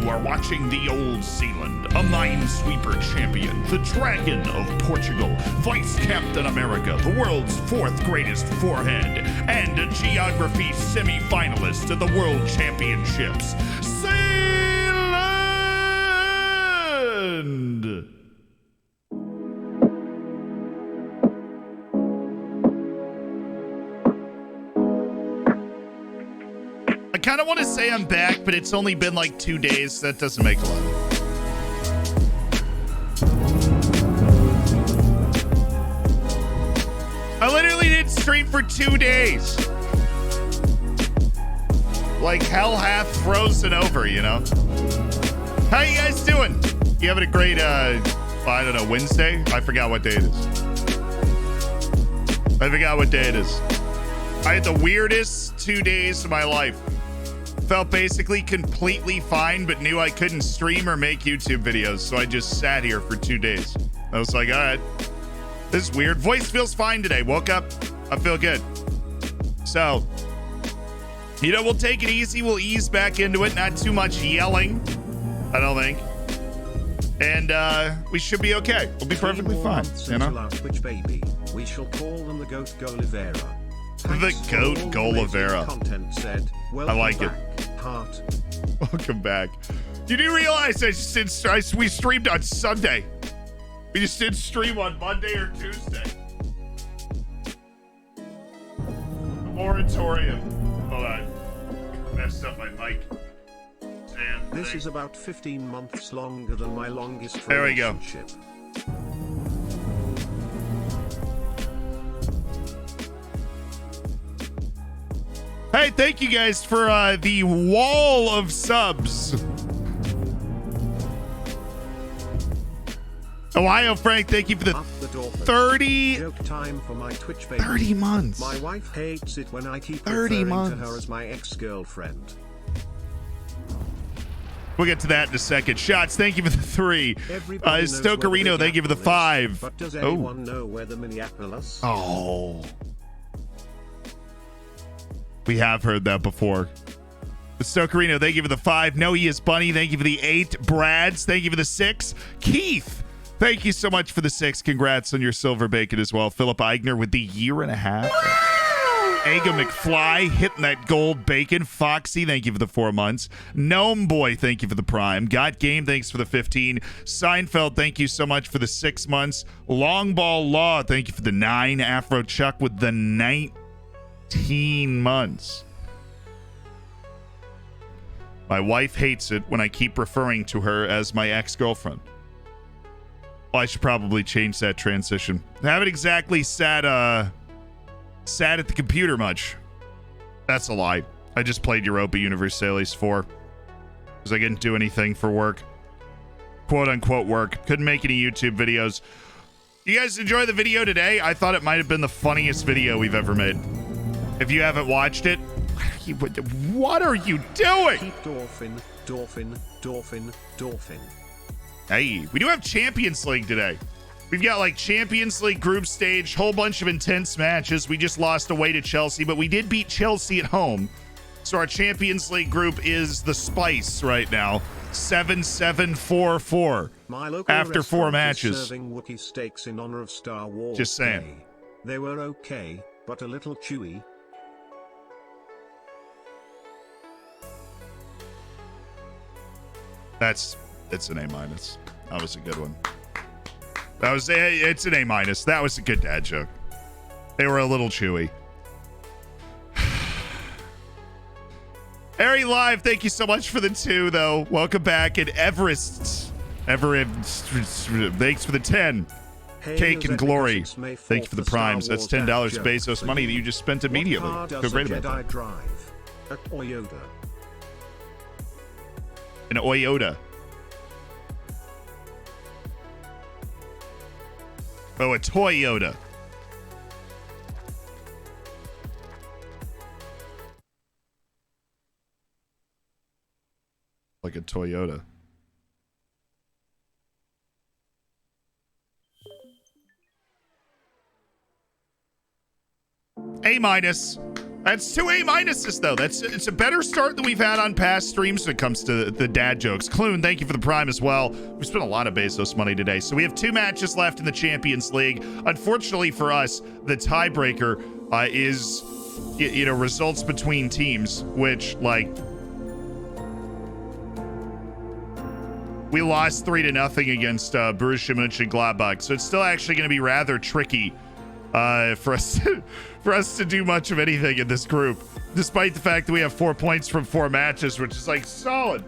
are watching the Old Zealand, a minesweeper champion, the Dragon of Portugal, Vice Captain America, the world's fourth greatest forehead, and a geography semi-finalist at the World Championships, Zealand! I kind of want to say I'm back, but it's only been like 2 days. That doesn't make a lot. I literally didn't stream for 2 days. Like hell hath frozen over, you know? How you guys doing? You having a great, I don't know, Wednesday? I forgot what day it is. I had the weirdest 2 days of my life. Felt basically completely fine, but knew I couldn't stream or make YouTube videos, so I just sat here for 2 days. I was like, all right, this is weird. Voice feels fine today. Woke up, I feel good. So, you know, we'll take it easy. We'll ease back into it. Not too much yelling, I don't think. And we should be okay. We'll be perfectly fine, you know? Our Twitch baby. We shall call them the Goat Golivera. The Goat Golivera. Content said, I like back, it. Heart. Welcome back. You do realize we streamed on Sunday. We just didn't stream on Monday or Tuesday. The moratorium. Hold on. Messed up my mic. Damn. This is about 15 months longer than my longest there we go. relationship. Hey, thank you guys for the wall of subs. Ohio Frank, thank you for the 30 time for my Twitch baby. 30 months. My wife hates it when I keep 30 referring months. to her as my ex-girlfriend. We'll get to that in a second. Shots, thank you for the 3. Stokerino, thank you for the 5. But does anyone know where the Minneapolis? Oh. We have heard that before. Stokerino, thank you for the 5. No, he is Bunny. Thank you for the 8. Brads, thank you for the 6. Keith, thank you so much for the 6. Congrats on your silver bacon as well. Philip Eigner with the 1.5 years. Aga McFly hitting that gold bacon. Foxy, thank you for the 4 months. Gnome Boy, thank you for the Prime. Got Game, thanks for the 15. Seinfeld, thank you so much for the 6 months. Long Ball Law, thank you for the 9. Afro Chuck with the 19 months. My wife hates it when I keep referring to her as my ex-girlfriend. Well, I should probably change that transition. I haven't exactly sat at the computer much. That's a lie. I just played Europa Universalis 4 because I didn't do anything for work. Quote unquote work. Couldn't make any YouTube videos. You guys enjoy the video today? I thought it might have been the funniest video we've ever made. If you haven't watched it, what are you doing? Keep dolphin. Hey, we do have Champions League today. We've got like Champions League group stage, whole bunch of intense matches. We just lost away to Chelsea, but we did beat Chelsea at home. So our Champions League group is the Spice right now. 7-7-4-4 after 4 matches. Serving Wookiee steaks in honor of Star Wars. Just saying. Day. They were okay, but a little chewy. It's an A-. That was a good one. It's an A-. That was a good dad joke. They were a little chewy. Harry Live, thank you so much for the 2, though. Welcome back. And Everest, thanks for the 10. Cake and Glory, thank you for the primes. That's $10 Bezos money that you just spent immediately. Feel great about that. Drive at Toyota. An Toyota. Oh, a Toyota. Like a Toyota. A-. That's 2 A minuses though. It's a better start than we've had on past streams when it comes to the dad jokes. Clune, thank you for the prime as well. We spent a lot of Bezos money today. So we have 2 matches left in the Champions League. Unfortunately for us, the tiebreaker is results between teams, which like we lost 3-0 against Borussia Mönchengladbach. So it's still actually going to be rather tricky for us to do much of anything in this group, despite the fact that we have 4 points from 4 matches, which is like solid.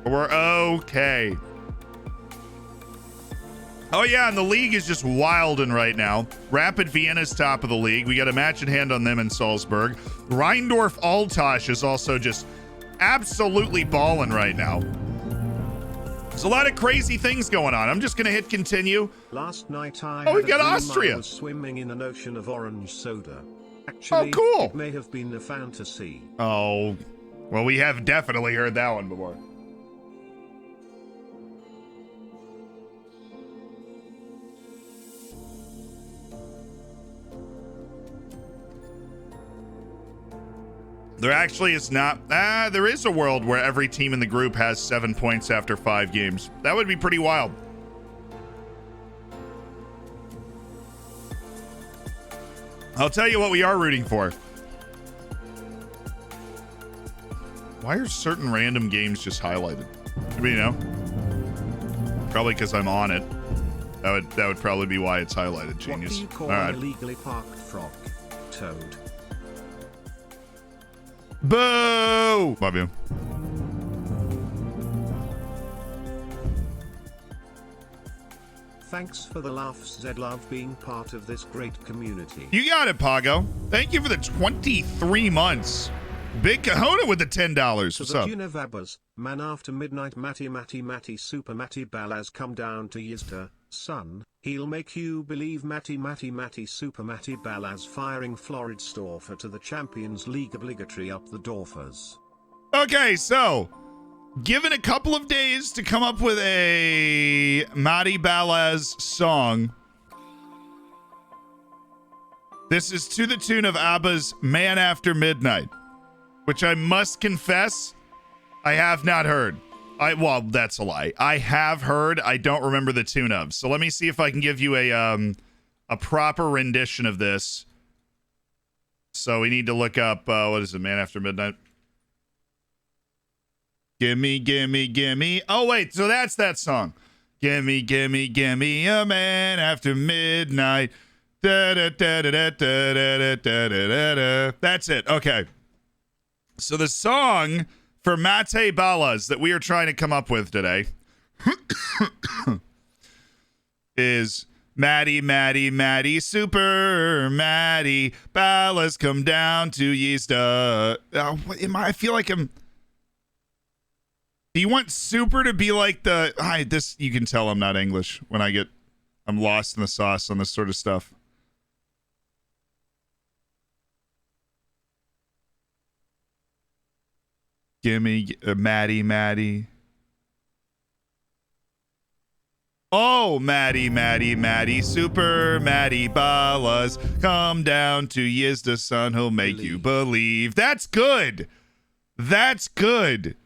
We're okay. Oh yeah, and the league is just wilding right now. Rapid Vienna's top of the league. We got a match in hand on them in Salzburg. Rheindorf Altosh is also just absolutely balling right now. There's a lot of crazy things going on. I'm just gonna hit continue. Last night we've got Austria. I was swimming in an ocean of orange soda. Actually, cool. It may have been a fantasy. Oh, well, we have definitely heard that one before. There actually is not. There is a world where every team in the group has 7 points after 5 games. That would be pretty wild. I'll tell you what we are rooting for. Why are certain random games just highlighted? Anybody know? Probably because I'm on it. That would probably be why it's highlighted. Genius. What do you call an illegally parked frog? Toad. Boo! Love you. Thanks for the laughs, Zed. Love being part of this great community. You got it, Pago. Thank you for the 23 months. Big Kahuna with the $10. What's up? Vabbers, man after midnight, Matty, super Matty Balaz, come down to Yizda, son. He'll make you believe Matty, super Matty Balaz firing Floridsdorfer to the Champions League obligatory up the Dorfers. Okay, so given a couple of days to come up with a Matty Balaz song, this is to the tune of ABBA's Man After Midnight, which I must confess I have not heard. Well, that's a lie. I have heard. I don't remember the tune of. So let me see if I can give you a proper rendition of this. So we need to look up what is it? Man After Midnight. Gimme, gimme, gimme. Oh wait, so that's that song. Gimme, gimme, gimme a man after midnight. Da da da da da da da da da da. That's it. Okay. So the song for Mate Balaz that we are trying to come up with today is Matty, super Matty Balaz, come down to Yizda. I feel like I'm. Do you want super to be like the? This you can tell I'm not English when I'm lost in the sauce on this sort of stuff. Gimme, Matty. Oh, Matty, super Matty Balaz, come down to Yizda, son, he'll make you believe. That's good. That's good.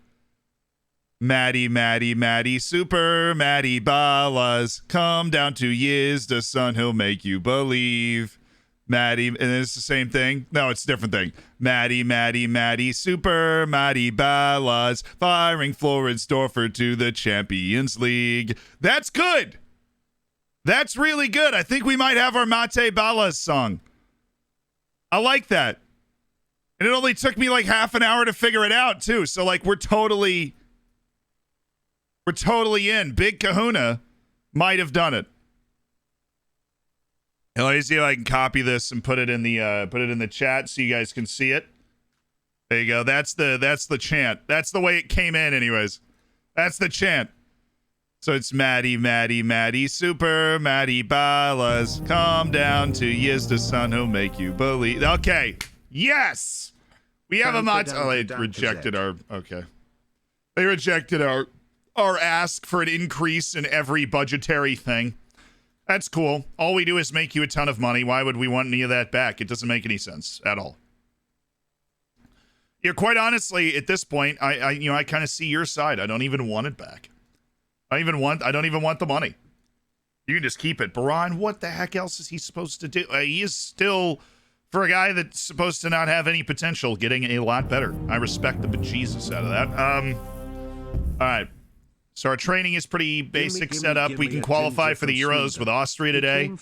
Matty, super Matty Balaz, come down to Yizda, son, he'll make you believe. Matty, and it's the same thing. No, it's a different thing. Matty, super Matty Balaz, firing Floridsdorfer to the Champions League. That's good. That's really good. I think we might have our Mate Balaz song. I like that. And it only took me like half an hour to figure it out too. So like we're totally in. Big Kahuna might have done it. And let me see if I can copy this and put it in the chat so you guys can see it. There you go. That's the chant. That's the way it came in, anyways. That's the chant. So it's Matty, super Matty Balaz, come down to Yizda, son, who'll make you believe. Okay. Yes. We have a Mat. Oh, they rejected our. Okay. They rejected our or ask for an increase in every budgetary thing. That's cool. All we do is make you a ton of money. Why would we want any of that back? It doesn't make any sense at all. Yeah, quite honestly, at this point, I kind of see your side. I don't even want it back. I don't even want the money. You can just keep it. Baran, what the heck else is he supposed to do? He is still, for a guy that's supposed to not have any potential, getting a lot better. I respect the bejesus out of that. All right. So our training is pretty basic setup. We can qualify for the Euros with Austria today.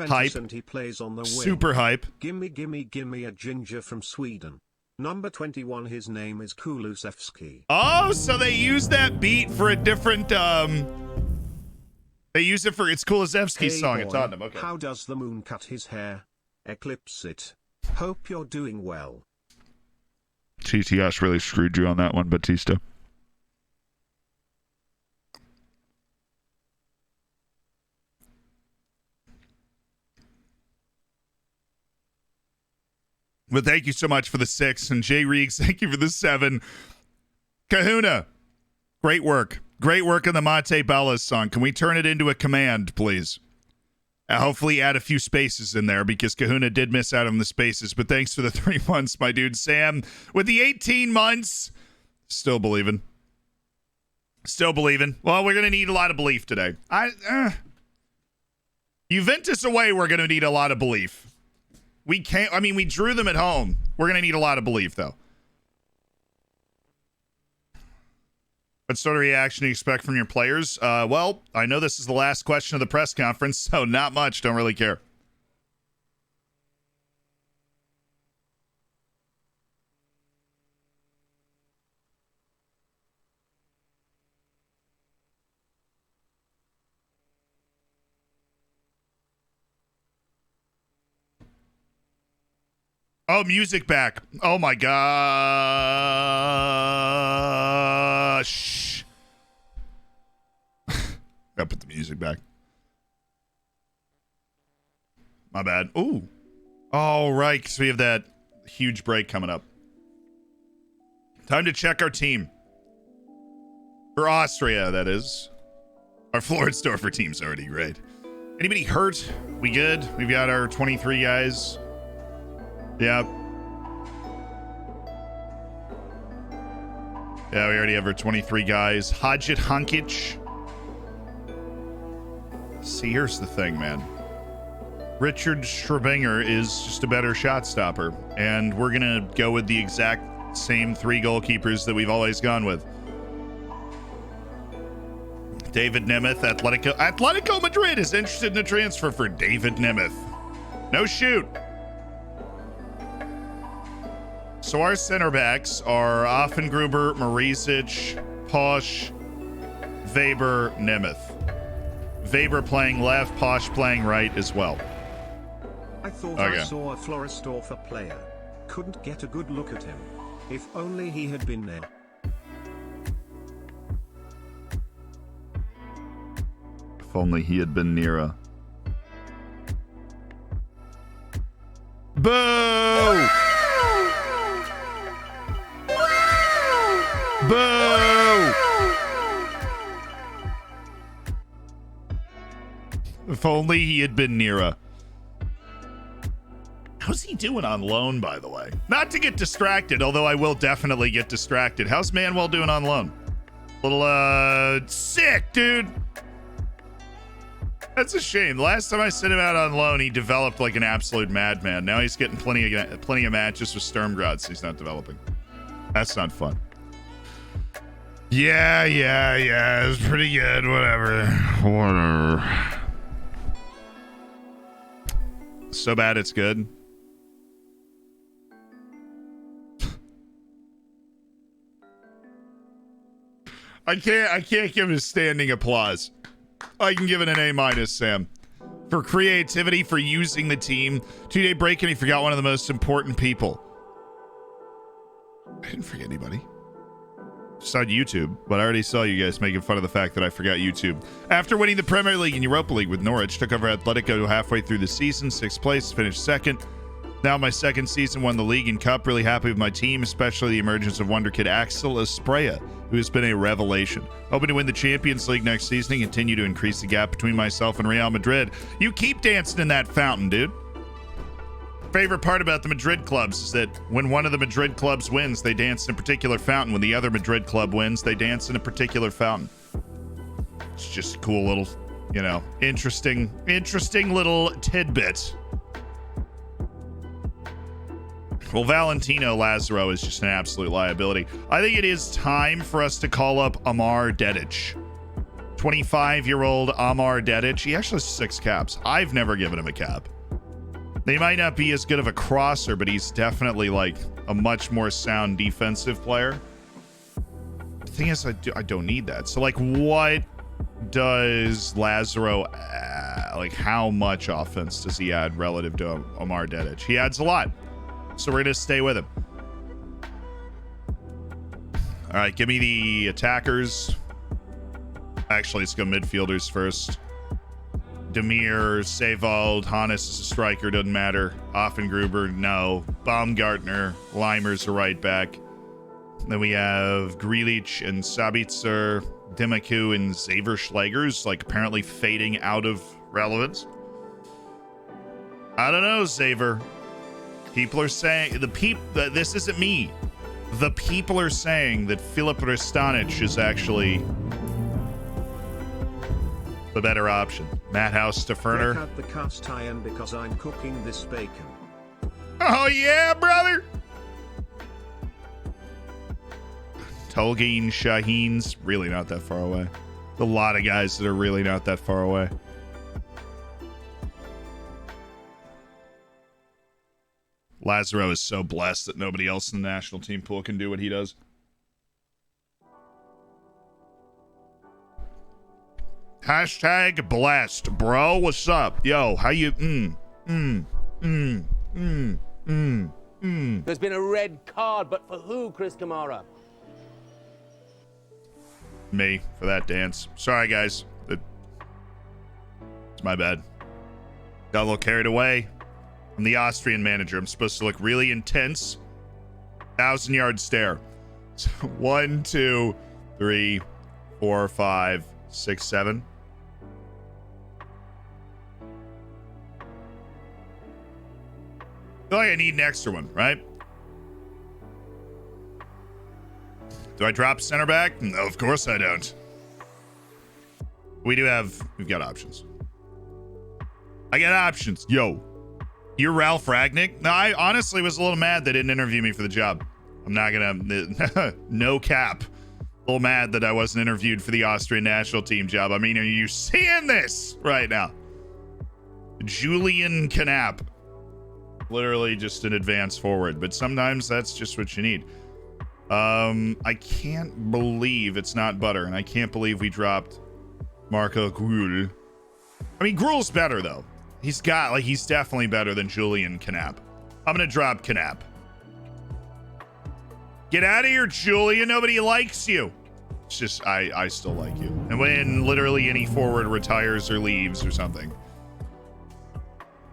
Hype. He plays on the Super hype. Gimme a ginger from Sweden. Number 21, his name is Kulusevski. Oh, so they use that beat for a different, they use it for, it's Kulusevski's song at Tottenham. Okay. How does the moon cut his hair? Eclipse it. Hope you're doing well. TTS really screwed you on that one, Batista. But thank you so much for the 6. And Jay Reeks, thank you for the 7. Kahuna, great work. Great work on the Mate Ballas song. Can we turn it into a command, please? Hopefully add a few spaces in there because Kahuna did miss out on the spaces. But thanks for the 3 months, my dude. Sam, with the 18 months, still believing. Still believing. Well, we're going to need a lot of belief today. Juventus away, we're going to need a lot of belief. We can't, we drew them at home. We're going to need a lot of belief, though. What sort of reaction do you expect from your players? Well, I know this is the last question of the press conference, so not much. Don't really care. Oh, music back. Oh, my gosh. Gotta put the music back. My bad. Ooh. All right, because we have that huge break coming up. Time to check our team. For Austria, that is. Our Floridsdorfer team's already great. Anybody hurt? We good? We've got our 23 guys. Yeah. Yeah, we already have our 23 guys. Gadjet Hankic. See, here's the thing, man. Richard Schrebinger is just a better shot stopper. And we're going to go with the exact same 3 goalkeepers that we've always gone with. David Nemeth, Atletico Madrid is interested in a transfer for David Nemeth. No shoot. So our center backs are Offengruber, Marisic, Posch, Weber, Nemeth. Weber playing left, Posch playing right as well. I thought I saw a Floridsdorfer player. Couldn't get a good look at him. If only he had been there. If only he had been nearer. Boo! Boo! If only he had been Nira. How's he doing on loan, by the way? Not to get distracted, although I will definitely get distracted. How's Manuel doing on loan? Little, sick, dude. That's a shame. Last time I sent him out on loan, he developed like an absolute madman. Now he's getting plenty of matches with Sturmgratz. He's not developing. That's not fun. Yeah. It was pretty good. Whatever. So bad it's good. I can't give him a standing applause. I can give it an A-, Sam. For creativity, for using the team. 2-day break and he forgot one of the most important people. I didn't forget anybody. Just on YouTube, but I already saw you guys making fun of the fact that I forgot YouTube. After winning the Premier League and Europa League with Norwich, took over Atletico halfway through the season, 6th place, finished 2nd. Now my second season, won the league and cup. Really happy with my team, especially the emergence of wonder kid Axel Esprella, who has been a revelation. Hoping to win the Champions League next season and continue to increase the gap between myself and Real Madrid. You keep dancing in that fountain, dude. Favorite part about the Madrid clubs is that when one of the Madrid clubs wins, they dance in a particular fountain. When the other Madrid club wins, they dance in a particular fountain. It's just a cool little, you know, interesting little tidbit. Well, Valentino Lazaro is just an absolute liability. I think it is time for us to call up Amar Dedic. 25-year-old Amar Dedic. He actually has 6 caps. I've never given him a cap. They might not be as good of a crosser, but he's definitely like a much more sound defensive player. The thing is, I don't need that. So like, what does Lazaro like? How much offense does he add relative to Amar Dedic? He adds a lot. So we're gonna stay with him. All right, give me the attackers. Actually, let's go midfielders first. Demir, Sevald, Hannes is a striker, doesn't matter. Offengruber, no. Baumgartner, Limer's a right back. Then we have Grealish and Sabitzer, Demaku and Xaver Schlegers, like apparently fading out of relevance. I don't know, Xaver. People are saying this isn't me. The people are saying that Filip Ristanic is actually the better option. Matt House to Ferner. Break out the cast iron because I'm cooking this bacon. Oh yeah, brother. Tolgeen Shaheen's really not that far away. A lot of guys that are really not that far away. Lazaro is so blessed that nobody else in the national team pool can do what he does. Hashtag blessed, bro. What's up? Yo, how you? There's been a red card, but for who, Chris Kamara? Me for that dance. Sorry, guys. It's my bad. Got a little carried away. I'm the Austrian manager. I'm supposed to look really intense. 1,000-yard stare. So 1, 2, 3, 4, 5, 6, 7. I feel like I need an extra one, right? Do I drop center back? No, of course I don't. We've got options. I got options. Yo, you're Ralph Ragnick? No, I honestly was a little mad they didn't interview me for the job. I'm not gonna, no cap. A little mad that I wasn't interviewed for the Austrian national team job. I mean, are you seeing this right now? Julian Knapp. Literally just an advance forward, but sometimes that's just what you need. I can't believe it's not Butter, and I can't believe we dropped Marco Gruel. I mean, Gruel's better though. He's definitely better than Julian Knapp. I'm gonna drop Knapp. Get out of here, Julian. Nobody likes you. It's just I still like you. And when literally any forward retires or leaves or something.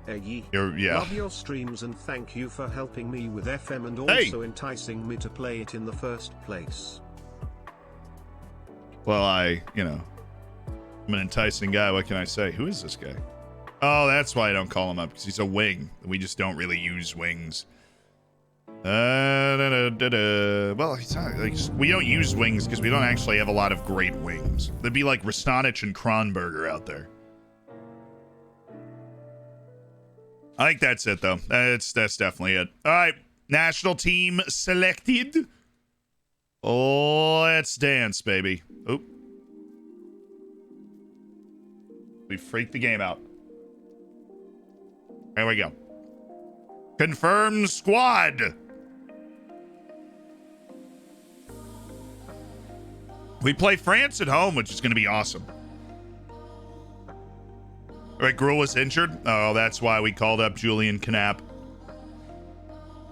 Yeah. Love your streams and thank you for helping me with FM and also enticing me to play it in the first place. Well, I'm an enticing guy. What can I say? Who is this guy? Oh, that's why I don't call him up, because he's a wing. We just don't really use wings. Well, it's not, like, we don't use wings because we don't actually have a lot of great wings. There'd be like Rastanic and Kronberger out there. I think that's it, though. That's definitely it. All right. National team selected. Let's dance, baby. Oop. We freaked the game out. There we go. Confirmed squad. We play France at home, which is going to be awesome. Right, Gruel was injured. Oh, that's why we called up Julian Knapp.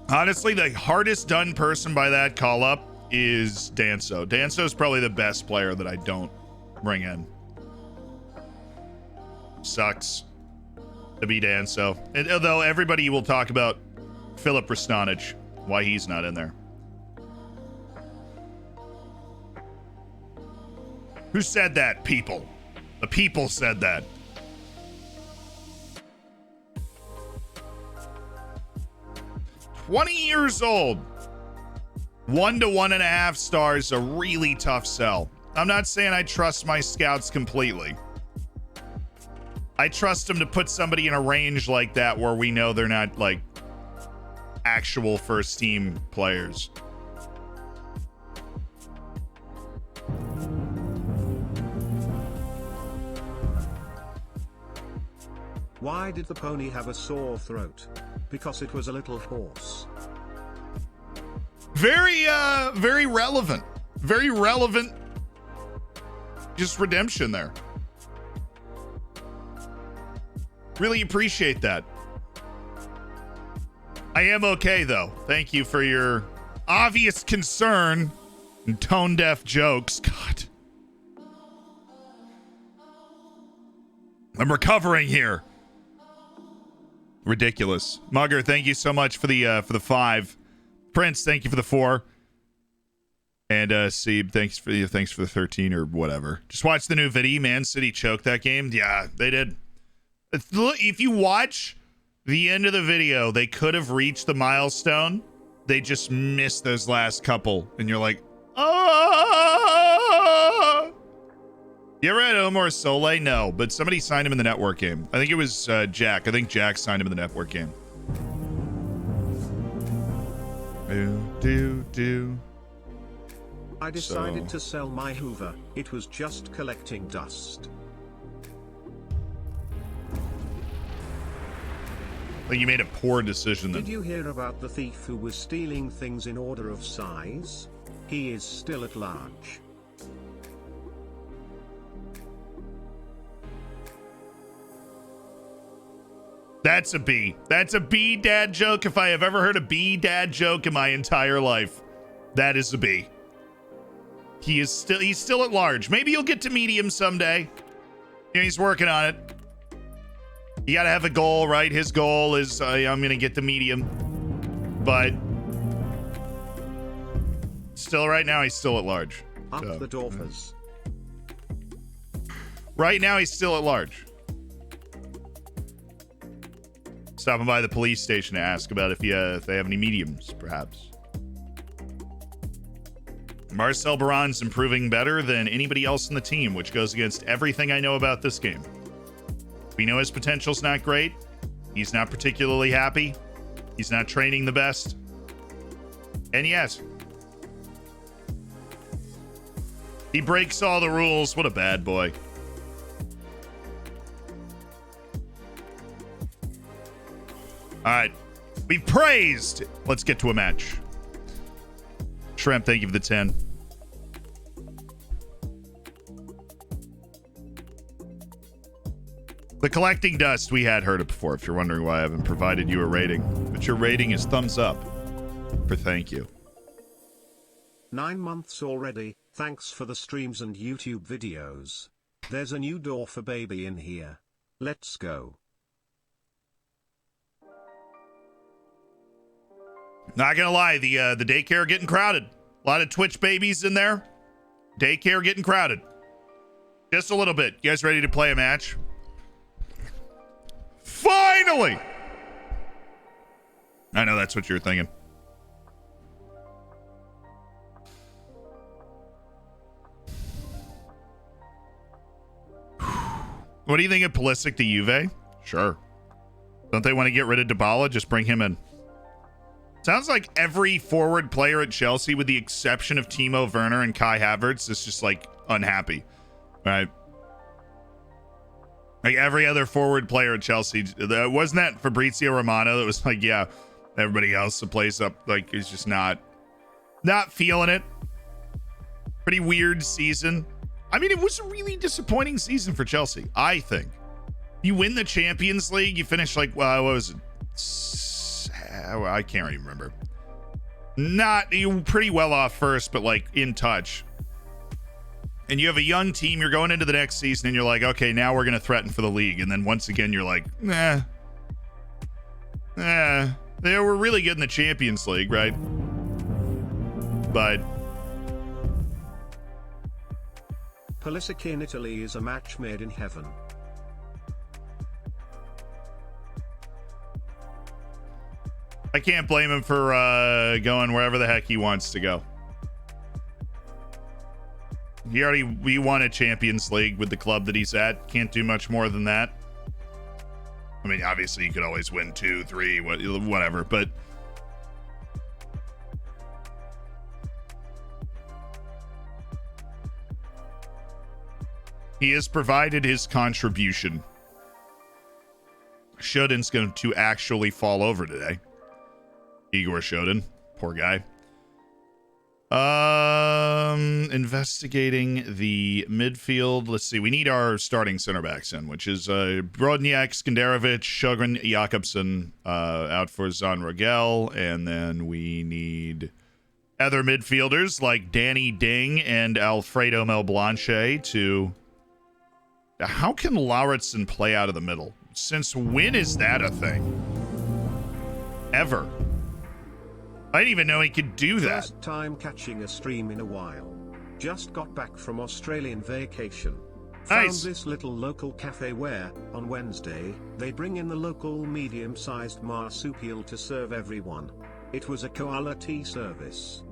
Honestly, the hardest done person by that call up is Danso. Danso is probably the best player that I don't bring in. Sucks to be Danso. And although everybody will talk about Philip Rastonic, why he's not in there. Who said that? People. The people said that. $20 old. 1 to 1.5 stars, a really tough sell. I'm not saying I trust my scouts completely. I trust them to put somebody in a range like that where we know they're not like actual first team players. Why did the pony have a sore throat? Because it was a little hoarse. Very relevant. Very relevant. Just redemption there. Really appreciate that. I am okay, though. Thank you for your obvious concern and tone-deaf jokes. God. I'm recovering here. Ridiculous. Mugger, thank you so much for the 5. Prince, thank you for the 4. And Seeb, thanks for the 13 or whatever. Just watch the new video. Man City choked that game. Yeah, they did. If you watch the end of the video, they could have reached the milestone. They just missed those last couple, and you're like, oh. You ever had Omar Soleil? No, but somebody signed him in the network game. I think it was Jack. I think Jack signed him in the network game. Do. I decided to sell my Hoover. It was just collecting dust. Like you made a poor decision then. Did you hear about the thief who was stealing things in order of size? He is still at large. That's a B. That's a B dad joke. If I have ever heard a B dad joke in my entire life, that is a B. He's still at large. Maybe you'll get to medium someday. You know, he's working on it. You gotta have a goal, right? His goal is I'm gonna get to medium, but still, right now he's still at large. Up the Dorfers. Right now he's still at large. Stopping by the police station to ask about if they have any mediums, perhaps. Marcel Baran's improving better than anybody else in the team, which goes against everything I know about this game. We know his potential's not great. He's not particularly happy. He's not training the best. And yes, he breaks all the rules. What a bad boy. All right. We praised. Let's get to a match. Shrimp, thank you for the 10. The collecting dust, we had heard it before, if you're wondering why I haven't provided you a rating. But your rating is thumbs up for thank you. 9 months already. Thanks for the streams and YouTube videos. There's a new door for baby in here. Let's go. Not gonna lie, the daycare getting crowded. A lot of Twitch babies in there. Daycare getting crowded. Just a little bit. You guys ready to play a match? Finally! I know that's what you're thinking. What do you think of Pulisic to Juve? Sure. Don't they want to get rid of Dybala? Just bring him in. Sounds like every forward player at Chelsea, with the exception of Timo Werner and Kai Havertz, is just like unhappy, right? Like every other forward player at Chelsea, wasn't that Fabrizio Romano that was like, yeah, everybody else that plays up like is just not feeling it. Pretty weird season. I mean, it was a really disappointing season for Chelsea, I think. You win the Champions League, you finish like, what was it? I can't even remember. You pretty well off first, but like in touch. And you have a young team. You're going into the next season, and you're like, okay, now we're going to threaten for the league. And then once again, you're like, They were really good in the Champions League, right? But Pulisic in Italy is a match made in heaven. I can't blame him for going wherever the heck he wants to go. He won a Champions League with the club that he's at. Can't do much more than that. I mean, obviously you could always win 2, 3, whatever, but he has provided his contribution. Shodin's going to actually fall over today. Igor Shodin, poor guy. Investigating the midfield. Let's see. We need our starting center backs in, which is Brodniak, Skenderovic, Sjogren, Jakobsen out for Zan Rogel, and then we need other midfielders like Danny Ding and Alfredo Melblanche to. How can Lauritsen play out of the middle? Since when is that a thing? Ever? I didn't even know he could do that. First time catching a stream in a while. Just got back from Australian vacation. Found Nice. this little local cafe where, on Wednesday, they bring in the local medium-sized marsupial to serve everyone. It was a koala tea service.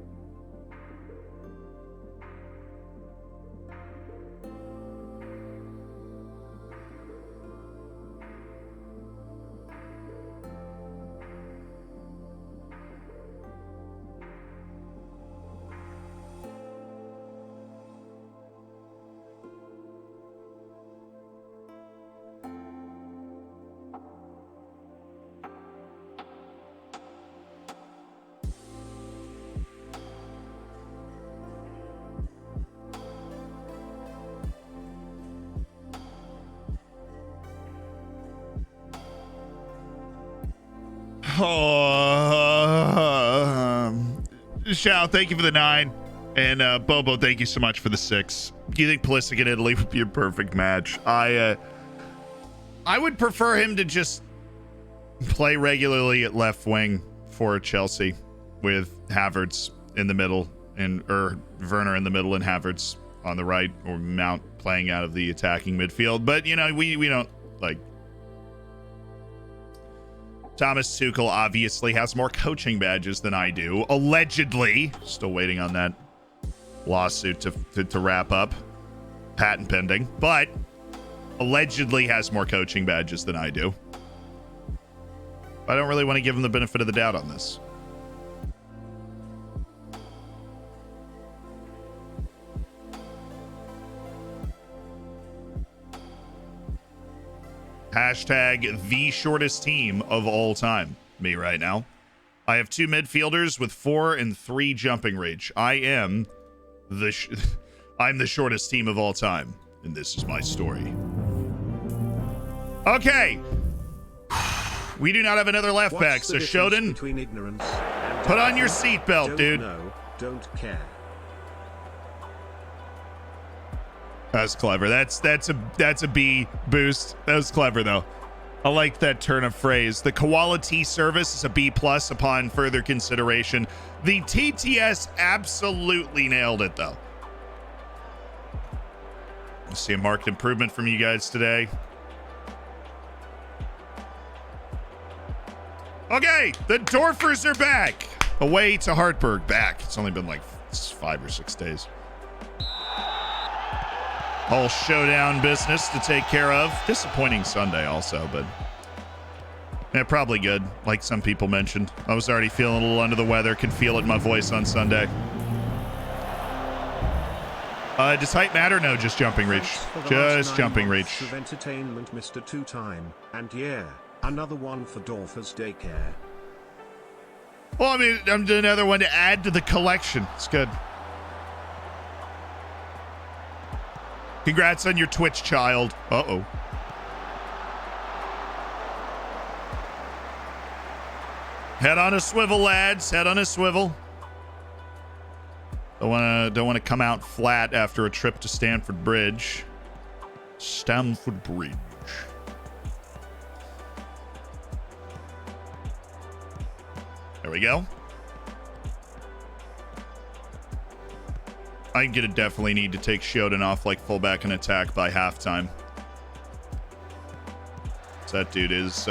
Shao, thank you for the 9. And Bobo, thank you so much for the 6. Do you think Pulisic in Italy would be a perfect match? I would prefer him to just play regularly at left wing for Chelsea with Havertz in the middle or Werner in the middle and Havertz on the right, or Mount playing out of the attacking midfield. But, you know, we don't like. Thomas Tuchel obviously has more coaching badges than I do. Allegedly. Still waiting on that lawsuit to wrap up. Patent pending. But allegedly has more coaching badges than I do. I don't really want to give him the benefit of the doubt on this. Hashtag the shortest team of all time. Me right now. I have 2 midfielders with 4 and 3 jumping reach. I am I'm the shortest team of all time. And this is my story. Okay. We do not have another left back. So Shodin, put on your seatbelt, dude. Don't care. That's clever. That's a B boost. That was clever though. I like that turn of phrase. The quality service is a B+ upon further consideration. The TTS absolutely nailed it though. I see a marked improvement from you guys today. Okay, the Dorfers are back. Away to Hartberg. Back. It's only been like 5 or 6 days. Whole showdown business to take care of. Disappointing Sunday also, but yeah, probably good, like some people mentioned. I was already feeling a little under the weather. Could feel it in my voice on Sunday. Does height matter? No, just jumping reach. Just jumping reach. Of entertainment, Mr. Two-Time. And yeah, another one for Dorfer's daycare. Well, I mean, I'm doing another one to add to the collection. It's good. Congrats on your Twitch, child. Uh-oh. Head on a swivel, lads. Head on a swivel. Don't want to come out flat after a trip to Stamford Bridge. Stamford Bridge. There we go. I'm gonna definitely need to take Shodan off like fullback and attack by halftime. That dude is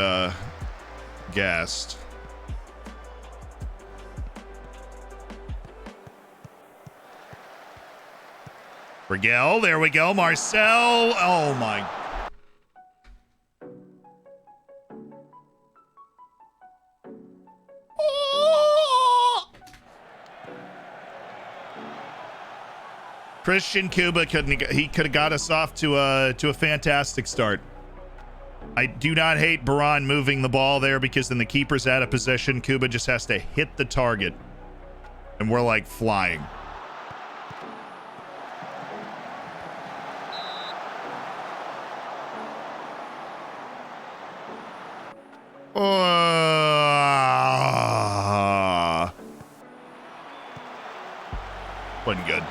gassed. Rigel, there we go. Marcel. Oh my. Christian Kuba could have got us off to a fantastic start. I do not hate Baran moving the ball there because then the keeper's out of position. Kuba just has to hit the target. And we're like flying. Wasn't good.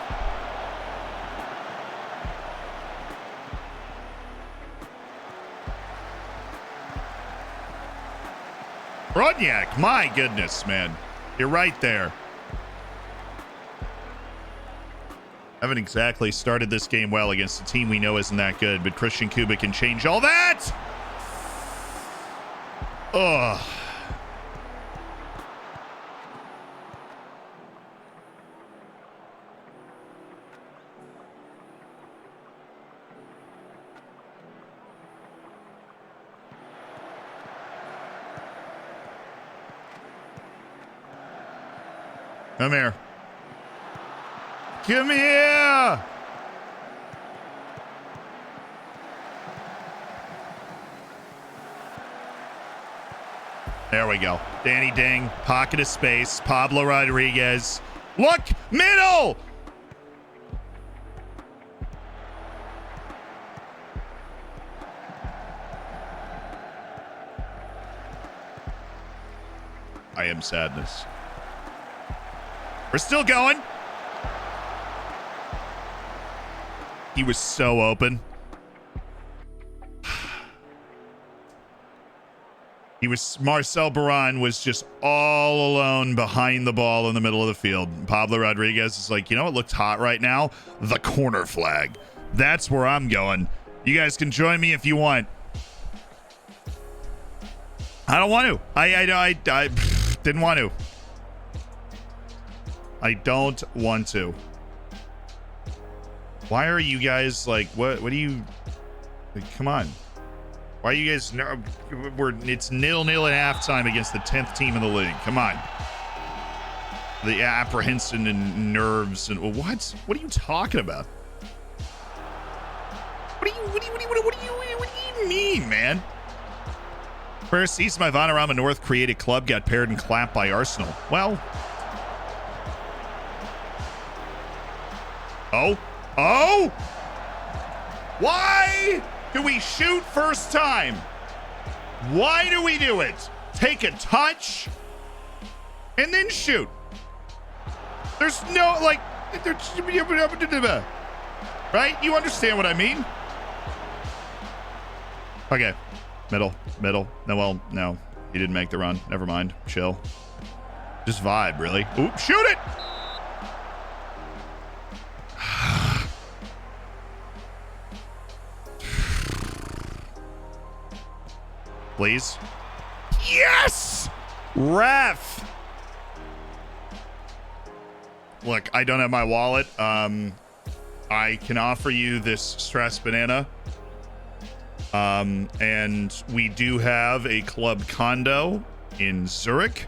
Brodniak, my goodness, man. You're right there. Haven't exactly started this game well against a team we know isn't that good, but Christian Kuba can change all that. Ugh. Come here. Come here. There we go. Danny Ding, pocket of space. Pablo Rodriguez. Look, middle. I am sadness. We're still going. He was so open. Marcel Baran was just all alone behind the ball in the middle of the field. Pablo Rodriguez is like, you know what looks hot right now? The corner flag. That's where I'm going. You guys can join me if you want. I don't want to. I didn't want to. I don't want to. Why are you guys like, what do you, like, come on. Why are you guys, it's 0-0 at halftime against the 10th team in the league. Come on. The apprehension and nerves and what are you talking about? What do you mean, man? First season my Vanarama North created club got paired and clapped by Arsenal. Well, Oh! Why do we shoot first time? Why do we do it? Take a touch and then shoot. There's no, like, right? You understand what I mean? Okay. Middle. No, well, no. He didn't make the run. Never mind. Chill. Just vibe, really. Oop, shoot it! Please. Yes! Ref! Look, I don't have my wallet. I can offer you this stress banana. And we do have a club condo in Zurich,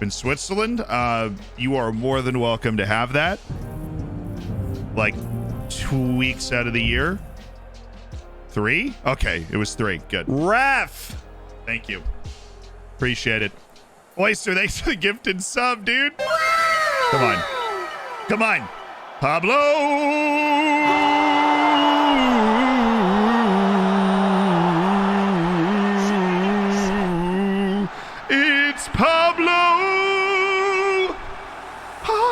in Switzerland. You are more than welcome to have that. Like 2 weeks out of the year. 3? Okay, it was 3. Good. Ref! Thank you. Appreciate it. Oyster, thanks for the gifted sub, dude. Come on. Come on. Pablo! It's Pablo! Pablo!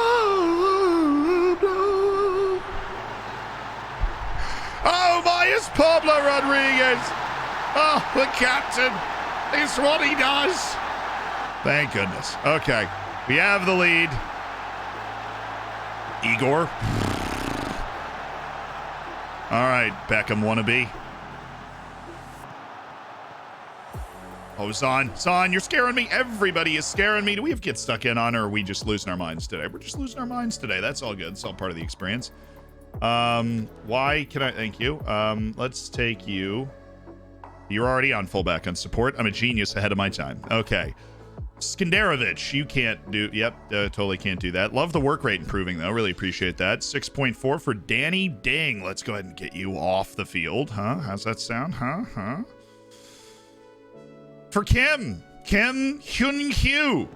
Oh, my, it's Pablo Rodriguez! Oh, the captain! It's what he does. Thank goodness. Okay. We have the lead. Igor. All right, Beckham wannabe. Oh, Zahn, you're scaring me. Everybody is scaring me. Do we have Get Stuck In on, or are we just losing our minds today? We're just losing our minds today. That's all good. It's all part of the experience. Why can I? Thank you. Let's take you. You're already on fullback on support. I'm a genius ahead of my time. Okay. Skandarovich, you can't do. Yep, totally can't do that. Love the work rate improving, though. Really appreciate that. 6.4 for Danny Ding. Let's go ahead and get you off the field. Huh? How's that sound? Huh? For Kim Hyun Hyu.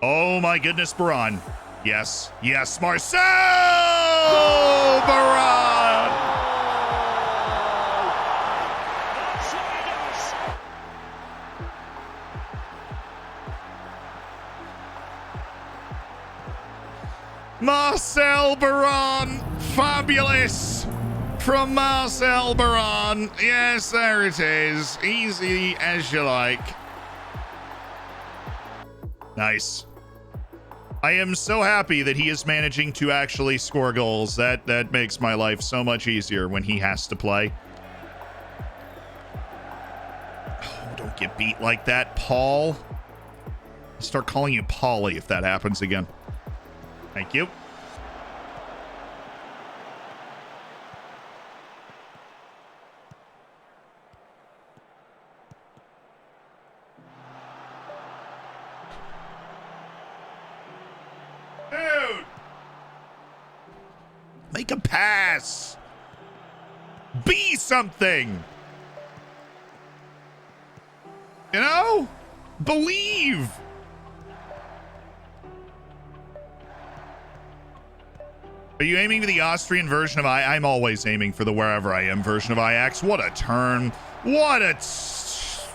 Oh my goodness, Baran. Yes, Marcel Baran. Marcel Baran, fabulous from Marcel Baran. Yes, there it is. Easy as you like. Nice. I am so happy that he is managing to actually score goals. That makes my life so much easier when he has to play. Oh, don't get beat like that, Paul. I'll start calling you Paulie if that happens again. Thank you. Dude! Make a pass. Be something. You know? Believe. Are you aiming for the Austrian version of I'm always aiming for the wherever I am version of Ajax. What a turn. What a... It's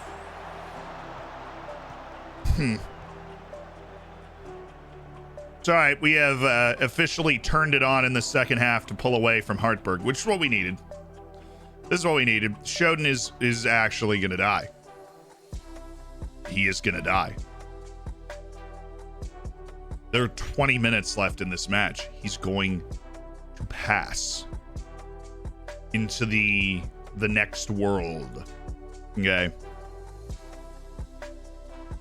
all right. We have officially turned it on in the second half to pull away from Hartberg, which is what we needed. This is what we needed. Shoden is actually going to die. He is going to die. There are 20 minutes left in this match. He's going to pass into the next world. Okay.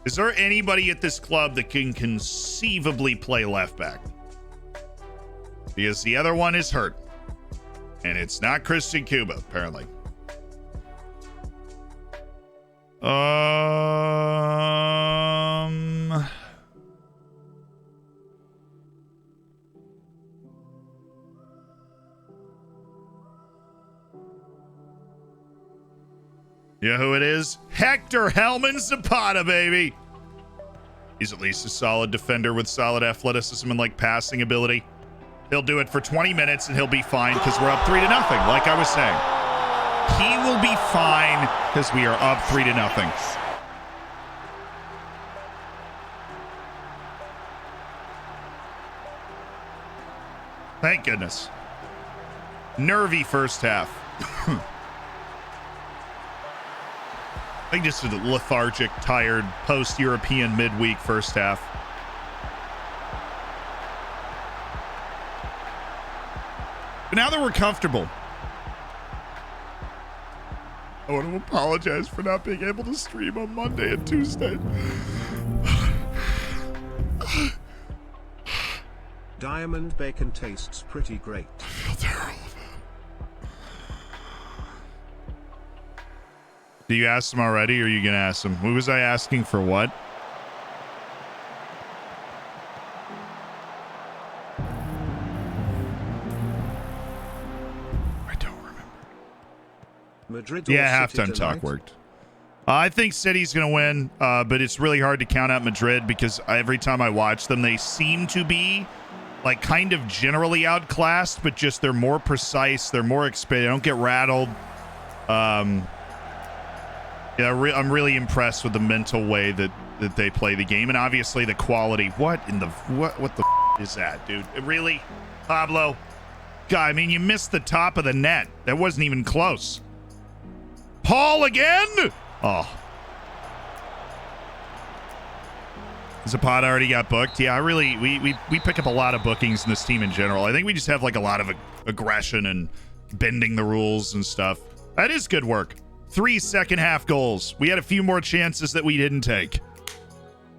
Is there anybody at this club that can conceivably play left back? Because the other one is hurt. And it's not Christian Cuba, apparently. You know who it is? Hector Helman Zapata, baby. He's at least a solid defender with solid athleticism and like passing ability. He'll do it for 20 minutes and he'll be fine because we're up 3-0, like I was saying. He will be fine because we are up 3-0. Thank goodness. Nervy first half. I think just a lethargic, tired, post-European midweek first half. But now that we're comfortable, I want to apologize for not being able to stream on Monday and Tuesday. Diamond bacon tastes pretty great. I feel terrible. Do you ask him already, or are you going to ask him? Who was I asking for what? I don't remember. Madrid yeah, halftime talk worked. I think City's going to win, but it's really hard to count out Madrid because every time I watch them, they seem to be like kind of generally outclassed, but just they're more precise. They're more experienced. They don't get rattled. Yeah, I'm really impressed with the mental way that they play the game, and obviously the quality. What the is that, dude? Really, Pablo? God, I mean, you missed the top of the net. That wasn't even close. Paul again? Oh. Zapata already got booked. Yeah, we pick up a lot of bookings in this team in general. I think we just have like a lot of aggression and bending the rules and stuff. That is good work. 3 second half goals. We had a few more chances that we didn't take.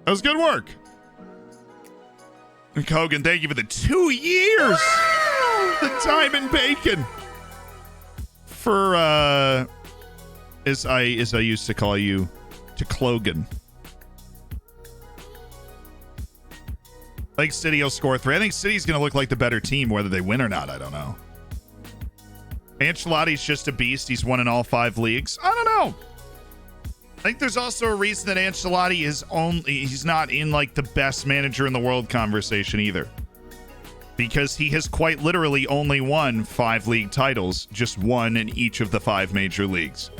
That was good work. And Hogan, thank you for the 2 years. The time and bacon. For as I used to call you, to Clogan. I think City will score 3. I think City's going to look like the better team, whether they win or not. I don't know. Ancelotti's just a beast. He's won in all 5 leagues. I don't know. I think there's also a reason that Ancelotti he's not in like the best manager in the world conversation either. Because he has quite literally only won 5 league titles, just one in each of the 5 major leagues.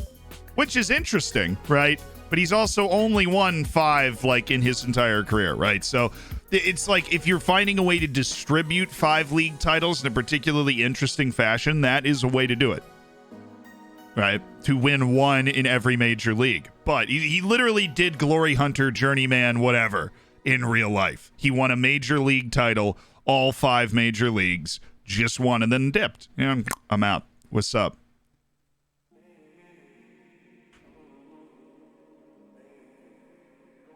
Which is interesting, right? But he's also only won 5 like in his entire career, right? So it's like if you're finding a way to distribute 5 league titles in a particularly interesting fashion, that is a way to do it. Right? To win 1 in every major league. But he literally did Glory Hunter, Journeyman, whatever in real life. He won a major league title, all 5 major leagues, just won and then dipped. Yeah, I'm out. What's up?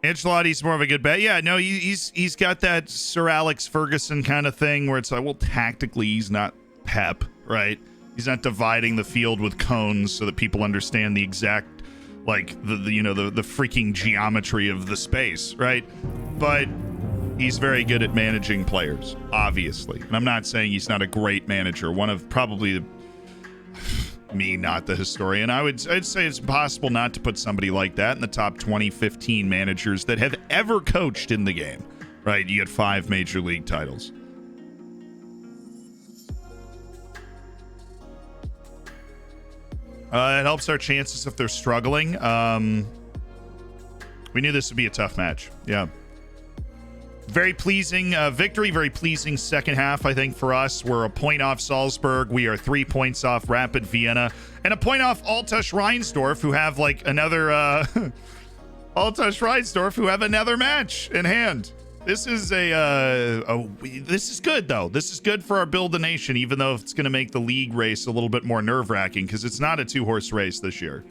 Ancelotti's more of a good bet. Yeah, no, he's got that Sir Alex Ferguson kind of thing where it's like, well, tactically he's not Pep, right? He's not dividing the field with cones so that people understand the exact, like the freaking geometry of the space, right? But he's very good at managing players, obviously. And I'm not saying he's not a great manager. One of probably me, not the historian. I'd say it's impossible not to put somebody like that in the top 20, 15 managers that have ever coached in the game, right? You get 5 major league titles. It helps our chances if they're struggling. We knew this would be a tough match. Yeah. Very pleasing victory, very pleasing second half, I think, for us. We're a point off Salzburg. We are 3 points off Rapid Vienna. And a point off Altausch Reinsdorf, who have like another Altausch Reinsdorf, who have another match in hand. This is this is good, though. This is good for our Build a Nation, even though it's going to make the league race a little bit more nerve-wracking, because it's not a 2-horse race this year.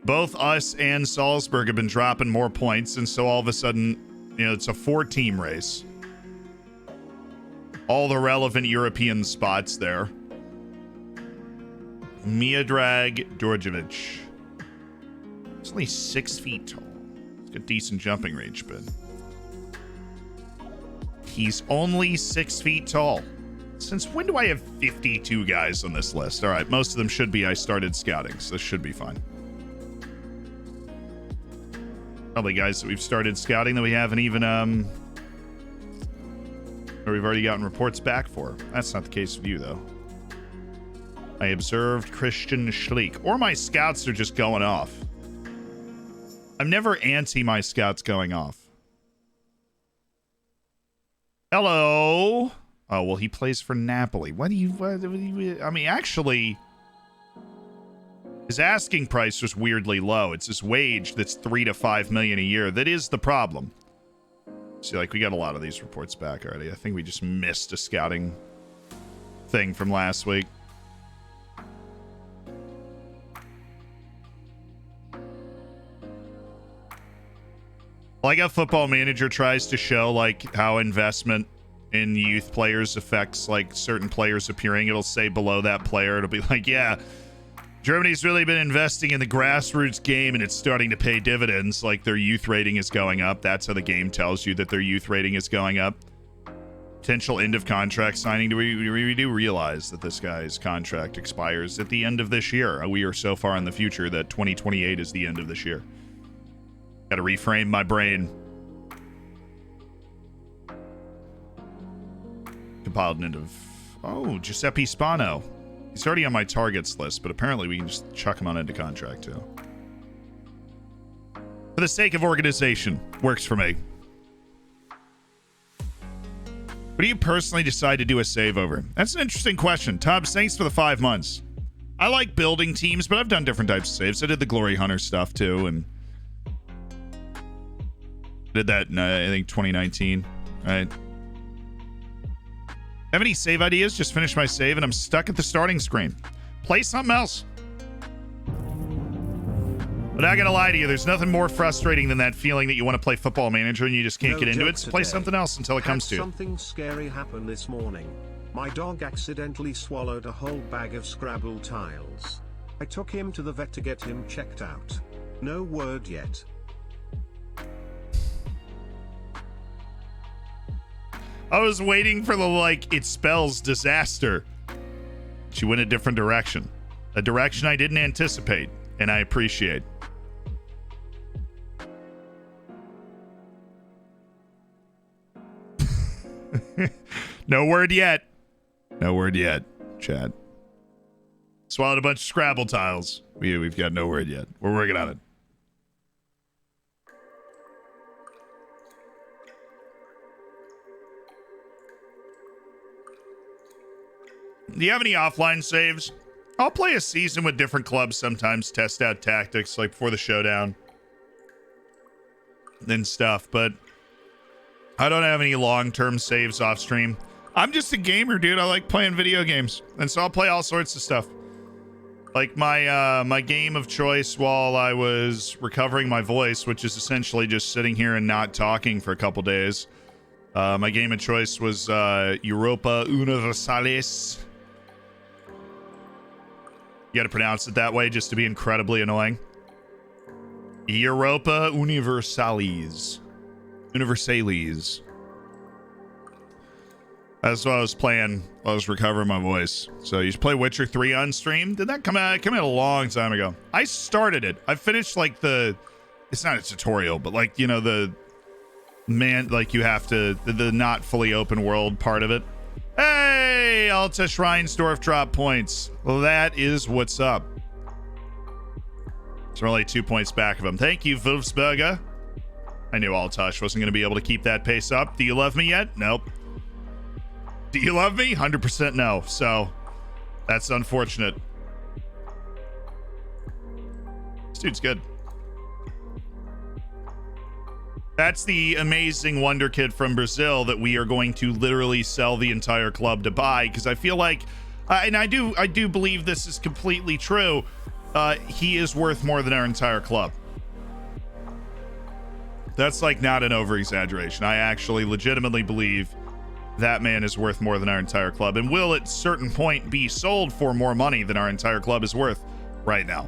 Both us and Salzburg have been dropping more points, and so all of a sudden, it's a 4-team race. All the relevant European spots there. Miodrag Djordjevic. He's only 6 feet tall. He's got decent jumping range, but he's only 6 feet tall. Since when do I have 52 guys on this list? All right, most of them should be I started scouting, so this should be fine. Probably guys that we've started scouting that we haven't even or we've already gotten reports back for. That's not the case with you, though. I observed Christian Schleek. Or my scouts are just going off. I'm never anti my scouts going off. Hello. Oh, well, he plays for Napoli. What do you I mean, actually, his asking price was weirdly low. It's his wage that's $3 to $5 million a year. That is the problem. See, like, we got a lot of these reports back already. I think we just missed a scouting thing from last week. Like how Football Manager tries to show like how investment in youth players affects like certain players appearing. It'll say below that player, it'll be like, yeah, Germany's really been investing in the grassroots game and it's starting to pay dividends. Like their youth rating is going up. That's how the game tells you that their youth rating is going up. Potential end of contract signing. We do realize that this guy's contract expires at the end of this year. We are so far in the future that 2028 is the end of this year. Got to reframe my brain. Compiled into... Oh, Giuseppe Spano. He's already on my targets list, but apparently we can just chuck him on into contract too. For the sake of organization, works for me. What do you personally decide to do a save over? That's an interesting question. Tubbs, thanks for the 5 months. I like building teams, but I've done different types of saves. I did the Glory Hunter stuff too, and Did that in, I think, 2019. Right. Have any save ideas? Just finished my save and I'm stuck at the starting screen. Play something else. But I gotta lie to you, there's nothing more frustrating than that feeling that you want to play Football Manager and you just can't get into it. So play something else until it comes to you. Something scary happened this morning. My dog accidentally swallowed a whole bag of Scrabble tiles. I took him to the vet to get him checked out. No word yet. I was waiting for the, like, it spells disaster. She went a different direction. A direction I didn't anticipate, and I appreciate. No word yet. No word yet, Chad. Swallowed a bunch of Scrabble tiles. We've got no word yet. We're working on it. Do you have any offline saves? I'll play a season with different clubs sometimes, test out tactics like before the showdown and stuff, but I don't have any long-term saves off stream. I'm just a gamer, dude. I like playing video games, and so I'll play all sorts of stuff. Like my game of choice while I was recovering my voice, which is essentially just sitting here and not talking for a couple days. My game of choice was Europa Universalis. You got to pronounce it that way just to be incredibly annoying. Europa Universalis. Universalis. That's what I was playing while I was recovering my voice. So you should play Witcher 3 on stream. Did that come out? It came out a long time ago. I started it. I finished like it's not a tutorial, but like, you know, like you have to, the not fully open world part of it. Hey, Alta Schreinsdorf drop points. Well, that is what's up. It's only 2 points back of him. Thank you, Wolfsberger. I knew Altush wasn't going to be able to keep that pace up. Do you love me yet? Nope. Do you love me? 100% no. So that's unfortunate. This dude's good. That's the amazing wonder kid from Brazil that we are going to literally sell the entire club to buy, because I feel like, and I do believe this is completely true. He is worth more than our entire club. That's like not an over exaggeration. I actually legitimately believe that man is worth more than our entire club, and will at a certain point be sold for more money than our entire club is worth right now,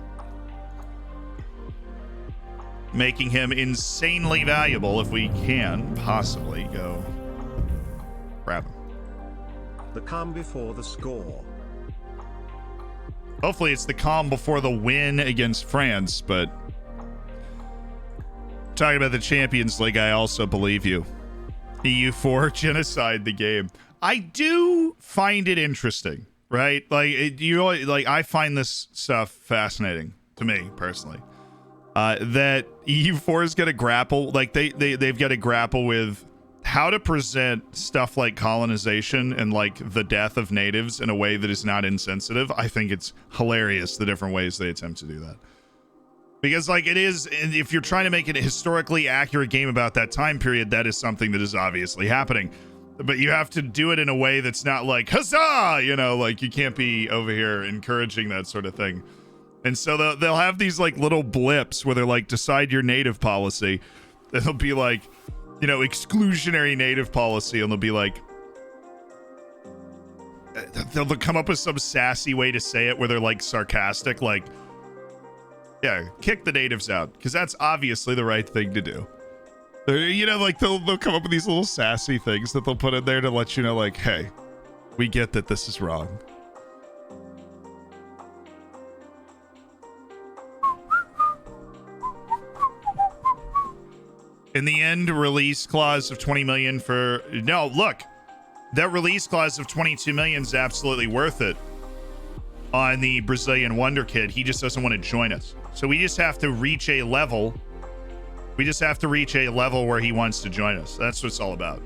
making him insanely valuable if we can possibly go grab him. The calm before the score. Hopefully it's the calm before the win against France, but talking about the Champions League, I also believe you. EU4 genocide the game. I do find it interesting, right? Like I find this stuff fascinating to me personally. That EU4 is going to grapple, like they've got to grapple with how to present stuff like colonization and like the death of natives in a way that is not insensitive. I think it's hilarious the different ways they attempt to do that. Because like it is, if you're trying to make it a historically accurate game about that time period, that is something that is obviously happening. But you have to do it in a way that's not like, huzzah! You know, like you can't be over here encouraging that sort of thing. And so they'll have these like little blips where they're like, decide your native policy. They'll be like, you know, exclusionary native policy. And they'll be like, they'll come up with some sassy way to say it where they're like sarcastic, like, yeah, kick the natives out, because that's obviously the right thing to do. You know, like they'll come up with these little sassy things that they'll put in there to let you know, like, hey, we get that this is wrong. In the end, release clause of 20 million for... No, look, that release clause of 22 million is absolutely worth it on the Brazilian Wonder Kid. He just doesn't want to join us. So we just have to reach a level. We just have to reach a level where he wants to join us. That's what it's all about.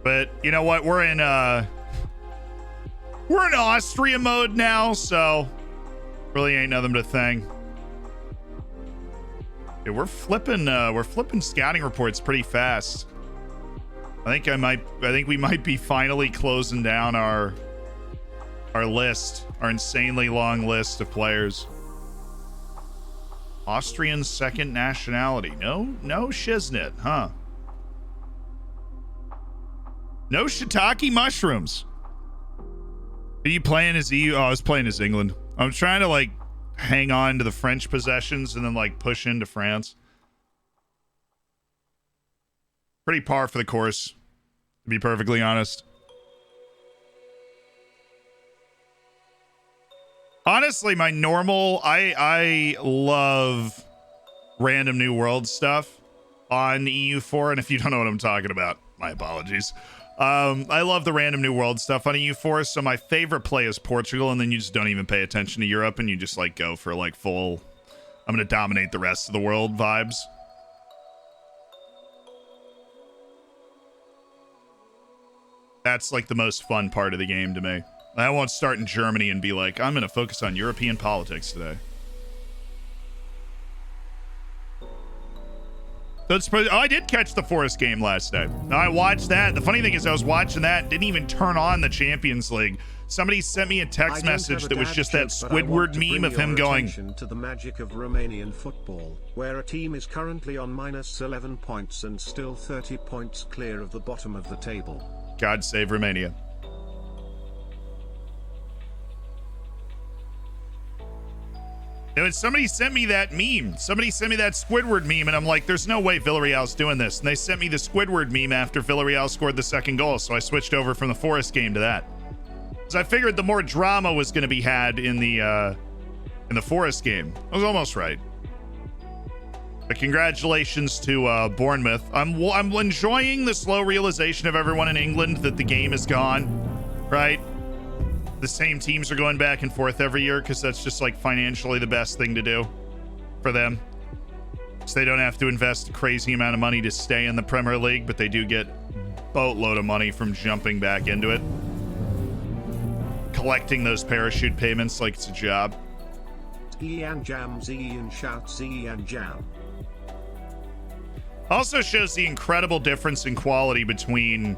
But you know what? We're in Austria mode now, so really ain't nothing but a thing. Yeah, we're flipping scouting reports pretty fast. I think we might be finally closing down our list, our insanely long list of players. Austrian second nationality. No shiznit, huh? No shiitake mushrooms. Are you playing as EU? Oh, I was playing as England. I'm trying to like hang on to the French possessions and then like push into France. Pretty par for the course, to be perfectly honest. Honestly, my normal, I love random new world stuff on the EU4, and if you don't know what I'm talking about, my apologies. I love the random new world stuff on EU4, so my favorite play is Portugal, and then you just don't even pay attention to Europe, and you just like go for like full, I'm gonna dominate the rest of the world vibes. That's like the most fun part of the game to me. I won't start in Germany and be like, I'm gonna focus on European politics today. So I did catch the Forest game last night. I watched that. The funny thing is I was watching that, didn't even turn on the Champions League. Somebody sent me a text message that was just that Squidward meme of him going to the magic of Romanian football, where a team is currently on -11 points and still 30 points clear of the bottom of the table. God save Romania. And somebody sent me that meme. Somebody sent me that Squidward meme, and I'm like, there's no way Villarreal's doing this. And they sent me the Squidward meme after Villarreal scored the second goal, so I switched over from the Forest game to that. So I figured the more drama was going to be had in the Forest game. I was almost right. But congratulations to Bournemouth. I'm enjoying the slow realization of everyone in England that the game is gone, right? The same teams are going back and forth every year because that's just like financially the best thing to do for them. So they don't have to invest a crazy amount of money to stay in the Premier League, but they do get a boatload of money from jumping back into it. Collecting those parachute payments like it's a job. Ian jams, Ian shouts, Ian jam. Also shows the incredible difference in quality between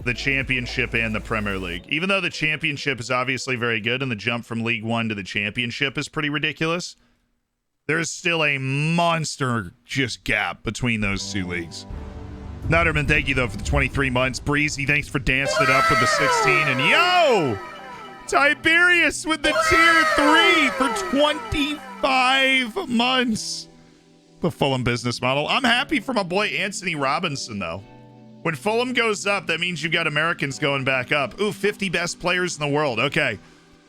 the Championship and the Premier League. Even though the Championship is obviously very good and the jump from League One to the Championship is pretty ridiculous, there's still a monster just gap between those two leagues. Nutterman, thank you though for the 23 months. Breezy, thanks for dancing it up with the 16. And yo, Tiberius with the tier 3 for 25 months. The Fulham business model. I'm happy for my boy Anthony Robinson though. When Fulham goes up, that means you've got Americans going back up. Ooh, 50 best players in the world. Okay.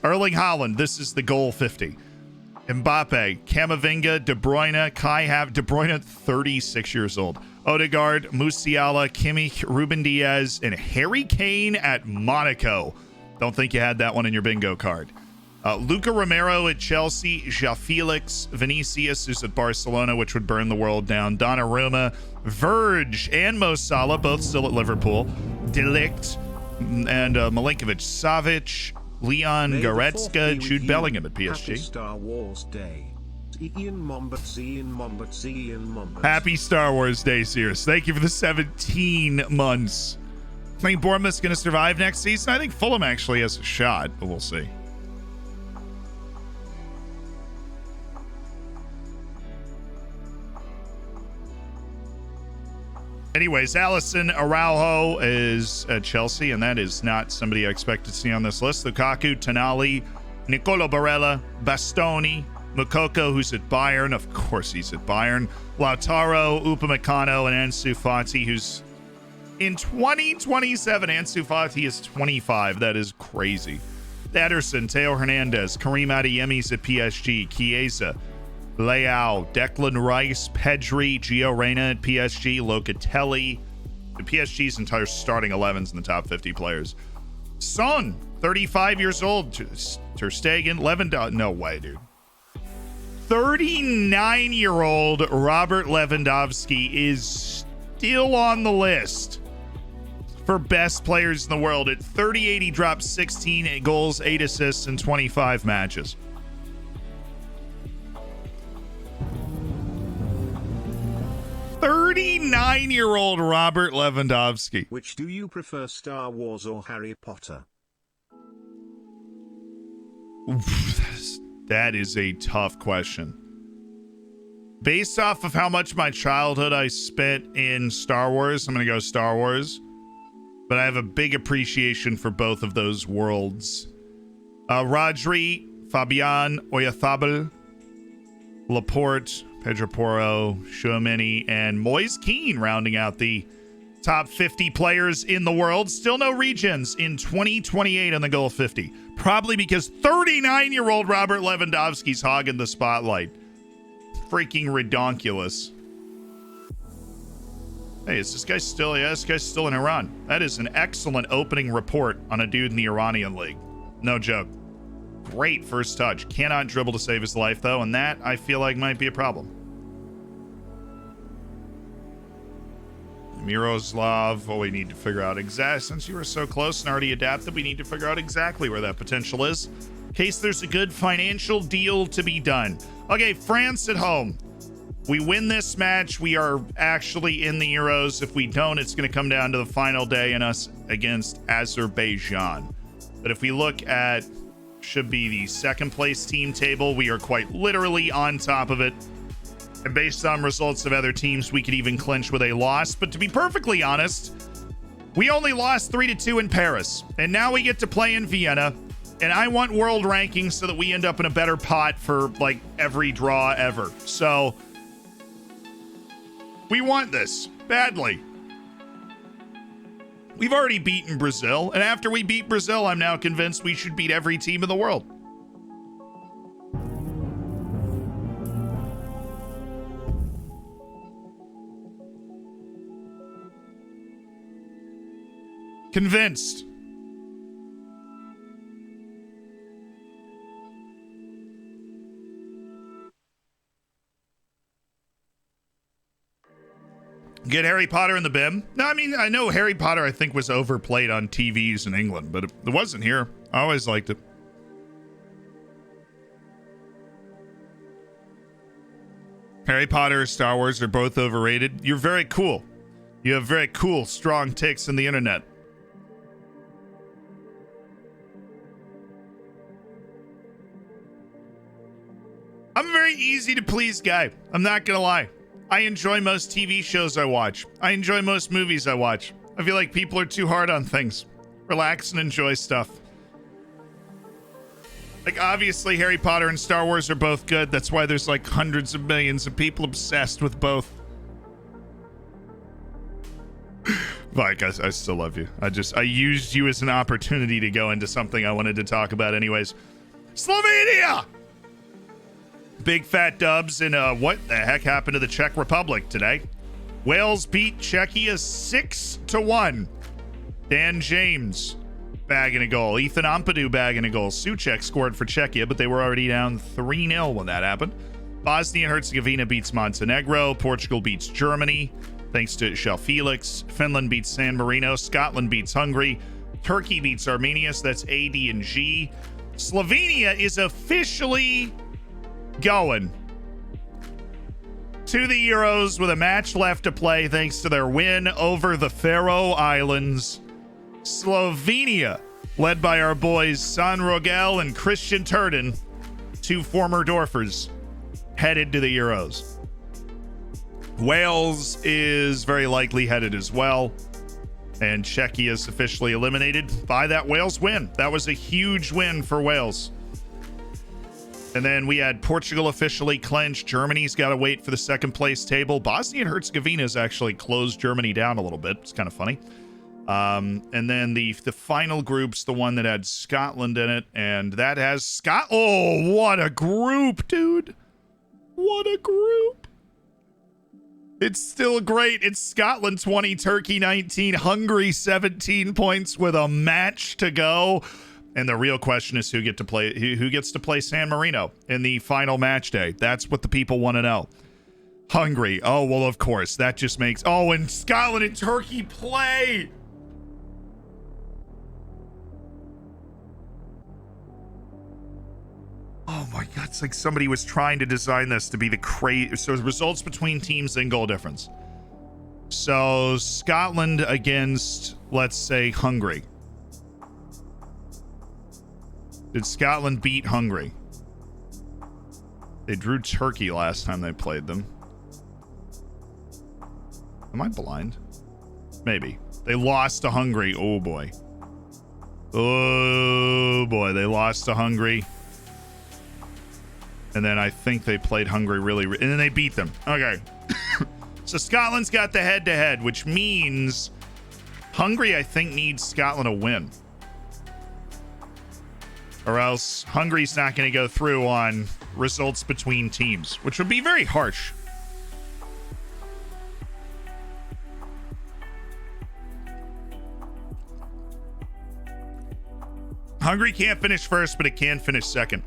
Erling Haaland, this is the goal 50. Mbappe, Camavinga, De Bruyne, De Bruyne, 36 years old. Odegaard, Musiala, Kimmich, Ruben Diaz, and Harry Kane at Monaco. Don't think you had that one in your bingo card. Luca Romero at Chelsea, João Felix, Vinicius, who's at Barcelona, which would burn the world down. Donnarumma, Verge, and Mo Salah, both still at Liverpool. De Ligt, and Milinkovic-Savic, Leon Goretzka, Jude Bellingham at PSG. Happy Star Wars Day. Ian Momberts, Ian Momberts, Ian Momberts. Happy Star Wars Day, Sears. Thank you for the 17 months. I think Bournemouth's going to survive next season. I think Fulham actually has a shot, but we'll see. Anyways, Alisson Araujo is at Chelsea, and that is not somebody I expect to see on this list. Lukaku, Tonali, Nicolo Barella, Bastoni, Mukoko, who's at Bayern. Of course he's at Bayern. Lautaro, Upamecano, and Ansu Fati, who's in 2027. Ansu Fati is 25. That is crazy. Ederson, Teo Hernandez, Karim Adeyemi's at PSG, Chiesa, Leao, Declan Rice, Pedri, Gio Reyna at PSG, Locatelli. The PSG's entire starting 11's in the top 50 players. Son, 35 years old. Ter Stegen, Lewandowski. No way, dude. 39-year-old Robert Lewandowski is still on the list for best players in the world. At 38, he dropped 16 goals, 8 assists in 25 matches. 39-year-old Robert Lewandowski. Which do you prefer, Star Wars or Harry Potter? Oof, that is a tough question. Based off of how much my childhood I spent in Star Wars, I'm going to go Star Wars. But I have a big appreciation for both of those worlds. Rodri, Fabian, Oyarzabal, Laporte, Pedro Porro, Tchouaméni, and Moise Kean rounding out the top 50 players in the world. Still no regens in 2028 on the goal 50. Probably because 39-year-old Robert Lewandowski's hogging the spotlight. Freaking redonkulous. Hey, is this guy still? Yeah, this guy's still in Iran. That is an excellent opening report on a dude in the Iranian league. No joke. Great first touch. Cannot dribble to save his life, though, and that, I feel like, might be a problem. Miroslav. Oh, we need to figure out exactly. Since you were so close and already adapted, we need to figure out exactly where that potential is. In case there's a good financial deal to be done. Okay, France at home. We win this match, we are actually in the Euros. If we don't, it's going to come down to the final day and us against Azerbaijan. But if we look at, should be the second place team table, we are quite literally on top of it. And based on results of other teams, we could even clinch with a loss. But to be perfectly honest, we only lost 3-2 in Paris. And now we get to play in Vienna. And I want world rankings so that we end up in a better pot for like every draw ever. So we want this badly. We've already beaten Brazil, and after we beat Brazil, I'm now convinced we should beat every team in the world. Convinced. Get Harry Potter in the bin. No, I mean, I know Harry Potter, I think, was overplayed on TVs in England, but it wasn't here. I always liked it. Harry Potter, Star Wars are both overrated. You're very cool. You have very cool, strong takes on the internet. I'm a very easy to please guy. I'm not gonna lie. I enjoy most TV shows I watch. I enjoy most movies I watch. I feel like people are too hard on things. Relax and enjoy stuff. Like, obviously, Harry Potter and Star Wars are both good. That's why there's like hundreds of millions of people obsessed with both. Mike, I still love you. I used you as an opportunity to go into something I wanted to talk about anyways. Slovenia! Big fat dubs in what the heck happened to the Czech Republic today? Wales beat Czechia 6-1. Dan James bagging a goal. Ethan Ampadu bagging a goal. Souček scored for Czechia, but they were already down 3-0 when that happened. Bosnia and Herzegovina beats Montenegro. Portugal beats Germany, thanks to Shell Felix. Finland beats San Marino. Scotland beats Hungary. Turkey beats Armenia. So that's A, D, and G. Slovenia is officially going to the Euros with a match left to play thanks to their win over the Faroe Islands. Slovenia, led by our boys San Rogel and Christian Turden, two former Dorfers, headed to the Euros. Wales is very likely headed as well, and Czechia is officially eliminated by that Wales win. That was a huge win for Wales. And then we had Portugal officially clinched. Germany's got to wait for the second place table. Bosnia and Herzegovina has actually closed Germany down a little bit. It's kind of funny. And then the final group's the one that had Scotland in it, and that has Scott. Oh, what a group, dude. What a group. It's still great. It's Scotland 20, Turkey 19, Hungary 17 points with a match to go. And the real question is who gets to play San Marino in the final match day. That's what the people want to know. Hungary. Oh, well, of course. That just makes... Oh, and Scotland and Turkey play. Oh, my God. It's like somebody was trying to design this to be the crazy... So results between teams and goal difference. So Scotland against, let's say, Hungary. Did Scotland beat Hungary? They drew Turkey last time they played them. Am I blind? Maybe. They lost to Hungary. Oh, boy. Oh, boy. They lost to Hungary. And then I think they played Hungary really... And then they beat them. Okay. So Scotland's got the head-to-head, which means Hungary, I think, needs Scotland to win. Or else Hungary's not going to go through on results between teams, which would be very harsh. Hungary can't finish first, but it can finish second.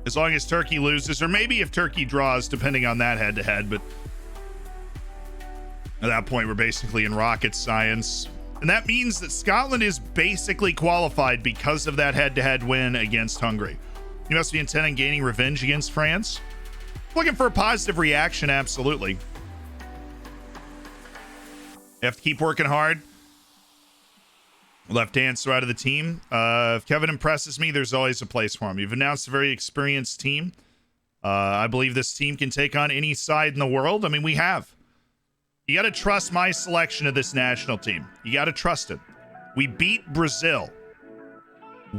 As long as Turkey loses, or maybe if Turkey draws, depending on that head-to-head, but at that point, we're basically in rocket science. And that means that Scotland is basically qualified because of that head-to-head win against Hungary. You must be intent on gaining revenge against France. Looking for a positive reaction, absolutely. You have to keep working hard. Left-hand side of the team. If Kevin impresses me, there's always a place for him. You've announced a very experienced team. I believe this team can take on any side in the world. I mean, we have. You got to trust my selection of this national team. You got to trust it. We beat Brazil.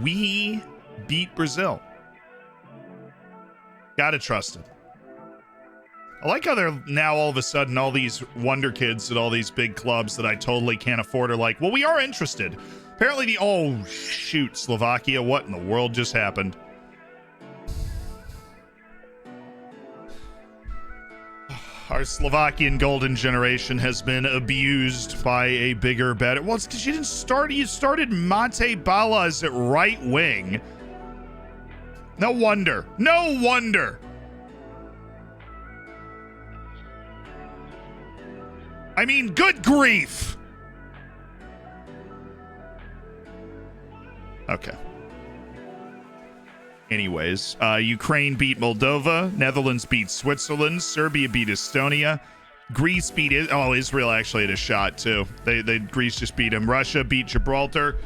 We beat Brazil. Got to trust it. I like how they're now all of a sudden all these wonder kids at all these big clubs that I totally can't afford are like, well, we are interested. Apparently oh, shoot, Slovakia. What in the world just happened? Our Slovakian golden generation has been abused by a bigger, better... Well, it's because you didn't start... You started Mate Balas at right wing. No wonder. No wonder. I mean, good grief. Okay. Anyways, Ukraine beat Moldova. Netherlands beat Switzerland. Serbia beat Estonia. Greece beat... Israel actually had a shot, too. Greece just beat him. Russia beat Gibraltar.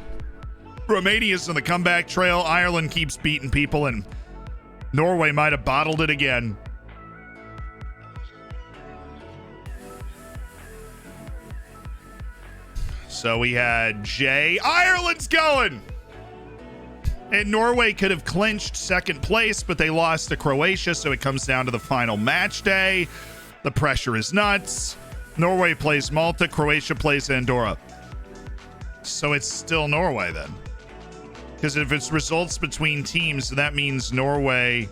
Romania's on the comeback trail. Ireland keeps beating people, and Norway might have bottled it again. So we had Jay. Ireland's going! And Norway could have clinched second place, but they lost to Croatia, so it comes down to the final match day. The pressure is nuts. Norway plays Malta. Croatia plays Andorra. So it's still Norway then. Because if it's results between teams, that means Norway...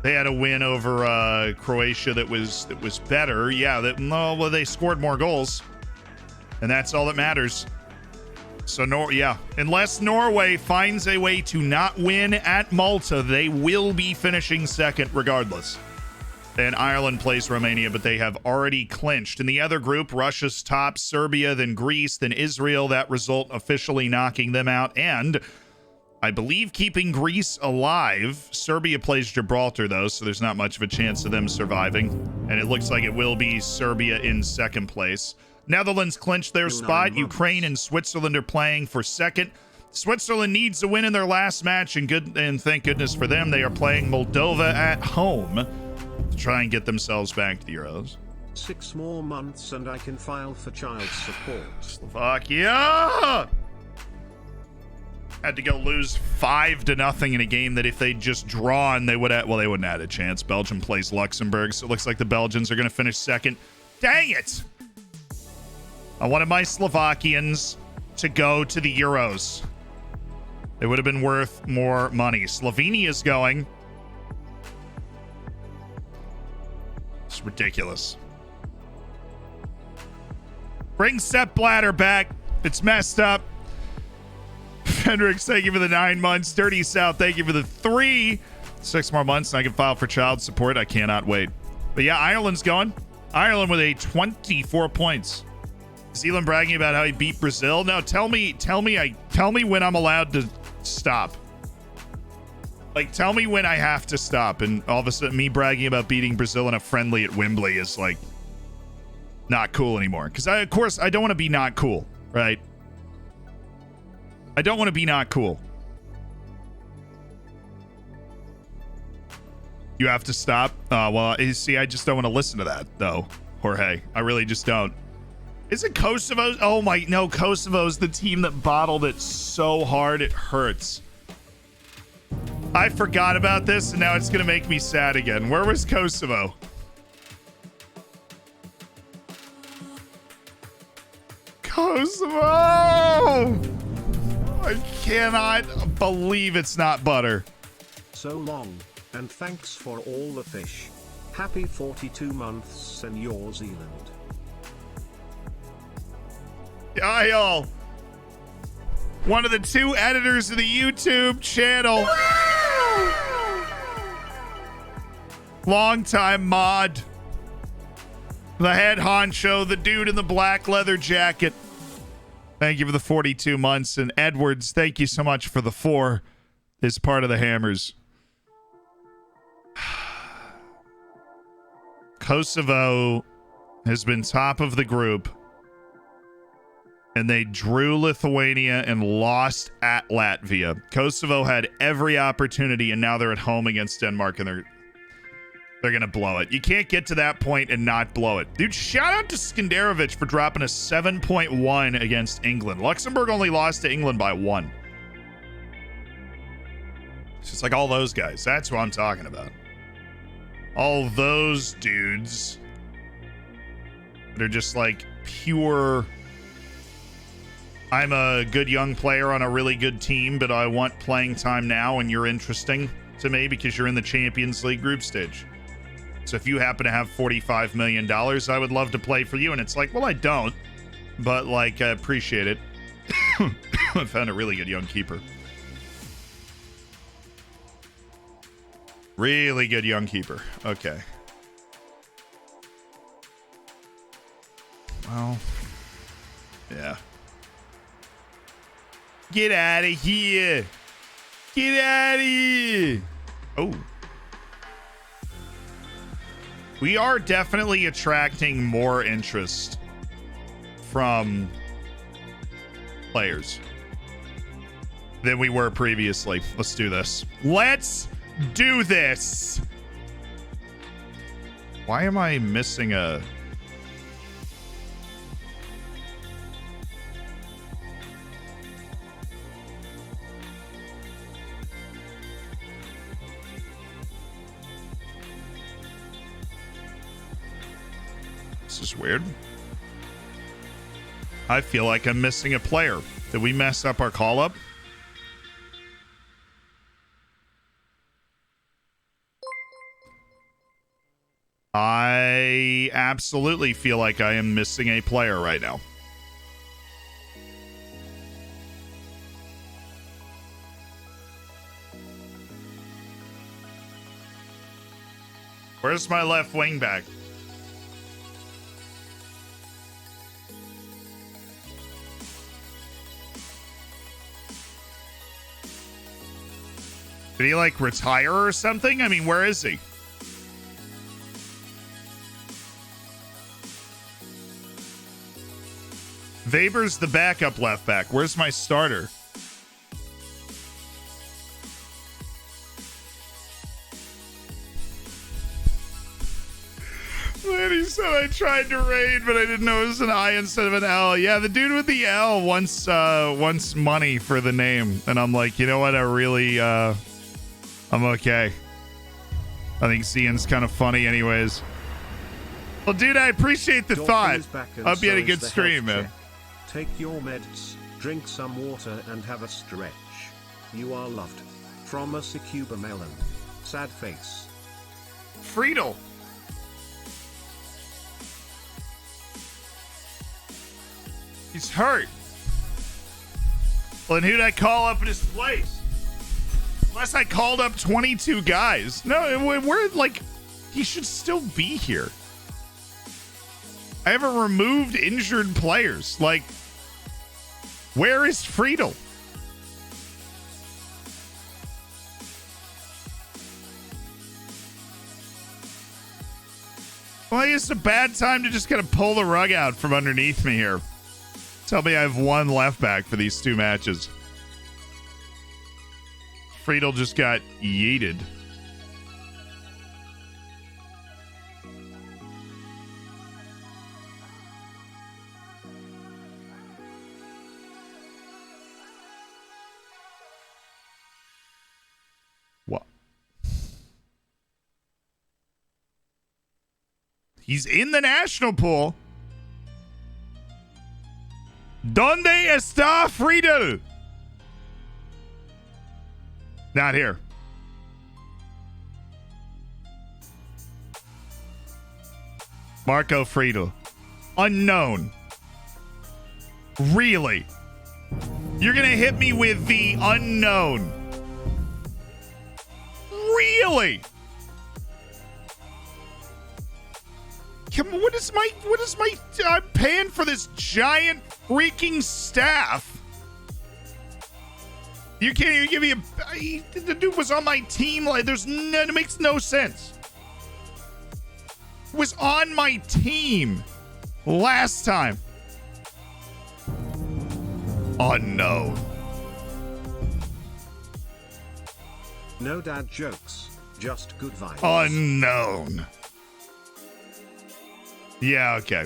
They had a win over Croatia that was better. Yeah, they scored more goals. And that's all that matters. So, unless Norway finds a way to not win at Malta, they will be finishing second regardless. And Ireland plays Romania, but they have already clinched. In the other group, Russia's top, Serbia, then Greece, then Israel. That result officially knocking them out. And I believe keeping Greece alive. Serbia plays Gibraltar, though, so there's not much of a chance of them surviving. And it looks like it will be Serbia in second place. Netherlands clinched their spot. Ukraine and Switzerland are playing for second. Switzerland needs a win in their last match, and thank goodness for them, they are playing Moldova at home to try and get themselves back to the Euros. 6 more months and I can file for child support. Slovakia had to go lose 5-0 in a game that if they'd just drawn, they would have, they wouldn't have had a chance. Belgium plays Luxembourg, so it looks like the Belgians are going to finish second. Dang it! I wanted my Slovakians to go to the Euros. They would have been worth more money. Slovenia's going. It's ridiculous. Bring Sepp Blatter back. It's messed up. Hendricks, thank you for the 9 months. Dirty South, thank you for the 3. 6 more months and I can file for child support. I cannot wait. But yeah, Ireland's going. Ireland with a 24 points. Zealand bragging about how he beat Brazil. No, tell me when I'm allowed to stop. Like, tell me when I have to stop, and all of a sudden me bragging about beating Brazil in a friendly at Wembley is, like, not cool anymore. Because, of course, I don't want to be not cool, right? I don't want to be not cool. You have to stop? Well, you see, I just don't want to listen to that, though, Jorge. I really just don't. Is it Kosovo? Oh, my, no, Kosovo's the team that bottled it so hard it hurts. I forgot about this, and now it's going to make me sad again. Where was Kosovo? Kosovo! I cannot believe it's not butter. So long, and thanks for all the fish. Happy 42 months, Senor Zealand. Hi, y'all. One of the 2 editors of the YouTube channel. Longtime mod. The head honcho, the dude in the black leather jacket. Thank you for the 42 months. And Edwards, thank you so much for the 4 as part of the Hammers. Kosovo has been top of the group. And they drew Lithuania and lost at Latvia. Kosovo had every opportunity, and now they're at home against Denmark, and they're gonna blow it. You can't get to that point and not blow it. Dude, shout out to Skenderovic for dropping a 7.1 against England. Luxembourg only lost to England by 1. It's just like all those guys. That's what I'm talking about. All those dudes that are just like pure... I'm a good young player on a really good team, but I want playing time now, and you're interesting to me because you're in the Champions League group stage. So if you happen to have $45 million, I would love to play for you. And it's like, well, I don't, but like, I appreciate it. I found a really good young keeper. Really good young keeper. Okay. Well, yeah. Get out of here. Get out of here. Oh. We are definitely attracting more interest from players than we were previously. Let's do this. Let's do this. Why am I missing a... This is weird. I feel like I'm missing a player. Did we mess up our call up? I absolutely feel like I am missing a player right now. Where's my left wing back? Did he, like, retire or something? I mean, where is he? Weber's the backup left back. Where's my starter? Lanny said I tried to raid, but I didn't know it was an I instead of an L. Yeah, the dude with the L wants money for the name. And I'm like, you know what? I'm okay. I think Cian's kind of funny anyways. Well, dude, I appreciate the thought. Hope you had a good stream, man. Take your meds, drink some water, and have a stretch. You are loved. From a Cuba melon. Sad face. Friedel. He's hurt. Well, then who'd I call up in his place? Unless I called up 22 guys. No, we're like, he should still be here. I haven't removed injured players. Like, where is Friedel? Well, it's a bad time to just kind of pull the rug out from underneath me here. Tell me I have one left back for these two matches. Friedel just got yeeted. What? He's in the national pool. ¿Dónde está Friedel? Not here. Marco Friedel. Unknown. Really? You're going to hit me with the unknown. Really? Come on, what is my, I'm paying for this giant freaking staff. You can't even give me the dude was on my team. Like, it makes no sense. Was on my team last time. Unknown. No dad jokes, just good vibes. Unknown. Yeah, okay.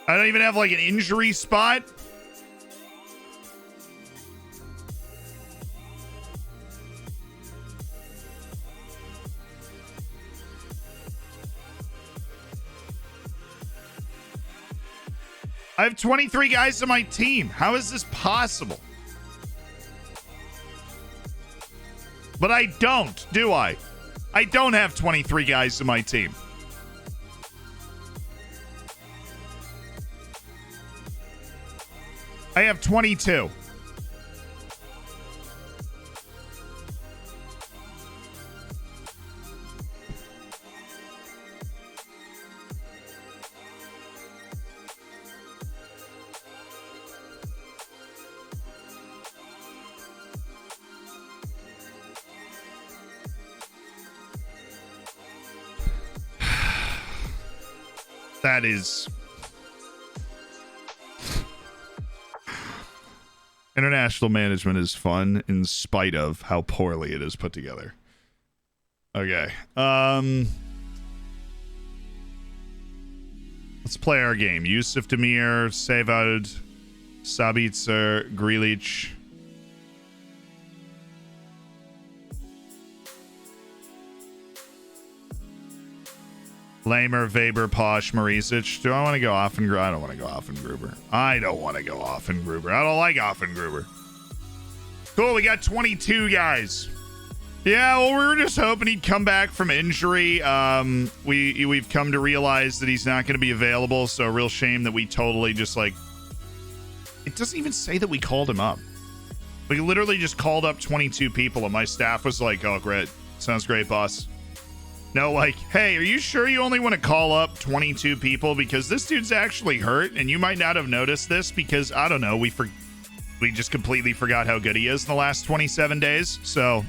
I don't even have like an injury spot. I have 23 guys on my team. How is this possible? But I don't, do I? I don't have 23 guys on my team. I have 22. That is... International management is fun in spite of how poorly it is put together. Okay. Let's play our game. Yusuf Demir, Sevald, Sabitzer, Grealish. Lamer, Weber, Posh, Marisic. Do I want to go Offengruber? I don't want to go Offengruber. I don't want to go Offengruber. I don't like Offengruber. Cool, we got 22 guys. Yeah, well, we were just hoping he'd come back from injury. We've come to realize that he's not going to be available, so a real shame that we totally just, like... It doesn't even say that we called him up. We literally just called up 22 people, and my staff was like, oh, great. Sounds great, boss. No, like, hey, are you sure you only want to call up 22 people? Because this dude's actually hurt, and you might not have noticed this because, I don't know, we just completely forgot how good he is in the last 27 days. So,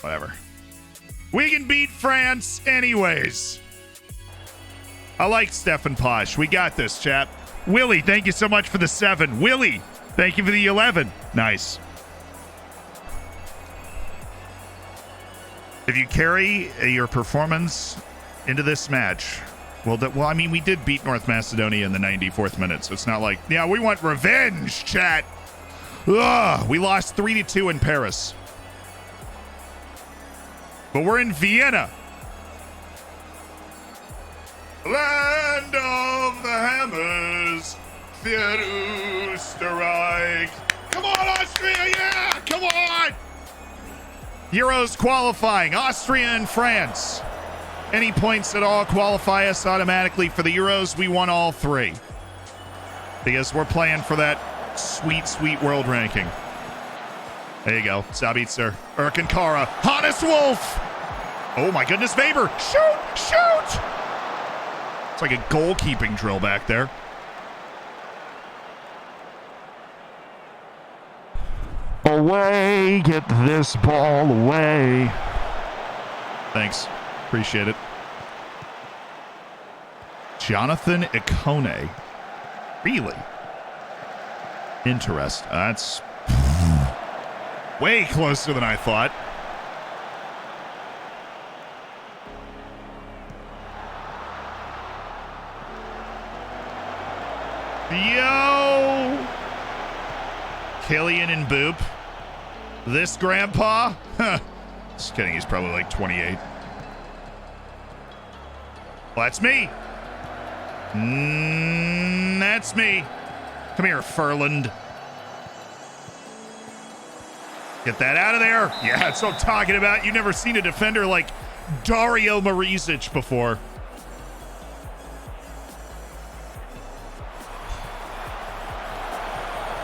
whatever. We can beat France anyways. I like Stefan Posh. We got this, chap. Willie, thank you so much for the 7. Willie, thank you for the 11. Nice. If you carry your performance into this match, well, I mean, we did beat North Macedonia in the 94th minute, so it's not like, yeah, we want revenge, chat. Ugh, we lost 3-2 in Paris. But we're in Vienna. Land of the hammers, für Österreich. Come on, Austria, yeah, come on. Euros qualifying, Austria and France. Any points at all qualify us automatically for the Euros. We won all 3. Because we're playing for that sweet, sweet world ranking. There you go. Sabitzer, Erkankara, Hannes Wolf. Oh my goodness, Weber. Shoot, shoot. It's like a goalkeeping drill back there. Away, get this ball away. Thanks. Appreciate it. Jonathan Ikone. Really? Interesting. That's way closer than I thought. Yo! Killian and Boop. This grandpa? Huh. Just kidding, he's probably like 28. Well, that's me. That's me. Come here, Furland. Get that out of there. Yeah, that's what I'm talking about. You've never seen a defender like Dario Marizic before.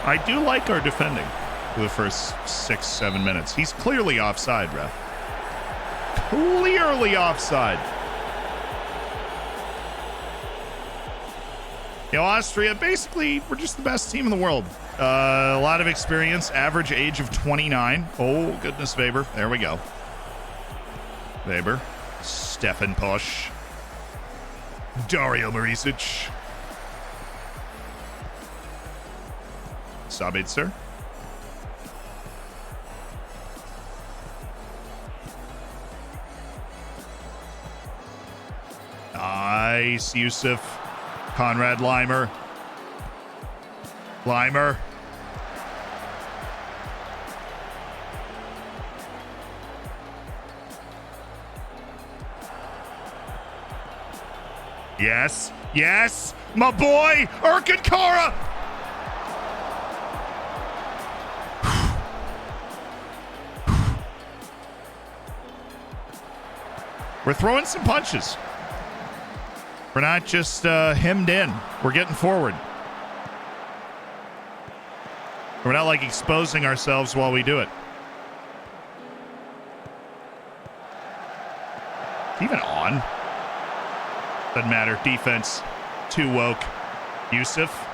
I do like our defending for the first 6-7 minutes. He's clearly offside, ref. Clearly offside. You know, Austria, basically, we're just the best team in the world. A lot of experience, average age of 29. Oh, goodness, Weber. There we go. Weber. Stefan Posch. Dario Marizic. Sabitzer. Nice, Yusuf. Conrad Leimer. Leimer. Yes. Yes. My boy, Erkin Kara. We're throwing some punches. We're not just hemmed in. We're getting forward. We're not like exposing ourselves while we do it. Even on. Doesn't matter. Defense. Too woke. Yusuf.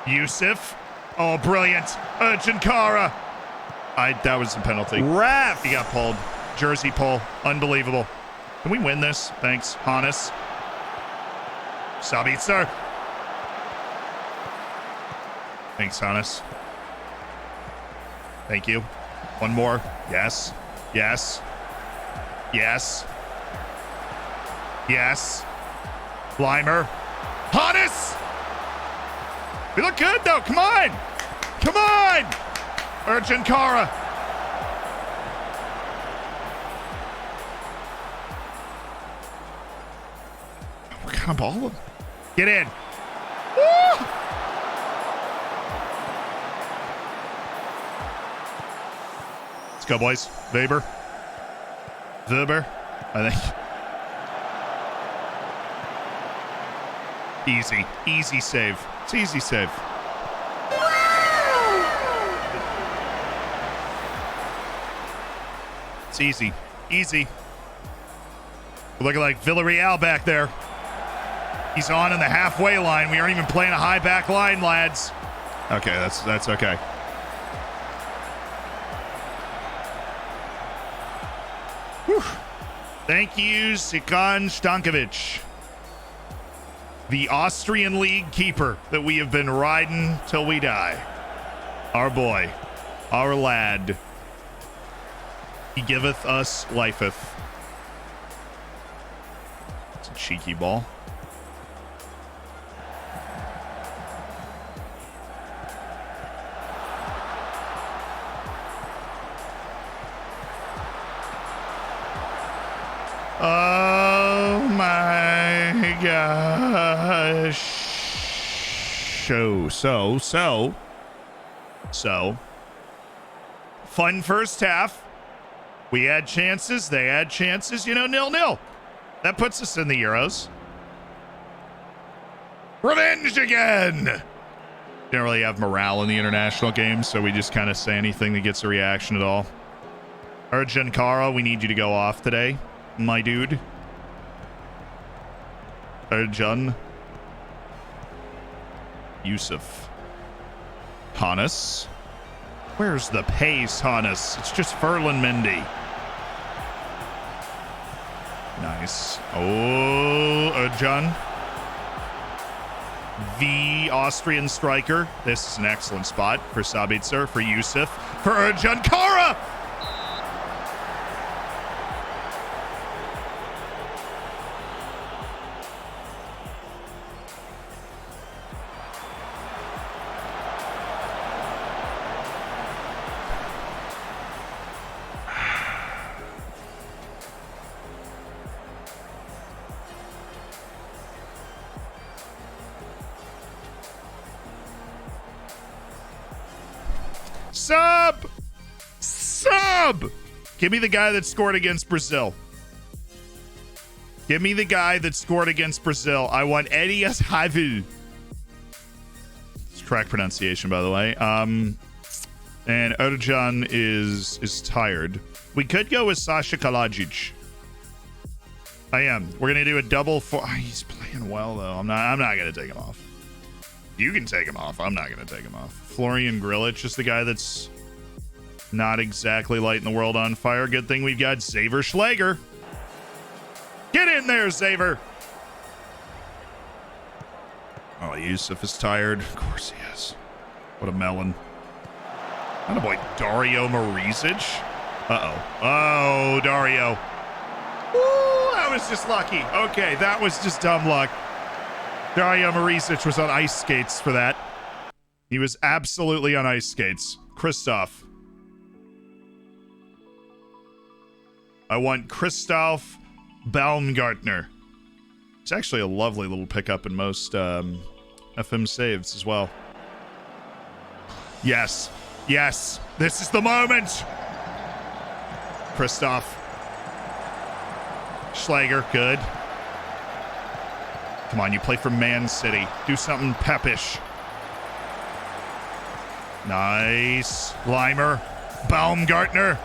Yusuf. Oh, brilliant. Jankara. That was a penalty. Ref! He got pulled. Jersey pull. Unbelievable. Can we win this? Thanks. Hannes. Sabitzer. Thanks, Hannes. Thank you. One more. Yes. Yes. Yes. Yes. Leimer. Hannes! We look good, though. Come on. Come on. Urgent Kara. What kind of ball? Get in. Woo! Let's go, boys. Weber. Weber. I think. Easy. Easy save. It's easy save. It's easy. Easy. We're looking like Villarreal back there. He's on in the halfway line. We aren't even playing a high back line, lads. Okay, that's okay. Whew. Thank you, Sikan Stankovic. The Austrian league keeper that we have been riding till we die. Our boy. Our lad. He giveth us lifeth. It's a cheeky ball. Oh my gosh. So. Fun first half. We had chances. They had chances. 0-0. That puts us in the Euros. Revenge again. Don't really have morale in the international games, so we just kind of say anything that gets a reaction at all. Urgent Kara, we need you to go off today, my dude. Ercan. Yusuf. Hannes. Where's the pace, Hannes? It's just Ferland Mendy. Nice. Oh, Özcan. The Austrian striker. This is an excellent spot for Sabitzer, for Yusuf, for Özcan Kara. Sub! Give me the guy that scored against Brazil. Give me the guy that scored against Brazil. I want Elias Havel. It's correct pronunciation, by the way. And Özcan is tired. We could go with Sasha Kalajic. I am. We're gonna do a double for. He's playing well though. I'm not gonna take him off. You can take him off. I'm not gonna take him off. Florian Grillitsch is the guy that's not exactly lighting the world on fire. Good thing we've got Xaver Schlager. Get in there, Xaver. Oh, Yusuf is tired. Of course he is. What a melon. Not a boy, Dario Marizic. Uh-oh. Oh, Dario. Ooh, that was just lucky. Okay, that was just dumb luck. Dario Marizic was on ice skates for that. He was absolutely on ice skates. Christoph. I want Christoph Baumgartner. It's actually a lovely little pickup in most FM saves as well. Yes. Yes. This is the moment. Christoph. Schlager. Good. Come on, you play for Man City. Do something peppish. Nice. Limer. Baumgartner.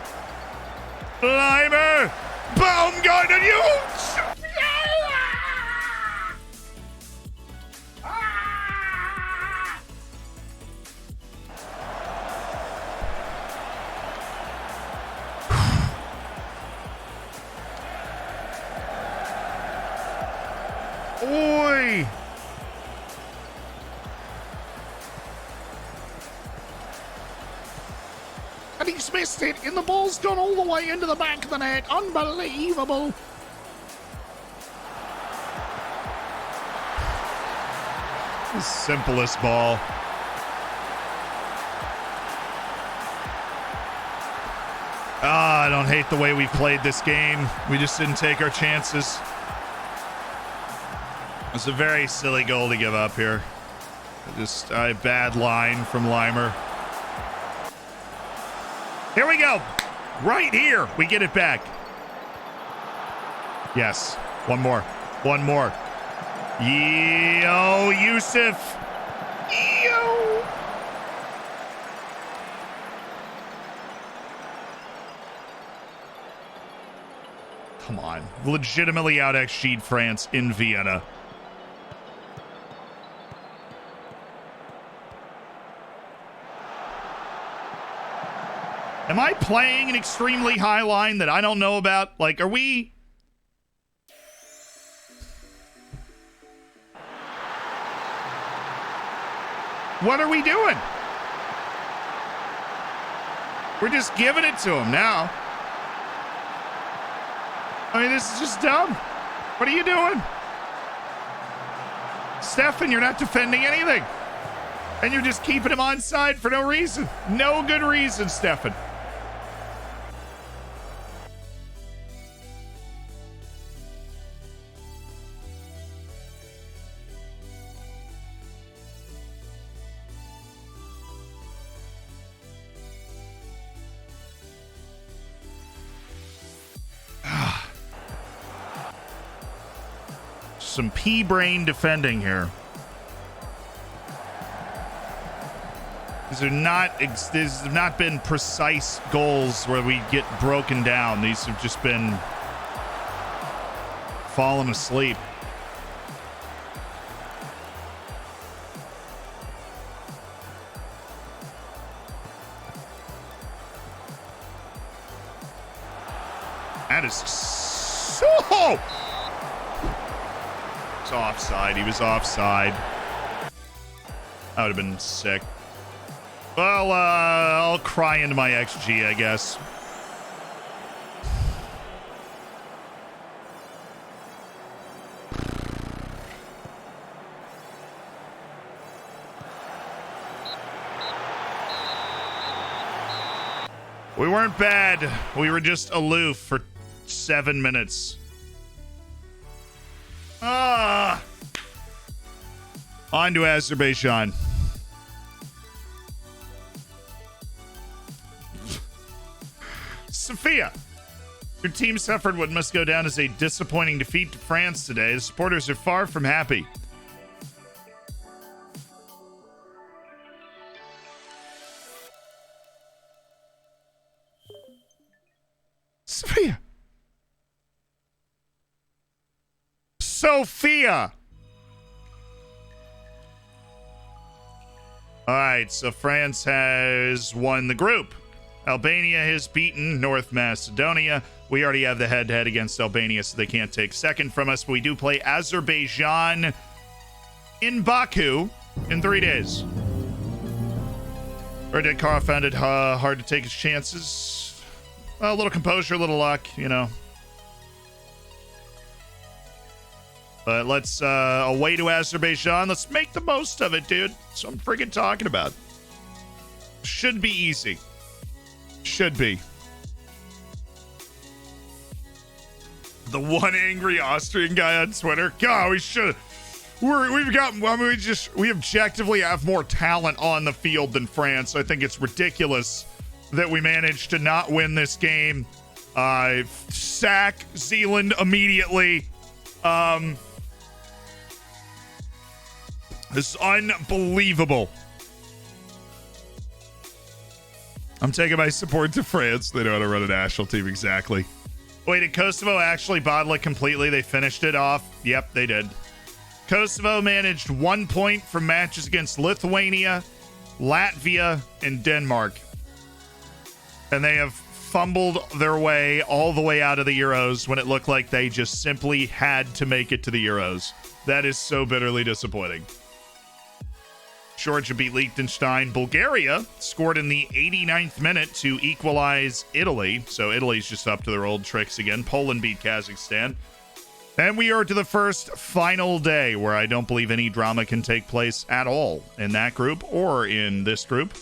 Limer. Baumgartner. You. Oi. And he's missed it, and the ball's gone all the way into the back of the net. Unbelievable. The simplest ball. I don't hate the way we played this game. We just didn't take our chances. It's a very silly goal to give up here. Just a bad line from Limer. Here we go. Right here. We get it back. Yes. One more. One more. Yo, Yusuf. Yo. Come on. Legitimately out XG'd France in Vienna. Am I playing an extremely high line that I don't know about? Like, are we... What are we doing? We're just giving it to him now. I mean, this is just dumb. What are you doing? Stefan, you're not defending anything. And you're just keeping him onside for no reason. No good reason, Stefan. Some pea-brain defending here. These have not been precise goals where we get broken down. These have just been falling asleep. That is so... It's offside. He was offside. That would have been sick. Well, I'll cry into my XG, I guess. We weren't bad. We were just aloof for 7 minutes. On to Azerbaijan. Sophia, your team suffered what must go down as a disappointing defeat to France today. The supporters are far from happy. Sophia. Sophia. All right, so France has won the group. Albania has beaten North Macedonia. We already have the head-to-head against Albania, so they can't take second from us. But we do play Azerbaijan in Baku in 3 days. Erdekar found it hard to take his chances. A little composure, a little luck, you know. But let's away to Azerbaijan. Let's make the most of it, dude. That's what I'm freaking talking about. Should be easy. Should be. The one angry Austrian guy on Twitter. God, we should. We've got. I mean, we objectively have more talent on the field than France. I think it's ridiculous that we managed to not win this game. Sack Zealand immediately. This is unbelievable. I'm taking my support to France. They know how to run a national team exactly. Wait, did Kosovo actually bottle it completely? They finished it off? Yep, they did. Kosovo managed 1 point from matches against Lithuania, Latvia, and Denmark. And they have fumbled their way all the way out of the Euros when it looked like they just simply had to make it to the Euros. That is so bitterly disappointing. Georgia beat Liechtenstein. Bulgaria scored in the 89th minute to equalize Italy. So Italy's just up to their old tricks again. Poland beat Kazakhstan. And we are to the first final day where I don't believe any drama can take place at all in that group or in this group.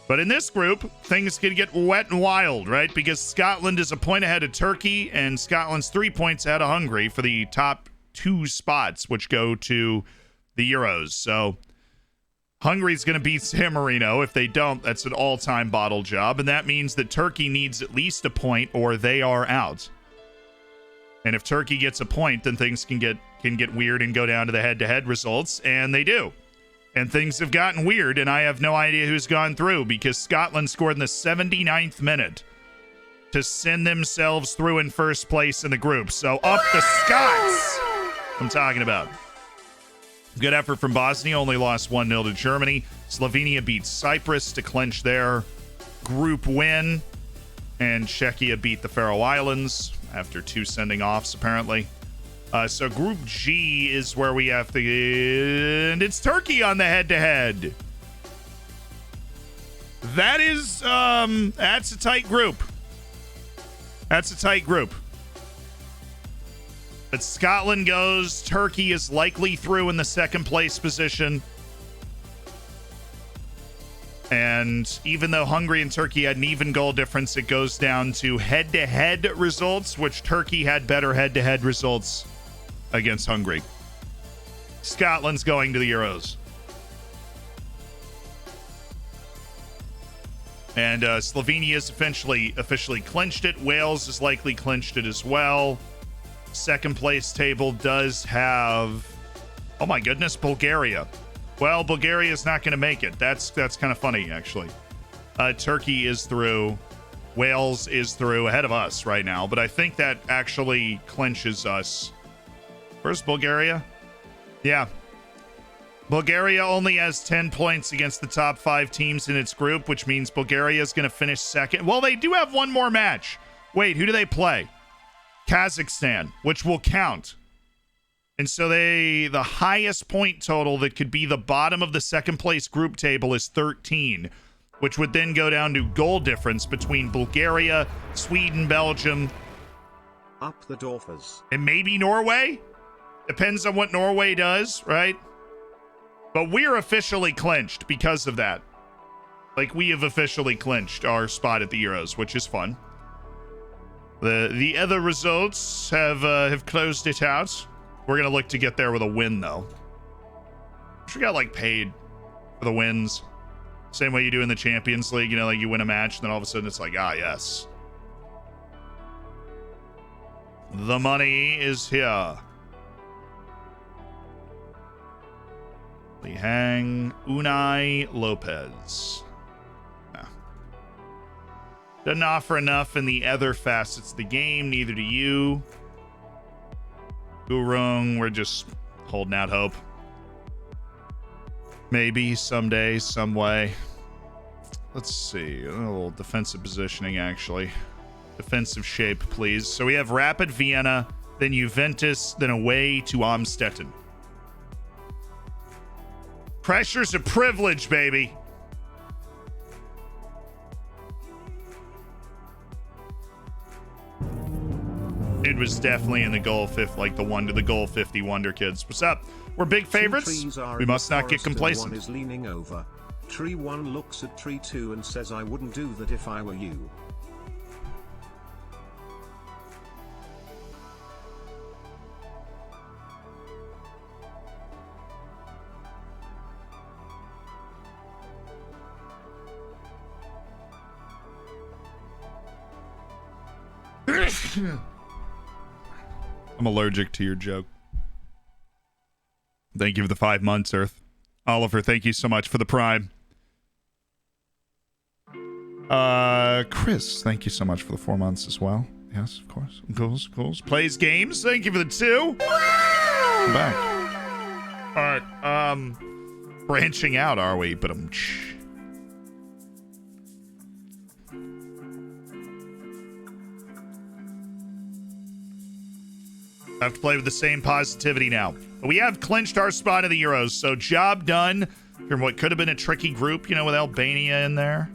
But in this group, things can get wet and wild, right? Because Scotland is a point ahead of Turkey and Scotland's 3 points ahead of Hungary for the top 2 spots, which go to the Euros. So Hungary's going to beat San Marino. If they don't, that's an all-time bottle job. And that means that Turkey needs at least a point or they are out. And if Turkey gets a point, then things can get weird and go down to the head-to-head results. And they do. And things have gotten weird, and I have no idea who's gone through because Scotland scored in the 79th minute to send themselves through in first place in the group. So up the Scots! I'm talking about. Good effort from Bosnia, only lost 1-0 to Germany. Slovenia beat Cyprus to clinch their group win. And Czechia beat the Faroe Islands after 2 sending offs, apparently. So Group G is where we have to... And it's Turkey on the head-to-head. That is... that's a tight group. That's a tight group. But Scotland goes. Turkey is likely through in the second place position. And even though Hungary and Turkey had an even goal difference, it goes down to head-to-head results, which Turkey had better head-to-head results against Hungary. Scotland's going to the Euros. And Slovenia's officially clinched it. Wales has likely clinched it as well. Second place table does have, oh my goodness, Bulgaria. Well, Bulgaria is not going to make it. That's kind of funny, actually. Turkey is through. Wales is through ahead of us right now, but I think that actually clinches us. Where's Bulgaria? Yeah. Bulgaria only has 10 points against the top 5 teams in its group, which means Bulgaria is going to finish second. Well, they do have one more match. Wait, who do they play? Kazakhstan, which will count. And so the highest point total that could be the bottom of the second place group table is 13, which would then go down to goal difference between Bulgaria, Sweden, Belgium, Up the Dorfers. and maybe Norway. Depends on what Norway does, right? But we're officially clinched because of that. Like, we have officially clinched our spot at the Euros, which is fun. The other results have closed it out. We're gonna look to get there with a win, though. We got like paid for the wins, same way you do in the Champions League. You know, like you win a match, and then all of a sudden it's like, ah, yes, the money is here. Li Hang, Unai Lopez. Doesn't offer enough in the other facets of the game, neither do you. Gurung, we're just holding out hope. Maybe someday, some way. Let's see. A little defensive positioning, actually. Defensive shape, please. So we have Rapid Vienna, then Juventus, then away to Amstetten. Pressure's a privilege, baby. It was definitely in the goal 50, like the goal 50 Wonder Kids. What's up? We're big favorites. We must not get complacent. One is leaning over. Tree 1 looks at Tree 2 and says, I wouldn't do that if I were you. I'm allergic to your joke. Thank you for the 5 months, Earth. Oliver, thank you so much for the Prime. Chris, thank you so much for the 4 months as well. Yes, of course. Goals. Plays games. Thank you for the 2. I'm back. All right. Branching out, are we? But I have to play with the same positivity now. But we have clinched our spot in the Euros, so job done from what could have been a tricky group, you know, with Albania in there.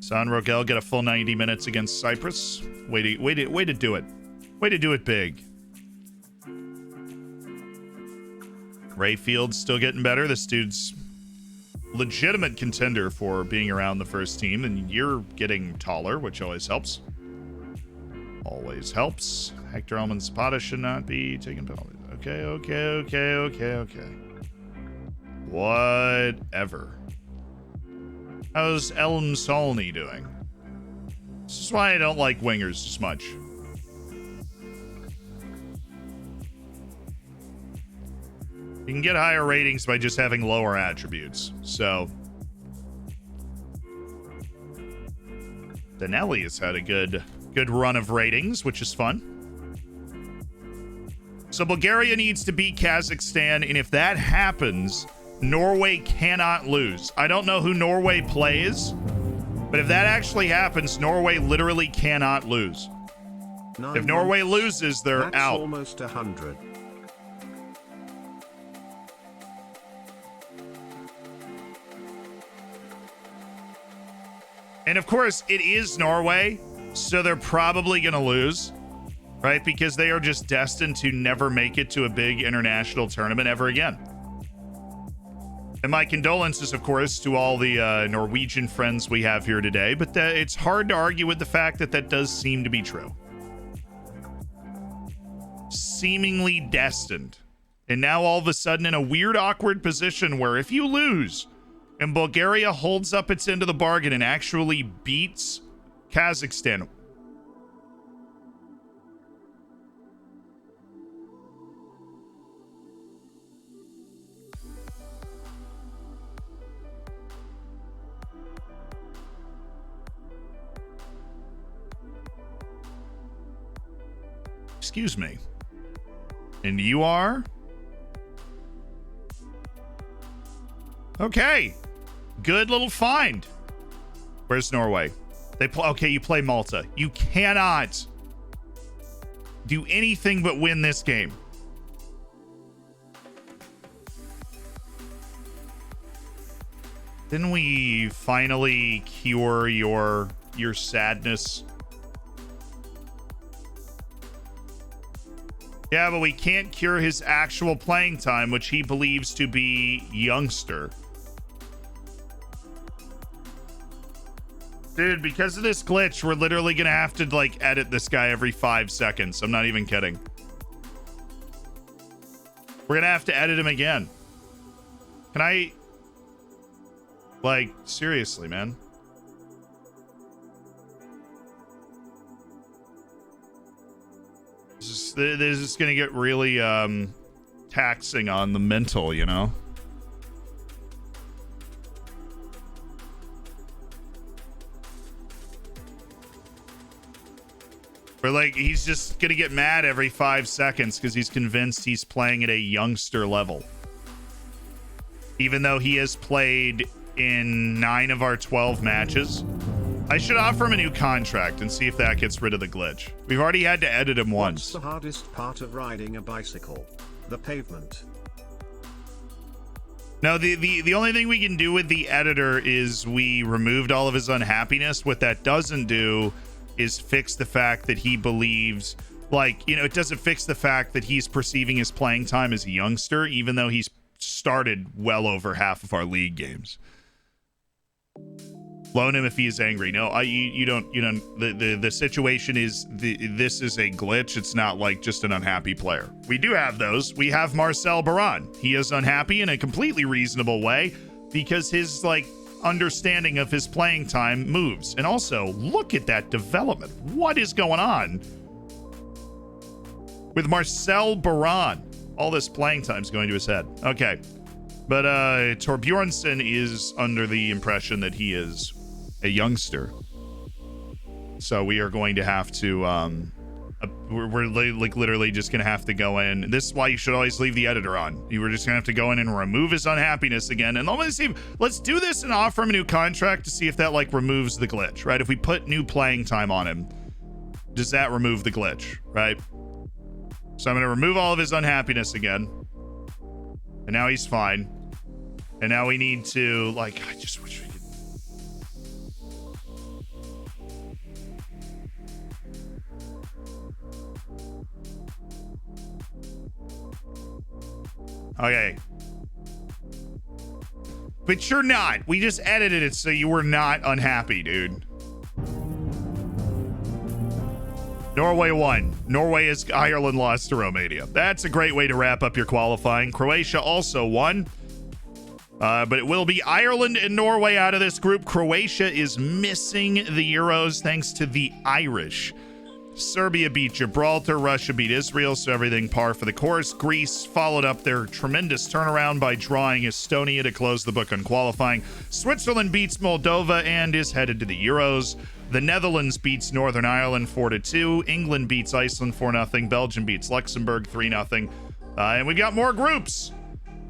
San Rogel get a full 90 minutes against Cyprus. Way to do it. Way to do it big. Rayfield's still getting better. This dude's legitimate contender for being around the first team, and you're getting taller, which always helps. Always helps. Hector Elman Zapata should not be taking penalties. Okay. Whatever. How's Elm Solney doing? This is why I don't like wingers as much. You can get higher ratings by just having lower attributes. So Danelli has had a good run of ratings, which is fun. So Bulgaria needs to beat Kazakhstan, and if that happens, Norway cannot lose. I don't know who Norway plays, but if that actually happens, Norway literally cannot lose. If Norway loses, they're That's out. Almost 100. And of course, it is Norway, so they're probably going to lose, right? Because they are just destined to never make it to a big international tournament ever again. And my condolences, of course, to all the Norwegian friends we have here today, but it's hard to argue with the fact that that does seem to be true. Seemingly destined. And now all of a sudden in a weird, awkward position where if you lose and Bulgaria holds up its end of the bargain and actually beats Kazakhstan, excuse me. And you are? Okay. Good little find. Where's Norway? They play. Okay, you play Malta. You cannot do anything but win this game. Didn't we finally cure your sadness? Yeah, but we can't cure his actual playing time, which he believes to be youngster. Dude, because of this glitch, we're literally gonna have to like edit this guy every 5 seconds. I'm not even kidding. We're gonna have to edit him again. Can I, like, seriously, man? This is gonna get really taxing on the mental, you know? Or like, he's just gonna get mad every 5 seconds because he's convinced he's playing at a youngster level. Even though he has played in 9 of our 12 matches. I should offer him a new contract and see if that gets rid of the glitch. We've already had to edit him once. What's the hardest part of riding a bicycle? The pavement. No, the only thing we can do with the editor is we removed all of his unhappiness. What that doesn't do is fix the fact that he believes, like, you know, it doesn't fix the fact that he's perceiving his playing time as a youngster, even though he's started well over half of our league games. Loan him if he is angry. No, you don't. The situation is this is a glitch. It's not like just an unhappy player. We do have those. We have Marcel Baran. He is unhappy in a completely reasonable way because his like understanding of his playing time moves. And also, look at that development. What is going on with Marcel Baran? All this playing time's going to his head. Okay. But Torbjornsson is under the impression that he is a youngster. So we are going to have to we're like literally just gonna have to go in. This is why you should always leave the editor on. You were just gonna have to go in and remove his unhappiness again. And let's do this and offer him a new contract to see if that like removes the glitch, right? If we put new playing time on him, does that remove the glitch, right? So I'm gonna remove all of his unhappiness again. And now he's fine. And now we need to, like, I just wish we could. Okay. But you're not. We just edited it so you were not unhappy, dude. Norway won. Norway is Ireland lost to Romania. That's a great way to wrap up your qualifying. Croatia also won. But it will be Ireland and Norway out of this group. Croatia is missing the Euros thanks to the Irish. Serbia beat Gibraltar. Russia beat Israel, so everything par for the course. Greece followed up their tremendous turnaround by drawing Estonia to close the book on qualifying. Switzerland beats Moldova and is headed to the Euros. The Netherlands beats Northern Ireland 4-2. England beats Iceland 4-0. Belgium beats Luxembourg 3-0. And we've got more groups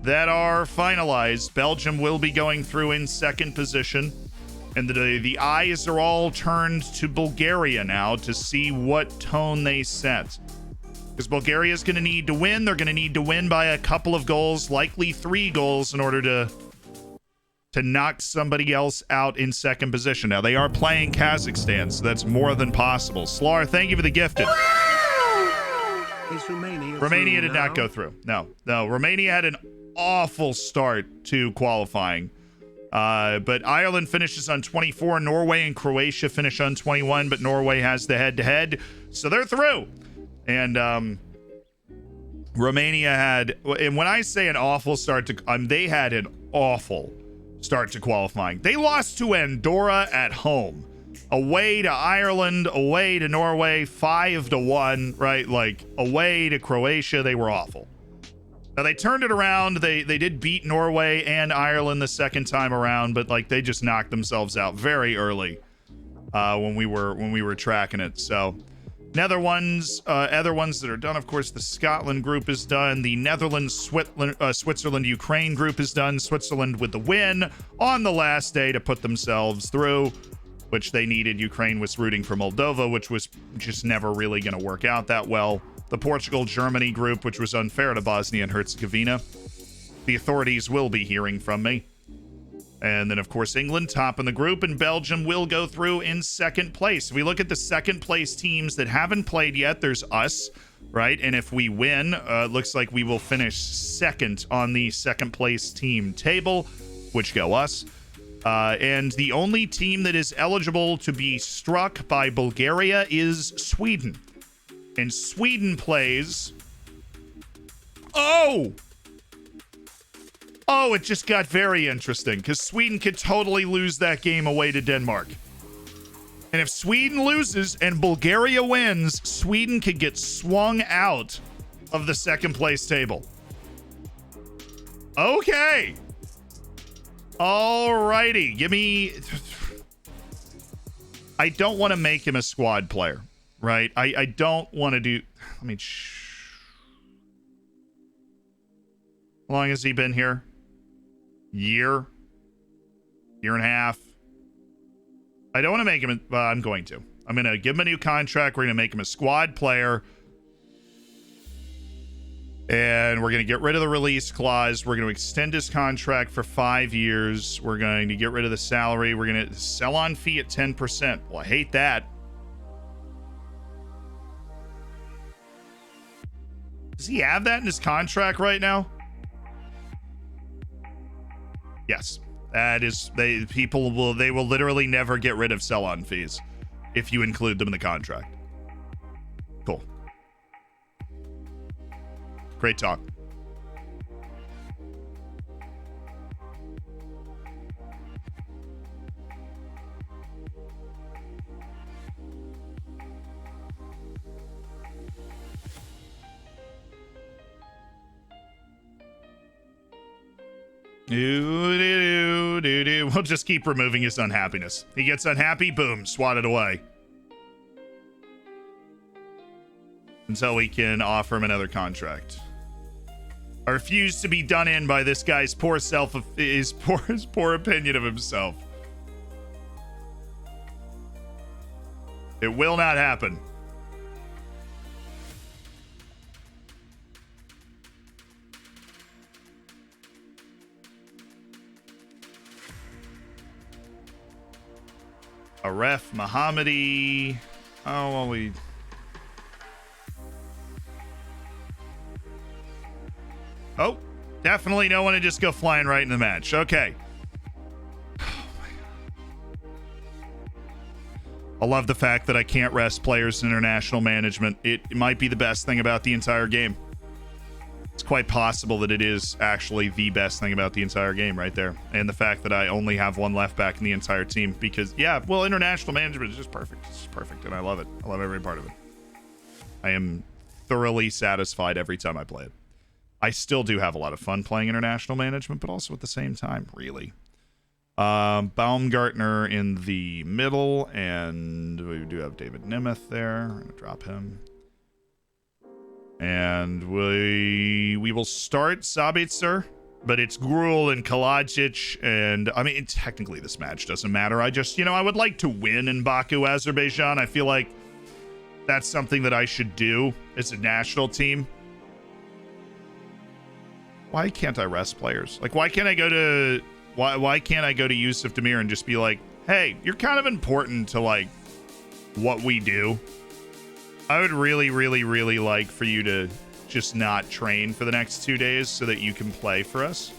that are finalized. Belgium will be going through in second position. And the eyes are all turned to Bulgaria now to see what tone they set. Because Bulgaria is going to need to win. They're going to need to win by a couple of goals, likely 3 goals, in order to knock somebody else out in second position. Now, they are playing Kazakhstan, so that's more than possible. Slar, thank you for the gifted. Is Romania did not go through. No. Romania had an awful start to qualifying. But Ireland finishes on 24. Norway and Croatia finish on 21, but Norway has the head-to-head, so they're through. And Romania had, and when I say an awful start to, they had an awful start to qualifying. They lost to Andorra at home, away to Ireland, away to Norway, 5-1, right? Like, away to Croatia, they were awful. Now, they turned it around. They did beat Norway and Ireland the second time around, but like they just knocked themselves out very early when we were tracking it. So, other ones that are done, of course, the Scotland group is done. The Netherlands, Switzerland, Ukraine group is done. Switzerland with the win on the last day to put themselves through, which they needed. Ukraine was rooting for Moldova, which was just never really going to work out that well. The Portugal-Germany group, which was unfair to Bosnia and Herzegovina. The authorities will be hearing from me. And then, of course, England top in the group, and Belgium will go through in second place. If we look at the second place teams that haven't played yet, there's us, right? And if we win, looks like we will finish second on the second place team table, which go us. And the only team that is eligible to be struck by Bulgaria is Sweden. And Sweden plays... Oh, it just got very interesting because Sweden could totally lose that game away to Denmark. And if Sweden loses and Bulgaria wins, Sweden could get swung out of the second place table. Okay. Alrighty. Give me... I don't want to make him a squad player, right? I don't want to do... Let me... How long has he been here? Year and a half. I don't want to make him I'm going to. I'm going to give him a new contract. We're going to make him a squad player. And we're going to get rid of the release clause. We're going to extend his contract for 5 years. We're going to get rid of the salary. We're going to sell on fee at 10%. Well, I hate that. Does he have that in his contract right now? Yes, that is, they will literally never get rid of sell-on fees if you include them in the contract. Cool. Great talk. We'll just keep removing his unhappiness. He gets unhappy, boom, swat it away. Until we can offer him another contract. I refuse to be done in by this guy's poor his poor opinion of himself. It will not happen. Aref Mohammadi. Oh, well, we... Oh, definitely don't want to just go flying right in the match. Okay. I love the fact that I can't rest players in international management. It might be the best thing about the entire game. It's quite possible that it is actually the best thing about the entire game right there. And the fact that I only have one left back in the entire team because, yeah, well, international management is just perfect. It's just perfect, and I love it. I love every part of it. I am thoroughly satisfied every time I play it. I still do have a lot of fun playing international management, but also at the same time, really. Baumgartner in the middle, and we do have David Nemeth there. I'm going to drop him. And we will start Sabitzer, but it's Gruel and Kalajic, and I mean, technically this match doesn't matter. I just, I would like to win in Baku, Azerbaijan. I feel like that's something that I should do as a national team. Why can't I rest players? Like, why can't I go to Yusuf Demir and just be like, hey, you're kind of important to like what we do. I would really, really, really like for you to just not train for the next 2 days so that you can play for us.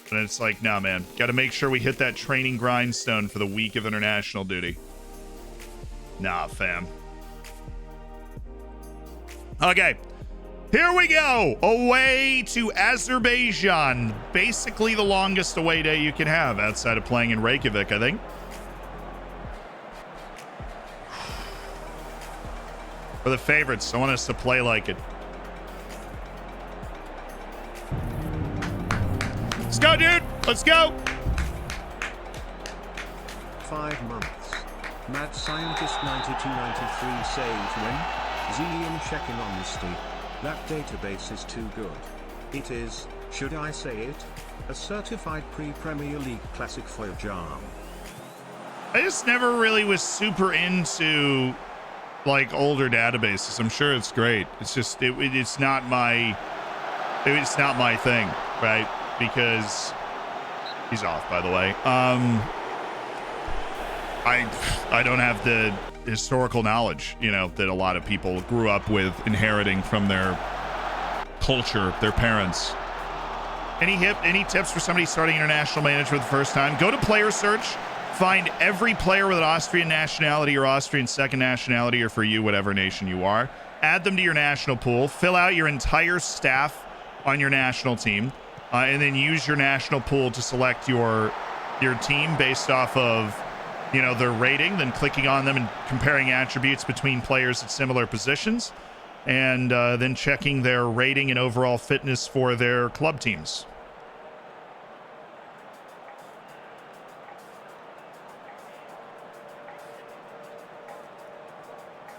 And it's like, nah, man, got to make sure we hit that training grindstone for the week of international duty. Nah, fam. Okay, here we go. Away to Azerbaijan. Basically the longest away day you can have outside of playing in Reykjavik, I think. We're the favorites. I want us to play like it. Let's go, dude. Let's go. 5 months. Mad Scientist 9293 saved when? Zillion checking honesty. That database is too good. It is, should I say it? A certified pre-Premier League classic for your job. I just never really was super into like older databases. I'm sure it's great. It's just it's not my thing, right? Because He's off, by the way. I don't have the historical knowledge, you know, that a lot of people grew up with inheriting from their culture, their parents. Any tips for somebody starting international management for the first time? Go to player search, find every player with an Austrian nationality or Austrian second nationality, or for you, whatever nation you are. Add them to your national pool. Fill out your entire staff on your national team, and then use your national pool to select your team based off of, you know, their rating, then clicking on them and comparing attributes between players at similar positions, and then checking their rating and overall fitness for their club teams.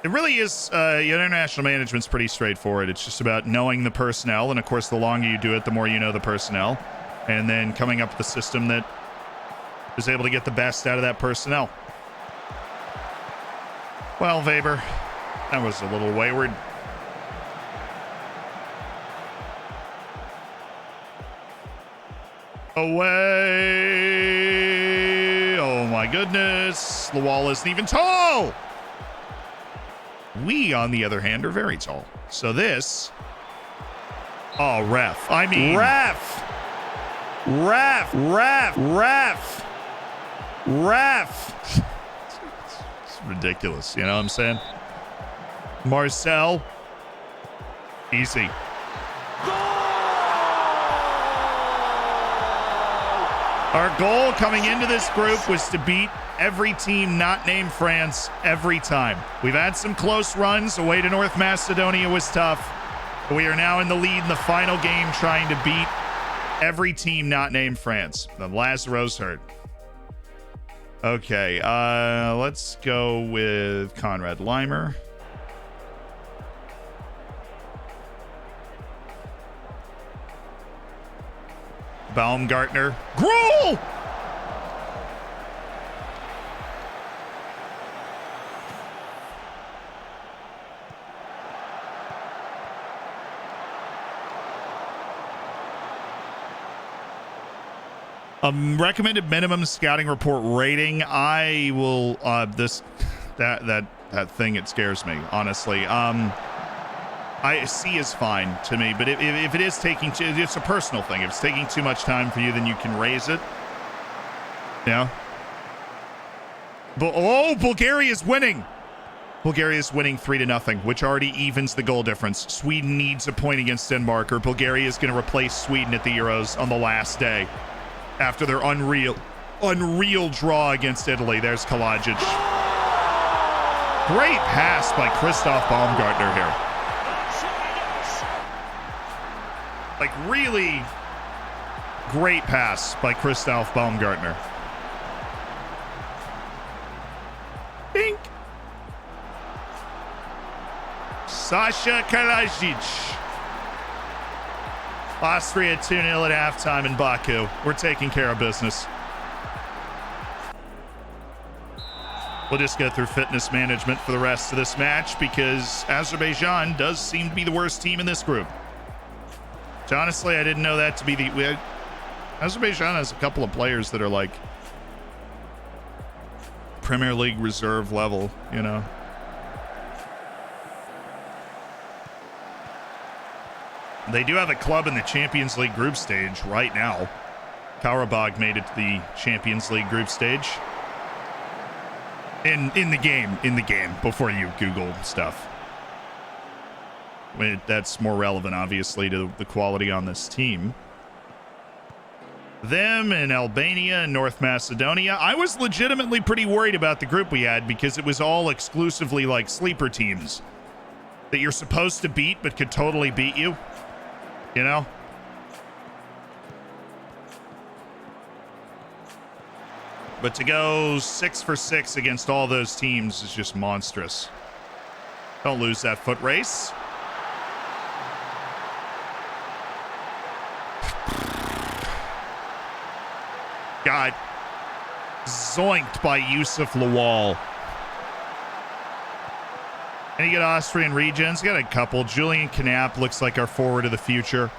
It really is, international management's pretty straightforward. It's just about knowing the personnel, and of course, the longer you do it, the more you know the personnel, and then coming up with a system that is able to get the best out of that personnel. Well, Weber, that was a little wayward. Away! Oh my goodness, the wall isn't even tall! We, on the other hand, are very tall. So this... Oh, ref. I mean... Ref! It's ridiculous, you know what I'm saying? Marcel. Easy. Our goal coming into this group was to beat every team not named France every time. We've had some close runs. Away to North Macedonia was tough. But we are now in the lead in the final game, trying to beat every team not named France. The Lazaro's hurt. Okay, let's go with Conrad Leimer. Baumgartner. Gruel! Recommended minimum scouting report rating. I will that thing, it scares me, honestly. I C is fine to me, but if it is taking it's a personal thing. If it's taking too much time for you, then you can raise it. Yeah. But Bulgaria's winning. Bulgaria's winning 3-0, which already evens the goal difference. Sweden needs a point against Denmark, or Bulgaria is going to replace Sweden at the Euros on the last day. After their unreal draw against Italy. There's Kalajic. Great pass by Christoph Baumgartner here. Like, really great pass by Christoph Baumgartner. Bink. Sasha Kalajic. Austria 2-0 at halftime in Baku. We're taking care of business. We'll just go through fitness management for the rest of this match, because Azerbaijan does seem to be the worst team in this group. So honestly, I didn't know that to be the... Azerbaijan has a couple of players that are like Premier League reserve level, you know. They do have a club in the Champions League group stage right now. Karabakh made it to the Champions League group stage. In the game, before you Google stuff. I mean, that's more relevant, obviously, to the quality on this team. Them and Albania and North Macedonia. I was legitimately pretty worried about the group we had, because it was all exclusively like sleeper teams that you're supposed to beat but could totally beat you. You know? But to go 6 for 6 against all those teams is just monstrous. Don't lose that foot race. Got zoinked by Yusuf Lawal. And you get Austrian regions. Got a couple. Julian Knapp looks like our forward of the future.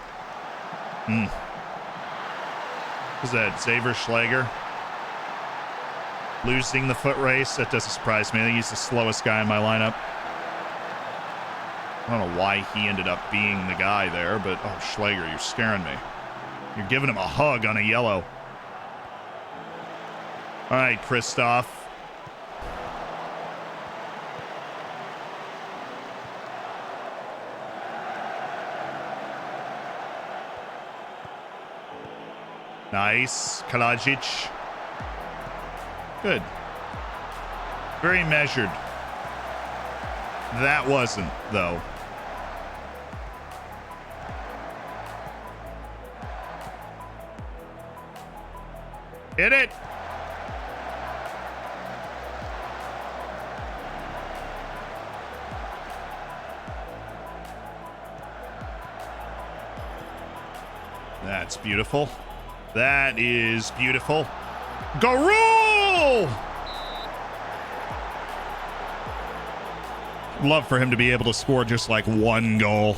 Was that Xaver Schlager? Losing the foot race. That doesn't surprise me. I think he's the slowest guy in my lineup. I don't know why he ended up being the guy there, but oh, Schlager, you're scaring me. You're giving him a hug on a yellow. All right, Christoph. Nice. Kalajic. Good. Very measured. That wasn't, though. Hit it. That's beautiful. That is beautiful. Garul! Love for him to be able to score just like one goal.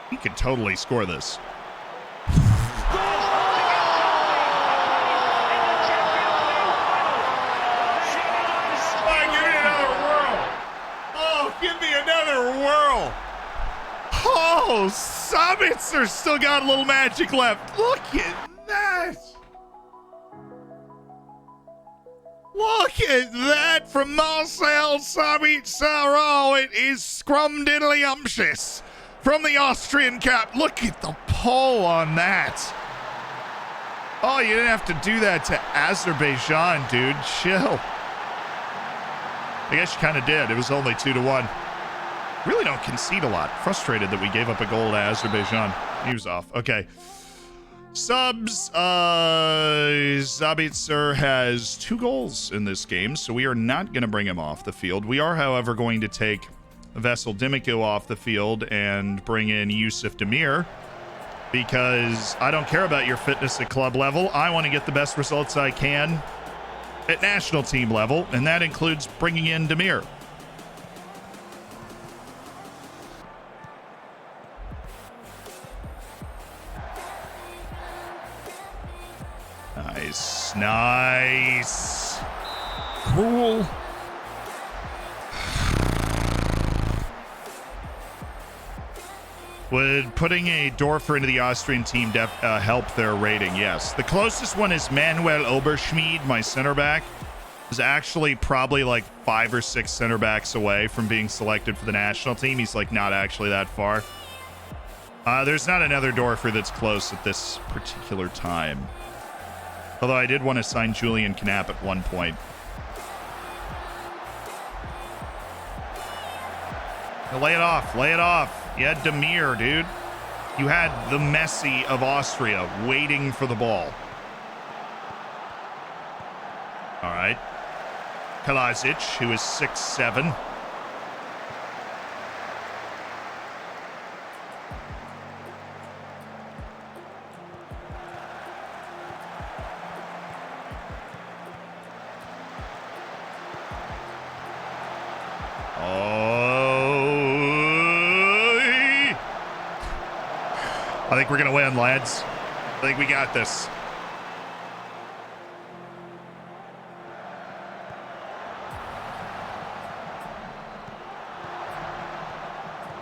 He could totally score this. Oh, Sabitzer still got a little magic left. Look at that. Look at that from Marcel Sabitzer. Oh, it is scrumdiddlyumptious from the Austrian cap. Look at the pull on that. Oh, you didn't have to do that to Azerbaijan, dude. Chill. I guess you kind of did. It was only 2-1. Really don't concede a lot. Frustrated that we gave up a goal to Azerbaijan. He was off. Okay. Subs. Sabitzer has 2 goals in this game, so we are not going to bring him off the field. We are, however, going to take Vesel Dimiku off the field and bring in Yusuf Demir, because I don't care about your fitness at club level. I want to get the best results I can at national team level, and that includes bringing in Demir. Nice. Nice. Cool. Would putting a Dorfer into the Austrian team help their rating? Yes. The closest one is Manuel Oberschmied, my center back. Is actually probably like 5 or 6 center backs away from being selected for the national team. He's like not actually that far. There's not another Dorfer that's close at this particular time. Although I did want to sign Julian Knapp at one point. Now lay it off. Lay it off. You had Demir, dude. You had the Messi of Austria waiting for the ball. All right. Kalajic, who is 6'7". I think we're going to win, lads. I think we got this.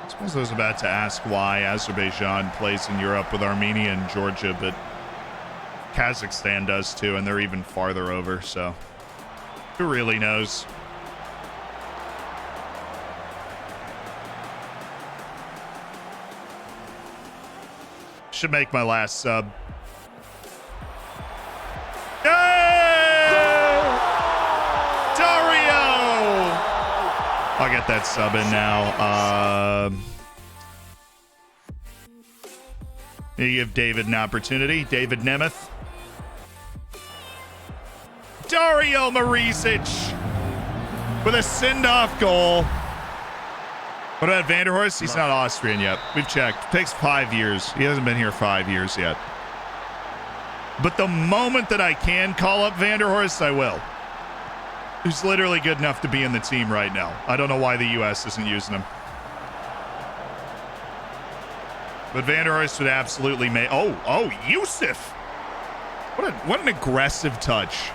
I suppose I was about to ask why Azerbaijan plays in Europe with Armenia and Georgia, but Kazakhstan does too, and they're even farther over, so who really knows? Should make my last sub. Yay! Dario! I'll get that sub in now. You give David an opportunity. David Nemeth. Dario Marisic with a send-off goal. What about Vanderhorst? He's not Austrian yet. We've checked. It takes 5 years. He hasn't been here 5 years yet. But the moment that I can call up Vanderhorst, I will. He's literally good enough to be in the team right now. I don't know why the U.S. isn't using him. But Vanderhorst would absolutely make... Oh, Yusuf! What an aggressive touch.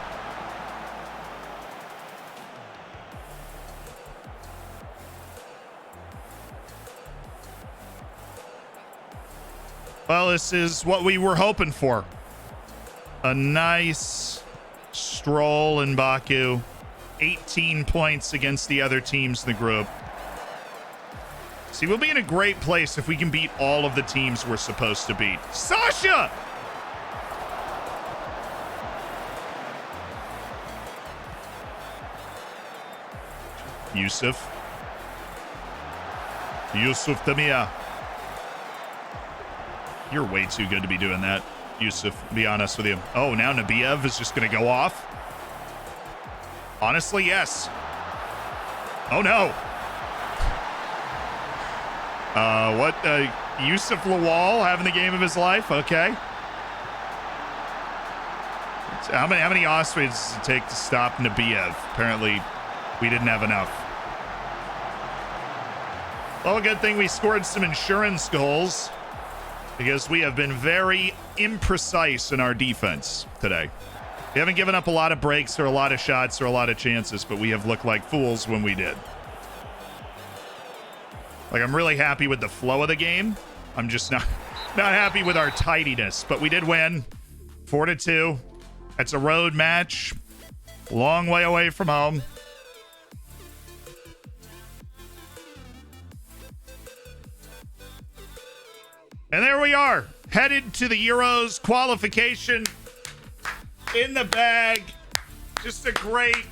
Well, this is what we were hoping for. A nice stroll in Baku. 18 points against the other teams in the group. See, we'll be in a great place if we can beat all of the teams we're supposed to beat. Sasha! Yusuf Damia. You're way too good to be doing that, Yusuf, to be honest with you. Oh, now Nabiev is just going to go off? Honestly, yes. Oh, no. Yusuf Lawal having the game of his life? Okay. How many Austrians does it take to stop Nabiev? Apparently, we didn't have enough. Well, a good thing we scored some insurance goals because we have been very imprecise in our defense today. We haven't given up a lot of breaks or a lot of shots or a lot of chances, but we have looked like fools when we did. Like, I'm really happy with the flow of the game. I'm just not happy with our tidiness, but we did win 4-2. It's a road match, long way away from home. And there we are, headed to the Euros. Qualification in the bag. Just a great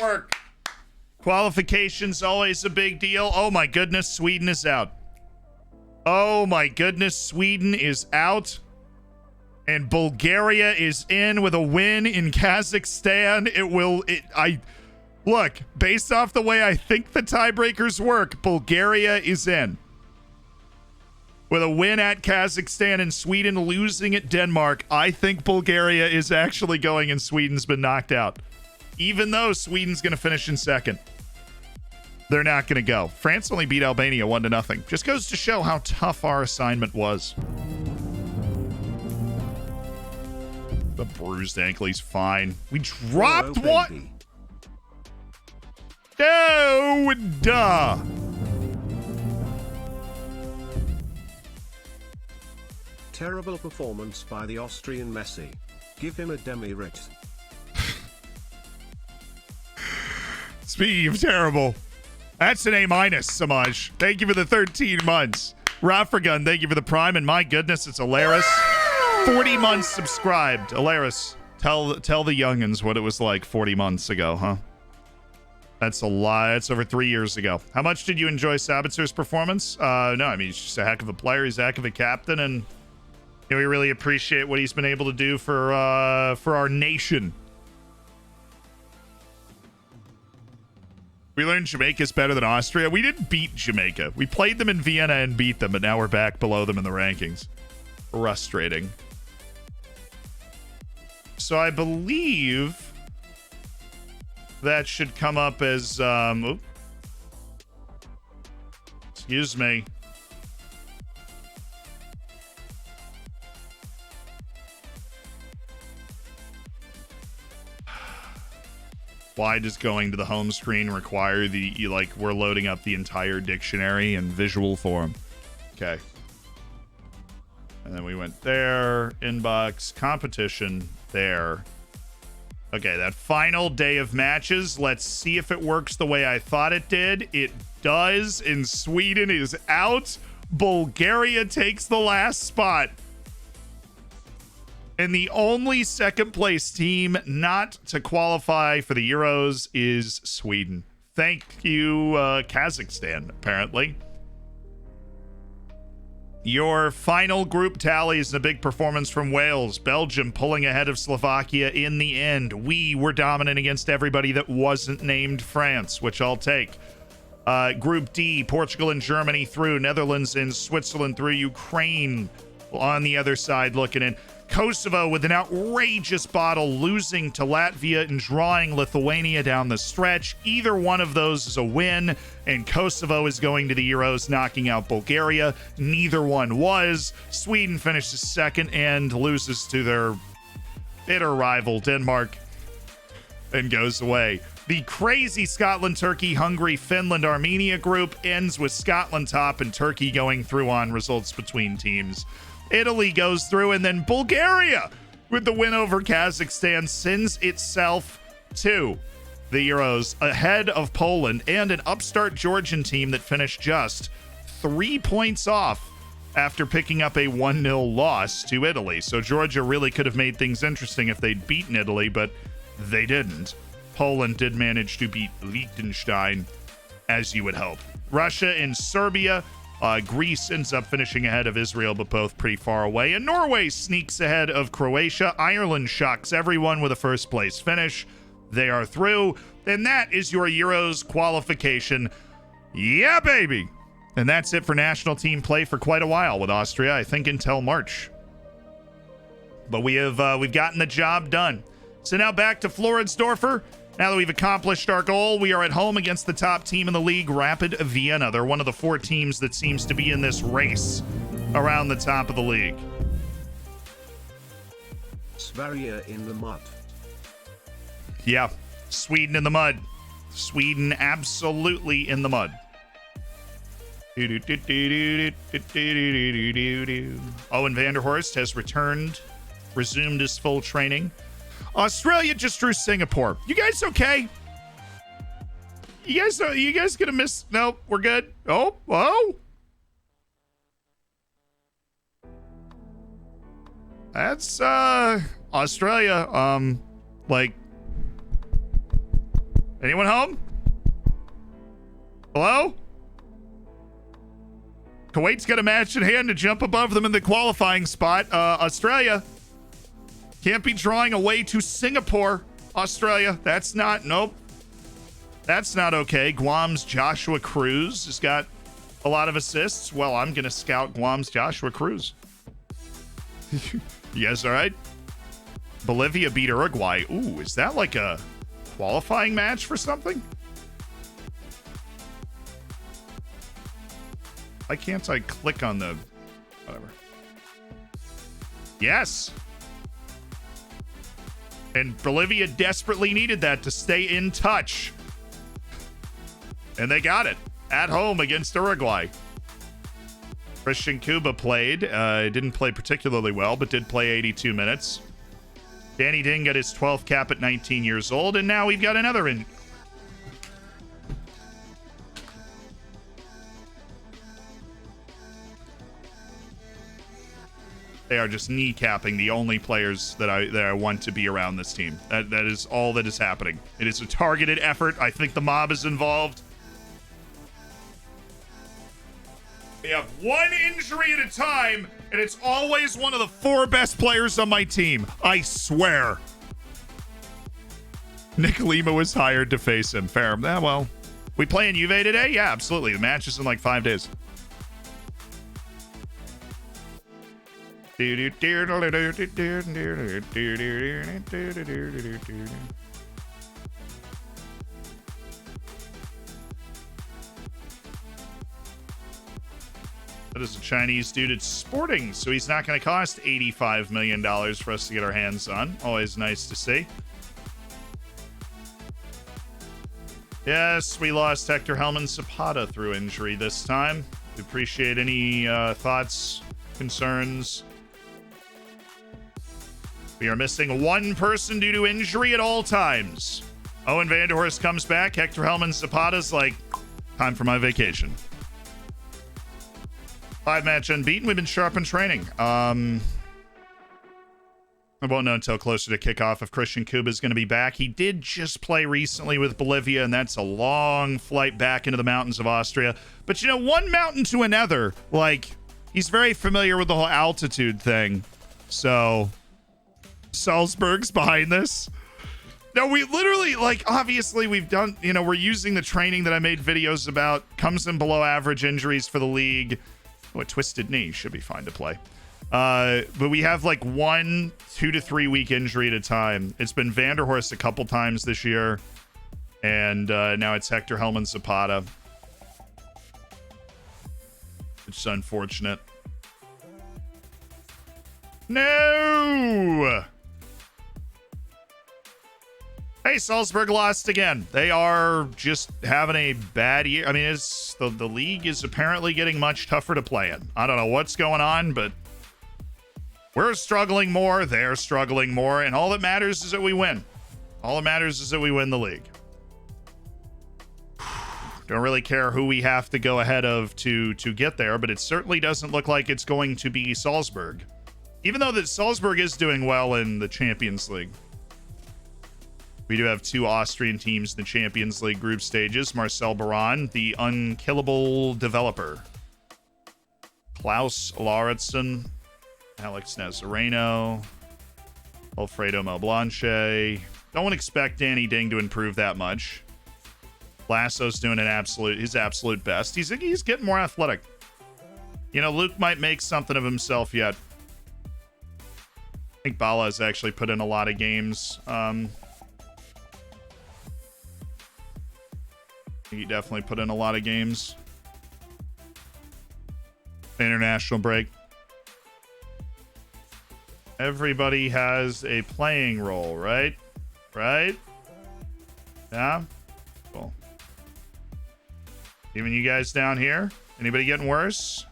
work. Qualification's always a big deal. Oh my goodness, Sweden is out. Oh my goodness, Sweden is out. And Bulgaria is in with a win in Kazakhstan. Look, based off the way I think the tiebreakers work, Bulgaria is in. With a win at Kazakhstan and Sweden losing at Denmark, I think Bulgaria is actually going and Sweden's been knocked out. Even though Sweden's going to finish in second. They're not going to go. France only beat Albania 1-0. Just goes to show how tough our assignment was. The bruised ankle, he's fine. We dropped one. Oh, duh. Terrible performance by the Austrian Messi. Give him a demerit. Speaking of terrible, that's an A-, Samaj. Thank you for the 13 months. Rafragun, thank you for the prime. And my goodness, it's Alaris. 40 months subscribed. Alaris, tell the youngins what it was like 40 months ago, huh? That's a lie. It's over 3 years ago. How much did you enjoy Sabitzer's performance? No, I mean, he's just a heck of a player. He's a heck of a captain, and you know, we really appreciate what he's been able to do for our nation. We learned Jamaica's better than Austria. We didn't beat Jamaica. We played them in Vienna and beat them, but now we're back below them in the rankings. Frustrating. So I believe that should come up as excuse me. Why does going to the home screen require we're loading up the entire dictionary in visual form? Okay. And then we went there, inbox, competition, there. Okay, that final day of matches. Let's see if it works the way I thought it did. It does, and Sweden is out. Bulgaria takes the last spot. And the only second place team not to qualify for the Euros is Sweden. Thank you, Kazakhstan, apparently. Your final group tally is a big performance from Wales. Belgium pulling ahead of Slovakia in the end. We were dominant against everybody that wasn't named France, which I'll take. Group D, Portugal and Germany through, Netherlands and Switzerland through, Ukraine on the other side looking in. Kosovo with an outrageous bottle, losing to Latvia and drawing Lithuania down the stretch. Either one of those is a win, and Kosovo is going to the Euros, knocking out Bulgaria. Neither one was. Sweden finishes second and loses to their bitter rival, Denmark, and goes away. The crazy Scotland, Turkey, Hungary, Finland, Armenia group ends with Scotland top and Turkey going through on results between teams. Italy goes through, and then Bulgaria, with the win over Kazakhstan, sends itself to the Euros ahead of Poland and an upstart Georgian team that finished just 3 points off after picking up a 1-0 loss to Italy. So Georgia really could have made things interesting if they'd beaten Italy, but they didn't. Poland did manage to beat Liechtenstein, as you would hope. Russia and Serbia. Greece ends up finishing ahead of Israel, but both pretty far away. And Norway sneaks ahead of Croatia. Ireland shocks everyone with a first place finish. They are through. And that is your Euros qualification. Yeah, baby. And that's it for national team play for quite a while with Austria, I think until March. But we've gotten the job done. So now back to Floridsdorfer. Now that we've accomplished our goal, we are at home against the top team in the league, Rapid Vienna. They're one of the 4 teams that seems to be in this race around the top of the league. Sverige in the mud. Yeah, Sweden in the mud. Sweden absolutely in the mud. Owen Vanderhorst has resumed his full training. Australia just drew Singapore. You guys okay? You guys gonna miss? No, we're good. Oh. That's Australia. Like, anyone home? Hello? Kuwait's got a match in hand to jump above them in the qualifying spot. Australia can't be drawing away to Singapore. Australia, that's not okay. Guam's Joshua Cruz has got a lot of assists. Well, I'm gonna scout Guam's Joshua Cruz. You guys all right? Bolivia beat Uruguay. Ooh, is that like a qualifying match for something? Why can't I click on the whatever? Yes. And Bolivia desperately needed that to stay in touch. And they got it at home against Uruguay. Christian Cuba played. Didn't play particularly well, but did play 82 minutes. Danny Ding got his 12th cap at 19 years old, and now we've got another in. They are just kneecapping the only players that I want to be around this team. That is all that is happening. It is a targeted effort. I think the mob is involved. They have one injury at a time, and it's always one of the 4 best players on my team. I swear. Nick Lima was hired to face him. Fair. Well, we playing Juve today? Yeah, absolutely. The match is in like 5 days. That is a Chinese dude. It's sporting, so he's not going to cost $85 million for us to get our hands on. Always nice to see. Yes, we lost Hector Helman Zapata through injury this time. We appreciate any thoughts, concerns. We are missing 1 person due to injury at all times. Owen Vanderhorst comes back. Hector Helman Zapata's like, time for my vacation. 5-match unbeaten. We've been sharp in training. I won't know until closer to kickoff if Christian Cuba is going to be back. He did just play recently with Bolivia, and that's a long flight back into the mountains of Austria. But, you know, one mountain to another, like, he's very familiar with the whole altitude thing. So Salzburg's behind this. No, we literally, like, obviously we've done, you know, we're using the training that I made videos about. Comes in below average injuries for the league. Oh, a twisted knee should be fine to play. But we have like 1 2 to 3 week injury at a time. It's been Vanderhorst a couple times this year. And now it's Hector Helman Zapata. Which is unfortunate. No! Hey, Salzburg lost again. They are just having a bad year. I mean, it's the league is apparently getting much tougher to play in. I don't know what's going on, but we're struggling more. They're struggling more. And all that matters is that we win. All that matters is that we win the league. Don't really care who we have to go ahead of to get there, but it certainly doesn't look like it's going to be Salzburg. Even though that Salzburg is doing well in the Champions League. We do have 2 Austrian teams in the Champions League group stages. Marcel Baran, the unkillable developer. Klaus Lauritsen, Alex Nazareno, Alfredo Melblanche. Don't expect Danny Ding to improve that much. Lasso's doing his absolute best. He's getting more athletic. You know, Luke might make something of himself yet. I think Bala has actually put in a lot of games. He definitely put in a lot of games. International break. Everybody has a playing role, right? Right? Yeah? Cool. Even you guys down here? Anybody getting worse?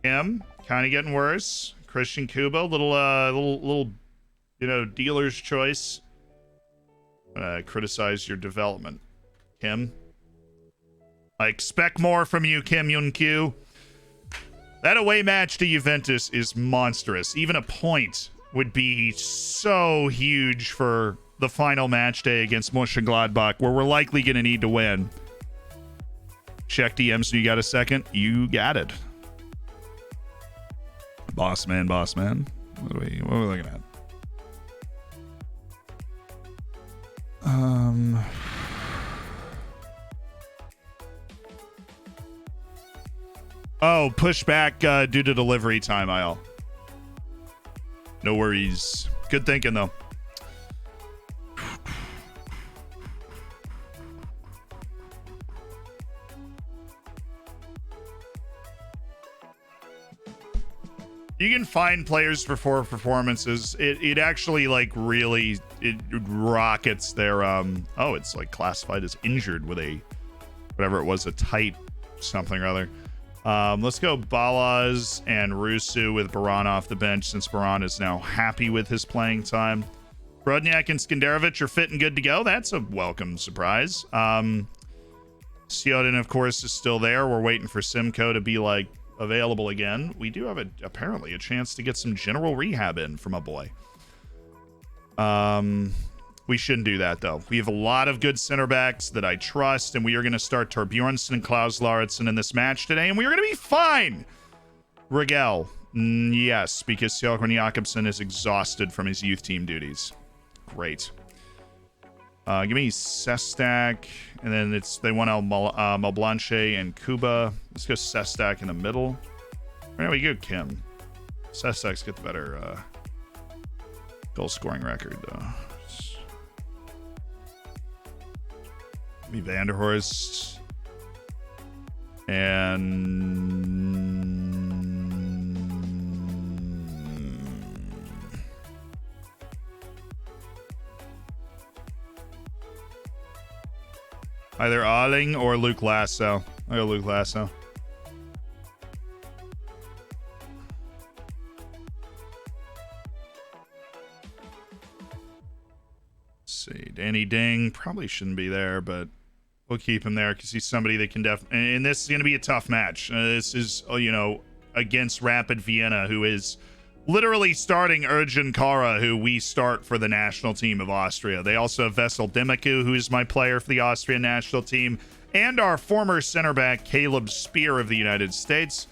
Him? Kind of getting worse. Christian Kubo, little, you know, dealer's choice. Criticize your development. Kim? I expect more from you, Kim Yun-kyu. That away match to Juventus is monstrous. Even a point would be so huge for the final match day against Mönchengladbach, where we're likely going to need to win. Check DMs. You got a second? You got it. Boss man. What are we looking at? Oh, pushback due to delivery time, IL. No worries. Good thinking, though. You can find players for 4 performances. It actually, like, really, it rockets their, oh, it's, like, classified as injured with a, whatever it was, a tight something or other. Let's go Balaz and Rusu with Baran off the bench, since Baran is now happy with his playing time. Brodniak and Skenderovic are fit and good to go. That's a welcome surprise. Sioden, of course, is still there. We're waiting for Simcoe to be, like, available again. We do have apparently a chance to get some general rehab in from a boy. We shouldn't do that, though. We have a lot of good center backs that I trust, and we are going to start Torbjornsson and Klaus Lauritsen in this match today, and we are going to be fine. Rigel, yes, because Sjælgren Jakobsen is exhausted from his youth team duties. Great. Give me Sestak, and then they want Malblanche and Kuba. Let's go Sestak in the middle. There we go, Kim. Sestak's got the better goal scoring record, though. Be Vanderhorst and either Alling or Luke Lasso. I go Luke Lasso. Let's see, Danny Ding probably shouldn't be there, but we'll keep him there because he's somebody that can definitely. And this is going to be a tough match. This is, you know, against Rapid Vienna, who is literally starting Ercan Kara, who we start for the national team of Austria. They also have Vesel Demiku, who is my player for the Austrian national team, and our former center back, Caleb Spear of the United States.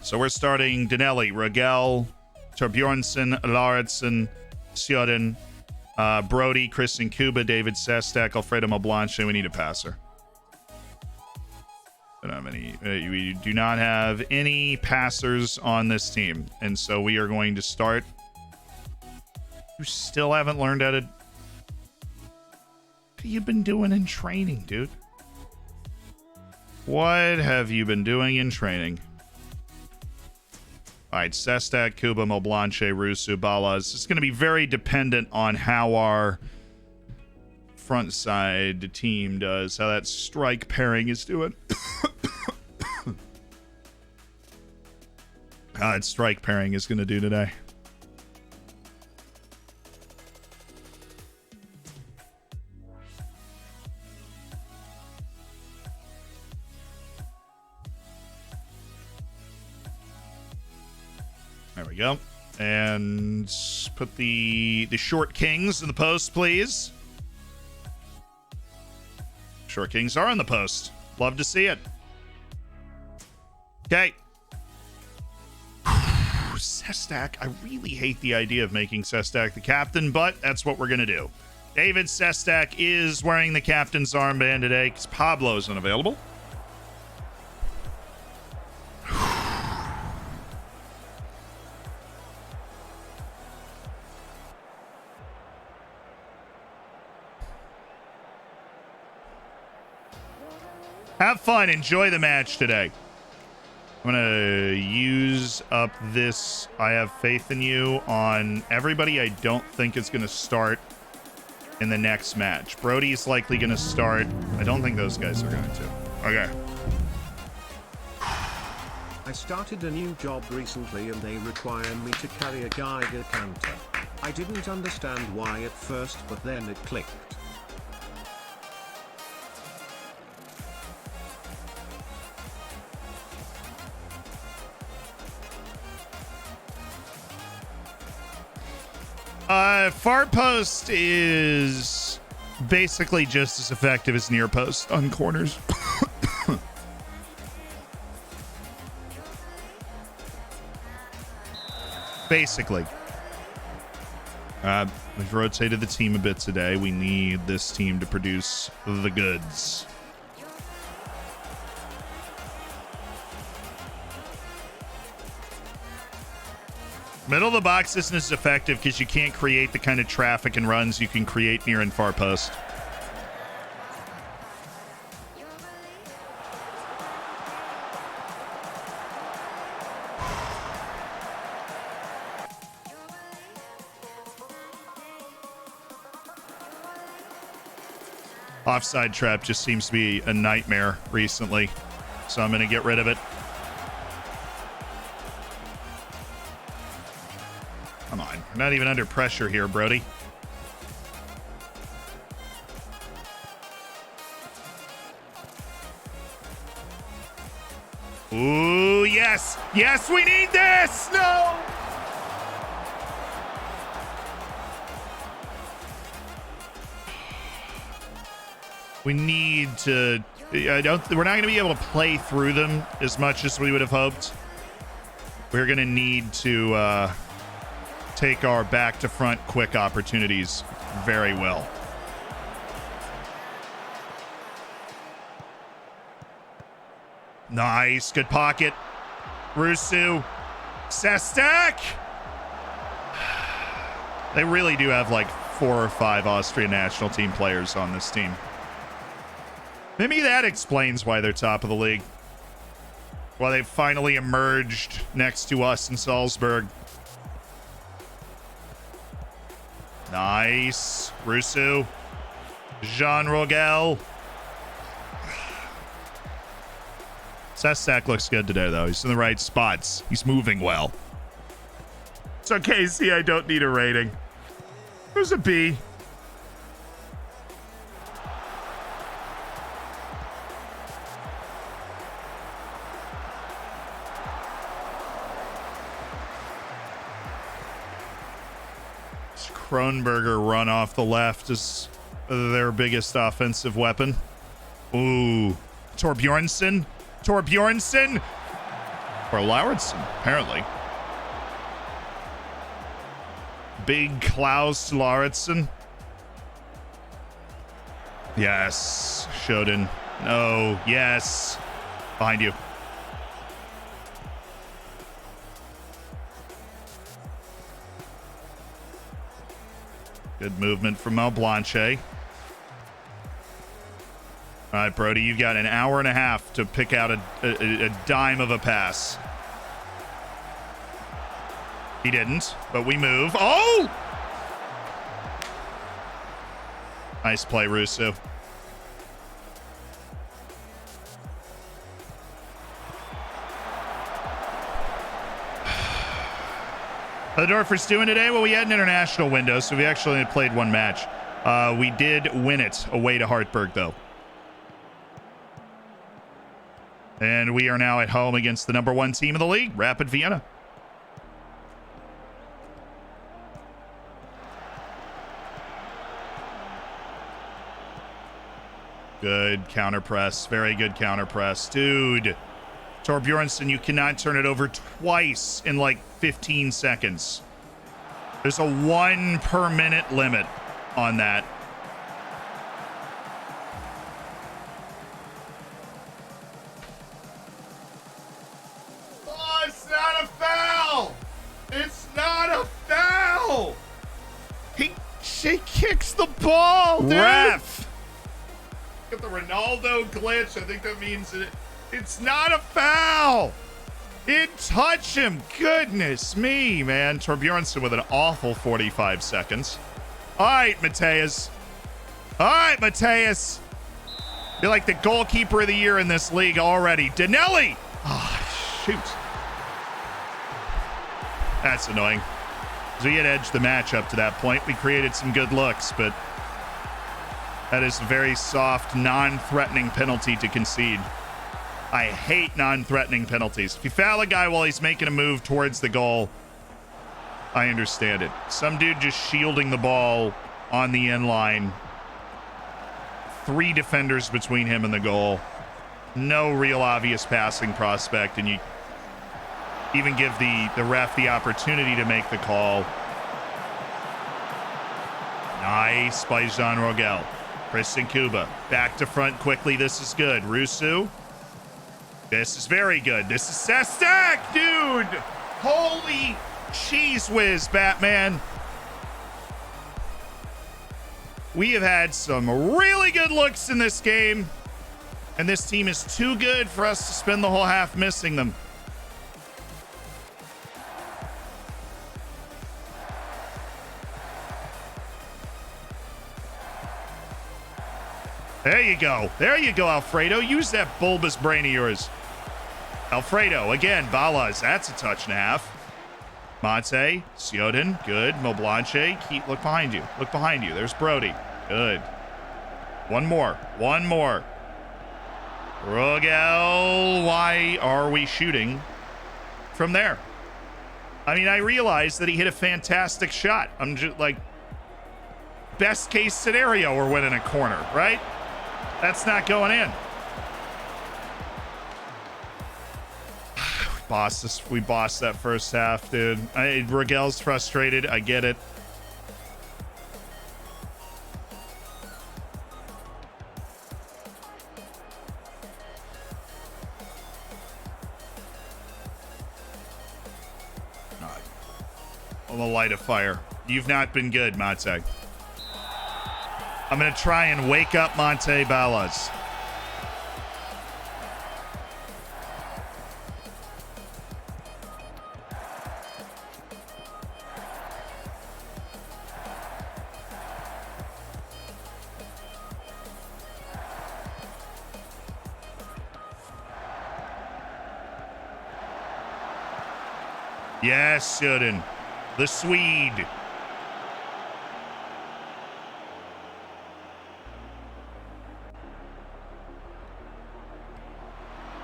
So we're starting Danelli, Rigel, Torbjornsson, Lauritsen, Sjöden, Brody, Kristen Kuba, David Sestak, Alfredo Moblanche. We need a passer. Don't have any. We do not have any passers on this team, and so we are going to start. You still haven't learned how to. What have you been doing in training, dude? What have you been doing in training? All right, Sestak, Kuba, Moblanche, Rusu, Balas. It's going to be very dependent on how our front side team does, how that strike pairing is doing. How that strike pairing is going to do today. There we go. And put the short kings in the post, please. Short kings are in the post. Love to see it. Okay. Sestak. I really hate the idea of making Sestak the captain, but that's what we're going to do. David Sestak is wearing the captain's armband today because Pablo is unavailable. Have fun. Enjoy the match today. I'm going to use up this I have faith in you on everybody I don't think is going to start in the next match. Brody's likely going to start. I don't think those guys are going to. Okay. I started a new job recently and they require me to carry a Geiger counter. I didn't understand why at first, but then it clicked. Far post is basically just as effective as near post on corners. Basically. We've rotated the team a bit today. We need this team to produce the goods. Middle of the box isn't as effective because you can't create the kind of traffic and runs you can create near and far post. Offside trap just seems to be a nightmare recently, so I'm going to get rid of it. Come on, we're not even under pressure here, Brody. Ooh, yes! Yes, we need this! No! We need to... we're not going to be able to play through them as much as we would have hoped. We're going to need to... take our back to front quick opportunities very well. Nice, good pocket. Rusu, Sestak. They really do have like 4 or 5 Austrian national team players on this team. Maybe that explains why they're top of the league. Why they've finally emerged next to us in Salzburg. Nice. Rusu. Jean Rogel. Sestak looks good today, though. He's in the right spots. He's moving well. It's okay, see, I don't need a rating. There's a B. Kronberger run off the left is their biggest offensive weapon. Ooh. Torbjornsson. Torbjornsson. Or Lauritsen, apparently. Big Klaus Lauritsen. Yes. Shoden. No. Yes. Behind you. Good movement from Malblanche. All right, Brody, you've got an hour and a half to pick out a dime of a pass. He didn't, but we move. Oh! Nice play, Russo. How the Dorfers doing today? Well, we had an international window, so we actually only played one match. We did win it away to Hartberg, though. And we are now at home against the #1 team of the league, Rapid Vienna. Good counter press. Very good counter press. Dude, Torbjornsson, you cannot turn it over twice in like 15 seconds. There's a 1 per minute limit on that. Oh, it's not a foul! It's not a foul! She kicks the ball, dude! Ref! Look at the Ronaldo glitch. I think that means it's not a foul. It touched him. Goodness me, man. Torbjornsson with an awful 45 seconds. All right, Mateus. All right, Mateus. You're like the goalkeeper of the year in this league already. Danelli. Oh, shoot. That's annoying. So we had edged the match up to that point. We created some good looks, but that is a very soft, non-threatening penalty to concede. I hate non-threatening penalties. If you foul a guy while he's making a move towards the goal, I understand it. Some dude just shielding the ball on the end line. 3 defenders between him and the goal. No real obvious passing prospect, and you even give the ref the opportunity to make the call. Nice by Jean Rogel. Christian Kuba back to front quickly. This is good. Rusu. This is very good. This is Sestak, dude. Holy cheese whiz, Batman. We have had some really good looks in this game, and this team is too good for us to spend the whole half missing them. There you go. There you go, Alfredo. Use that bulbous brain of yours. Alfredo, again, Balas. That's a touch and a half. Mate, Sioden, good. Moblanche, look behind you. Look behind you. There's Brody. Good. One more. One more. Rogel, why are we shooting from there? I mean, I realize that he hit a fantastic shot. I'm just like, best case scenario, we're winning a corner, right? That's not going in. We bossed that first half, dude. Rogel's frustrated. I get it. On the light of fire. You've not been good, Mate. I'm going to try and wake up Monte Balas. Yes, Sudden. The Swede.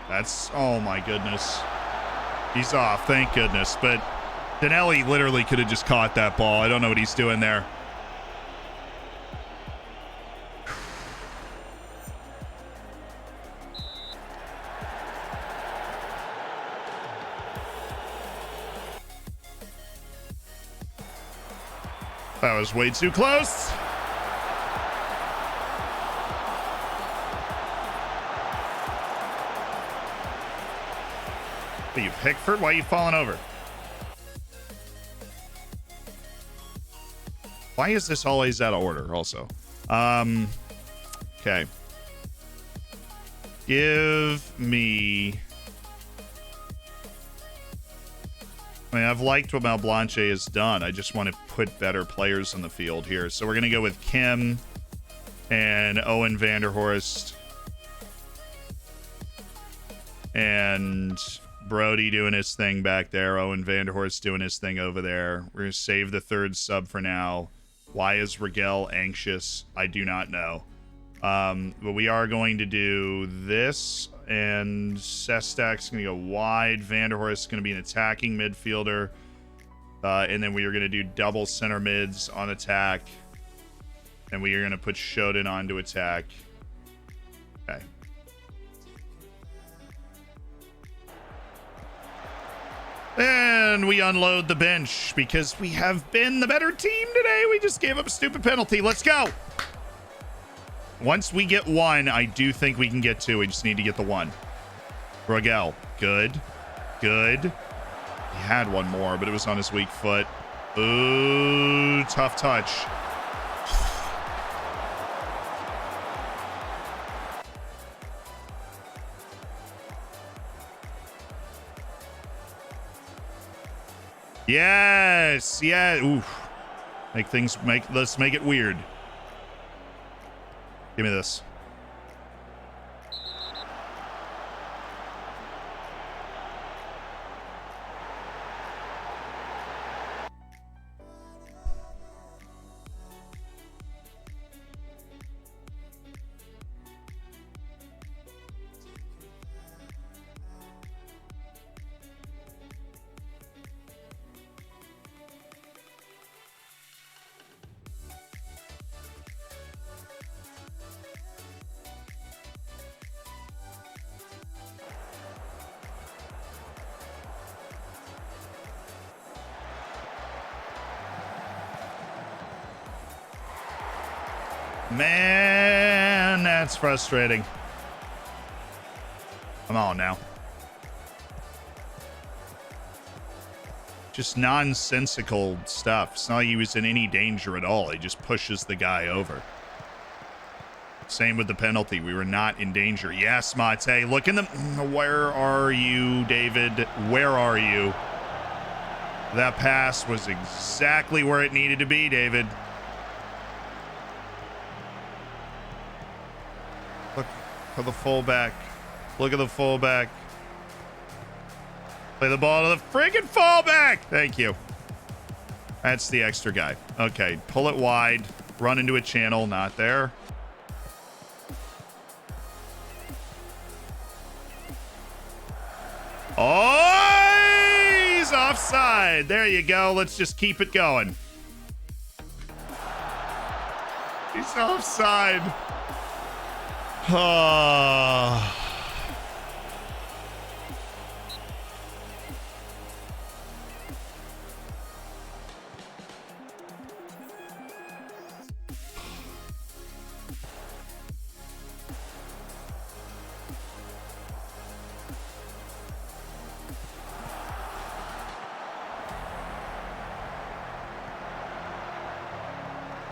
That's, oh my goodness. He's off, thank goodness. But Danelli literally could have just caught that ball. I don't know what he's doing there. That was way too close. Are you Pickford? Why are you falling over? Why is this always out of order also? Okay. Give me... I mean, I've liked what Malblanche has done. I just want to put better players on the field here. So we're going to go with Kim and Owen Vanderhorst. And Brody doing his thing back there. Owen Vanderhorst doing his thing over there. We're going to save the third sub for now. Why is Rigel anxious? I do not know. But we are going to do this, and Sestak's going to go wide. Vanderhorst is going to be an attacking midfielder. And then we are going to do double center mids on attack. And we are going to put Shoden on to attack. Okay. And we unload the bench because we have been the better team today. We just gave up a stupid penalty. Let's go. Once we get one, I do think we can get two. We just need to get the one. Rogel. Good. Good. He had one more, but it was on his weak foot. Ooh, tough touch. Yes. Yeah. Oof. Let's make it weird. Give me this. Man, that's frustrating. Come on now. Just nonsensical stuff. It's not like he was in any danger at all. He just pushes the guy over. Same with the penalty. We were not in danger. Yes, Mate. Look in the... Where are you, David? Where are you? That pass was exactly where it needed to be, David. Look for the fullback. Look at the fullback. Play the ball to the friggin' fullback. Thank you. That's the extra guy. Okay, pull it wide. Run into a channel. Not there. Oh, he's offside. There you go. Let's just keep it going. He's offside. Oh.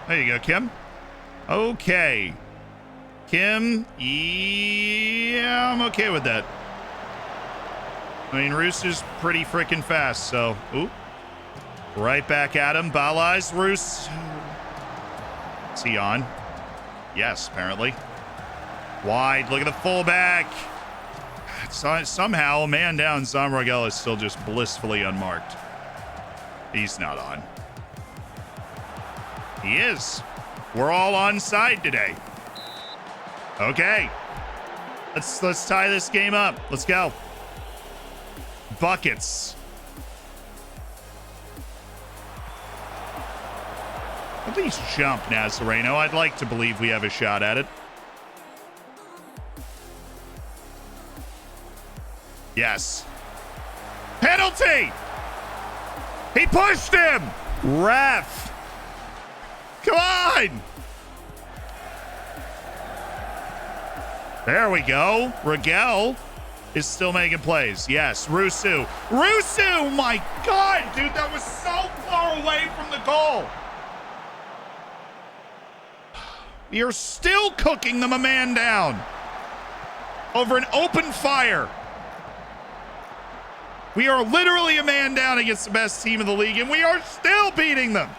There you go, Kim. Okay. Kim, yeah, I'm okay with that. I mean, Roos is pretty freaking fast, so... Ooh. Right back at him. Balaz, Roos. Is he on? Yes, apparently. Wide. Look at the fullback. Somehow, man down, Zamragel is still just blissfully unmarked. He's not on. He is. We're all on side today. Okay. Let's tie this game up. Let's go. Buckets. At least jump, Nazareno. I'd like to believe we have a shot at it. Yes. Penalty! He pushed him! Ref! Come on! There we go. Rigel is still making plays. Yes, Rusu. Rusu! My God, dude, that was so far away from the goal. You're still cooking them a man down over an open fire. We are literally a man down against the best team in the league, and we are still beating them.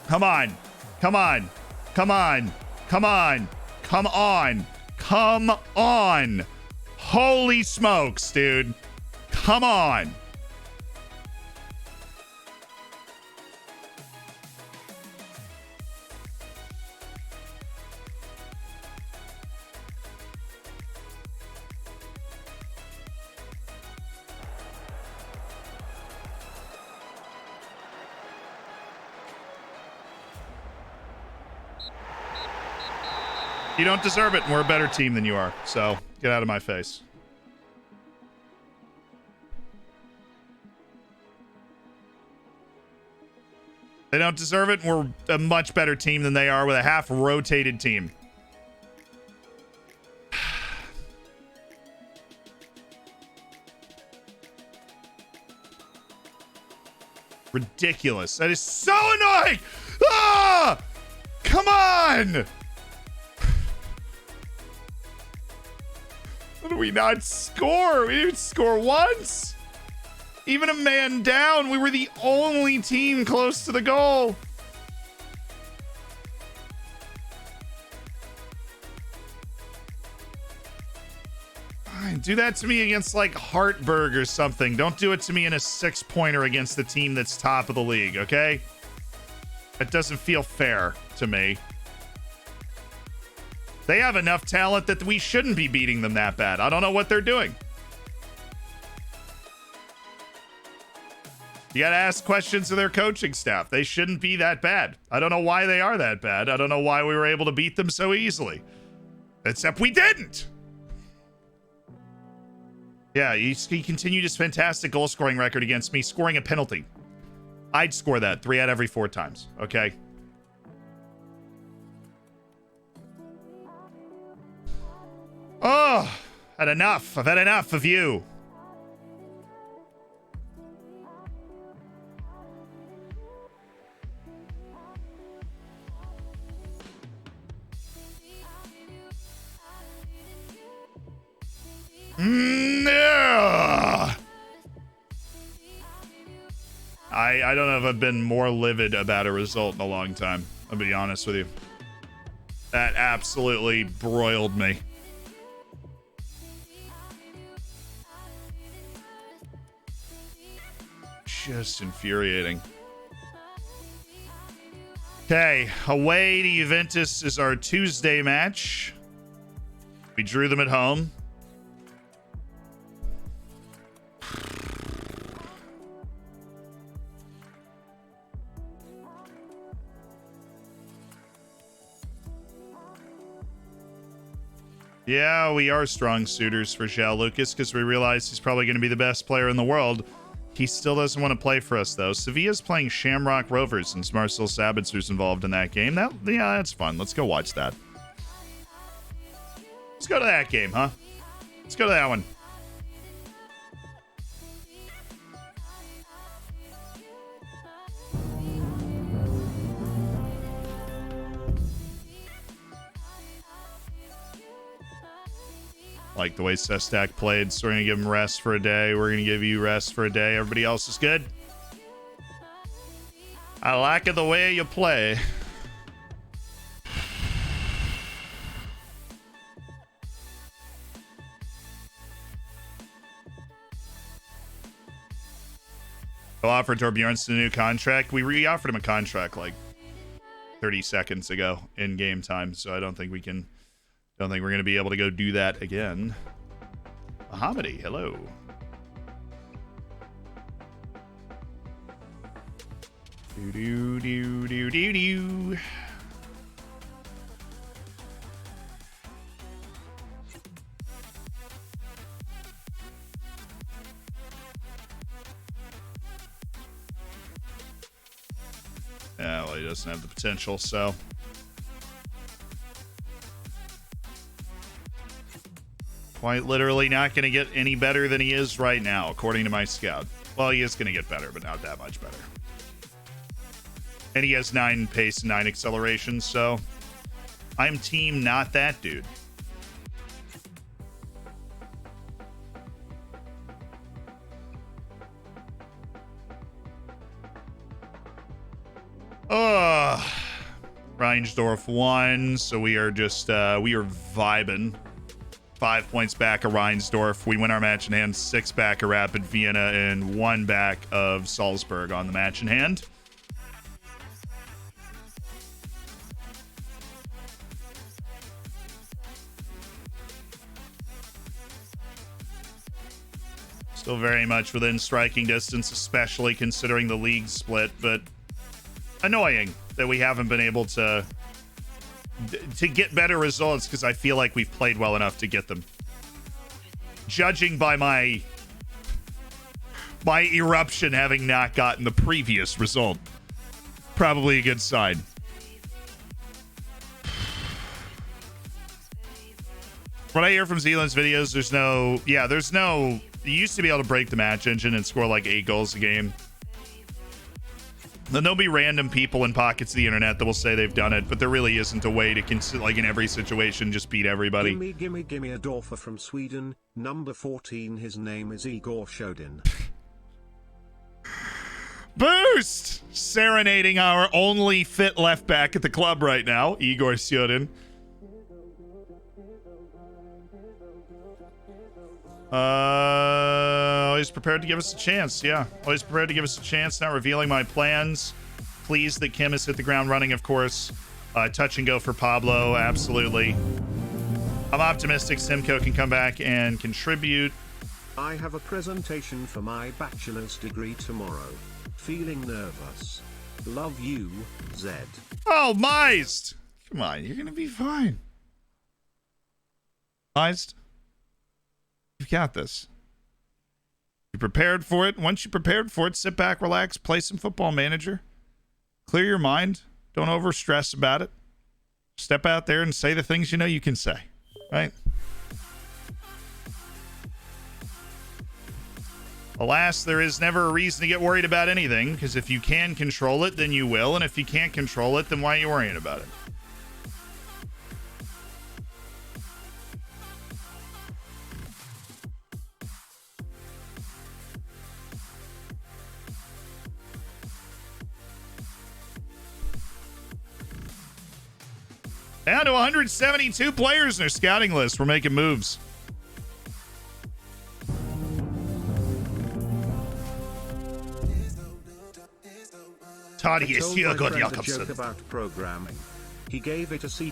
Come on. Come on. Come on. Come on. Come on. Come on. Holy smokes, dude. Come on. You don't deserve it, and we're a better team than you are. So get out of my face. They don't deserve it, and we're a much better team than they are with a half-rotated team. Ridiculous. That is so annoying! Ah! Come on! How do we not score? We didn't score once. Even a man down, we were the only team close to the goal. Fine, do that to me against like Hartberg or something. Don't do it to me in a 6-pointer against the team that's top of the league, okay? That doesn't feel fair to me. They have enough talent that we shouldn't be beating them that bad. I don't know what they're doing. You gotta ask questions of their coaching staff. They shouldn't be that bad. I don't know why they are that bad. I don't know why we were able to beat them so easily. Except we didn't. Yeah, he continued his fantastic goal scoring record against me, scoring a penalty. I'd score that 3 out of every 4 times, okay? Oh, had enough. I've had enough of you. Yeah. I don't know if I've been more livid about a result in a long time. I'll be honest with you. That absolutely broiled me. Just infuriating. Okay, away to Juventus is our Tuesday match. We drew them at home. Yeah, we are strong suitors for João Lucas because we realize he's probably going to be the best player in the world. He still doesn't want to play for us, though. Sevilla's playing Shamrock Rovers since Marcel Sabitzer's involved in that game. Yeah, that's fun. Let's go watch that. Let's go to that game, huh? Let's go to that one. Like the way Sestak played, so we're going to give him rest for a day. We're going to give you rest for a day. Everybody else is good. I like it the way you play. I offered Torbjornsson a new contract. We re-offered him a contract like 30 seconds ago in game time, so I don't think we can... Don't think we're going to be able to go do that again. Mohammedi, hello. Do. Yeah, well, he doesn't have the potential, so. Quite literally not going to get any better than he is right now, according to my scout. Well, he is going to get better, but not that much better. And he has 9 pace and 9 acceleration, so I'm team not that dude. Reinsdorf 1, so we are just we are vibing. 5 points back of Reinsdorf. We win our match in hand. 6 back of Rapid Vienna and 1 back of Salzburg on the match in hand. Still very much within striking distance, especially considering the league split, but annoying that we haven't been able to get better results because I feel like we've played well enough to get them. Judging by my eruption having not gotten the previous result, probably a good sign. What I hear from Zealand's videos, there's no, you used to be able to break the match engine and score like 8 goals a game. Then there'll be random people in pockets of the internet that will say they've done it, but there really isn't a way to, like in every situation, just beat everybody. Gimme a Dorfer from Sweden, number 14, his name is Igor Shodin. Boost! Serenading our only fit left back at the club right now, Igor Shodin. Always prepared to give us a chance. Yeah, always prepared to give us a chance. Not revealing my plans. Pleased that Kim has hit the ground running, of course. Touch and go for Pablo, absolutely. I'm optimistic Simcoe can come back and contribute. I have a presentation for my bachelor's degree tomorrow. Feeling nervous. Love you, Zed. Oh, Meist! Come on, you're gonna be fine. Meist? You've got this. You prepared for it. Once you prepared for it, sit back, relax, play some Football Manager. Clear your mind. Don't over-stress about it. Step out there and say the things you know you can say. Right? Alas, there is never a reason to get worried about anything, because if you can control it, then you will, and if you can't control it, then why are you worrying about it? Down to 172 players in their scouting list. We're making moves. Tadius Jürgen Jakobsen. Joke about programming. He gave it a C++.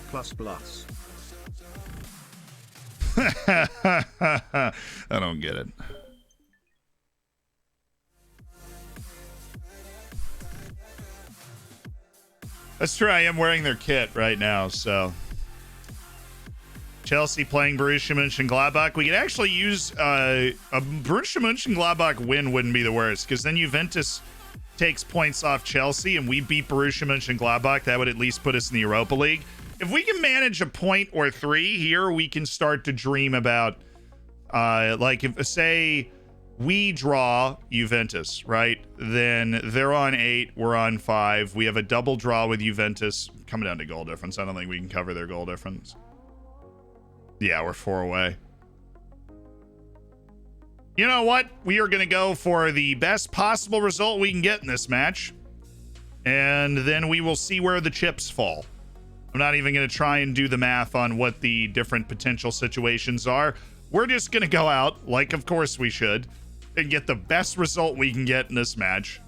I don't get it. That's true. I am wearing their kit right now, so. Chelsea playing Borussia Mönchengladbach. We could actually use a Borussia Mönchengladbach win wouldn't be the worst, because then Juventus takes points off Chelsea and we beat Borussia Mönchengladbach. That would at least put us in the Europa League. If we can manage a point or 3 here, we can start to dream about, like, if say we draw Juventus, right? Then they're on 8, we're on 5. We have a double draw with Juventus. Coming down to goal difference. I don't think we can cover their goal difference. Yeah, we're 4 away. You know what? We are going to go for the best possible result we can get in this match. And then we will see where the chips fall. I'm not even going to try and do the math on what the different potential situations are. We're just going to go out, like of course we should, and get the best result we can get in this match.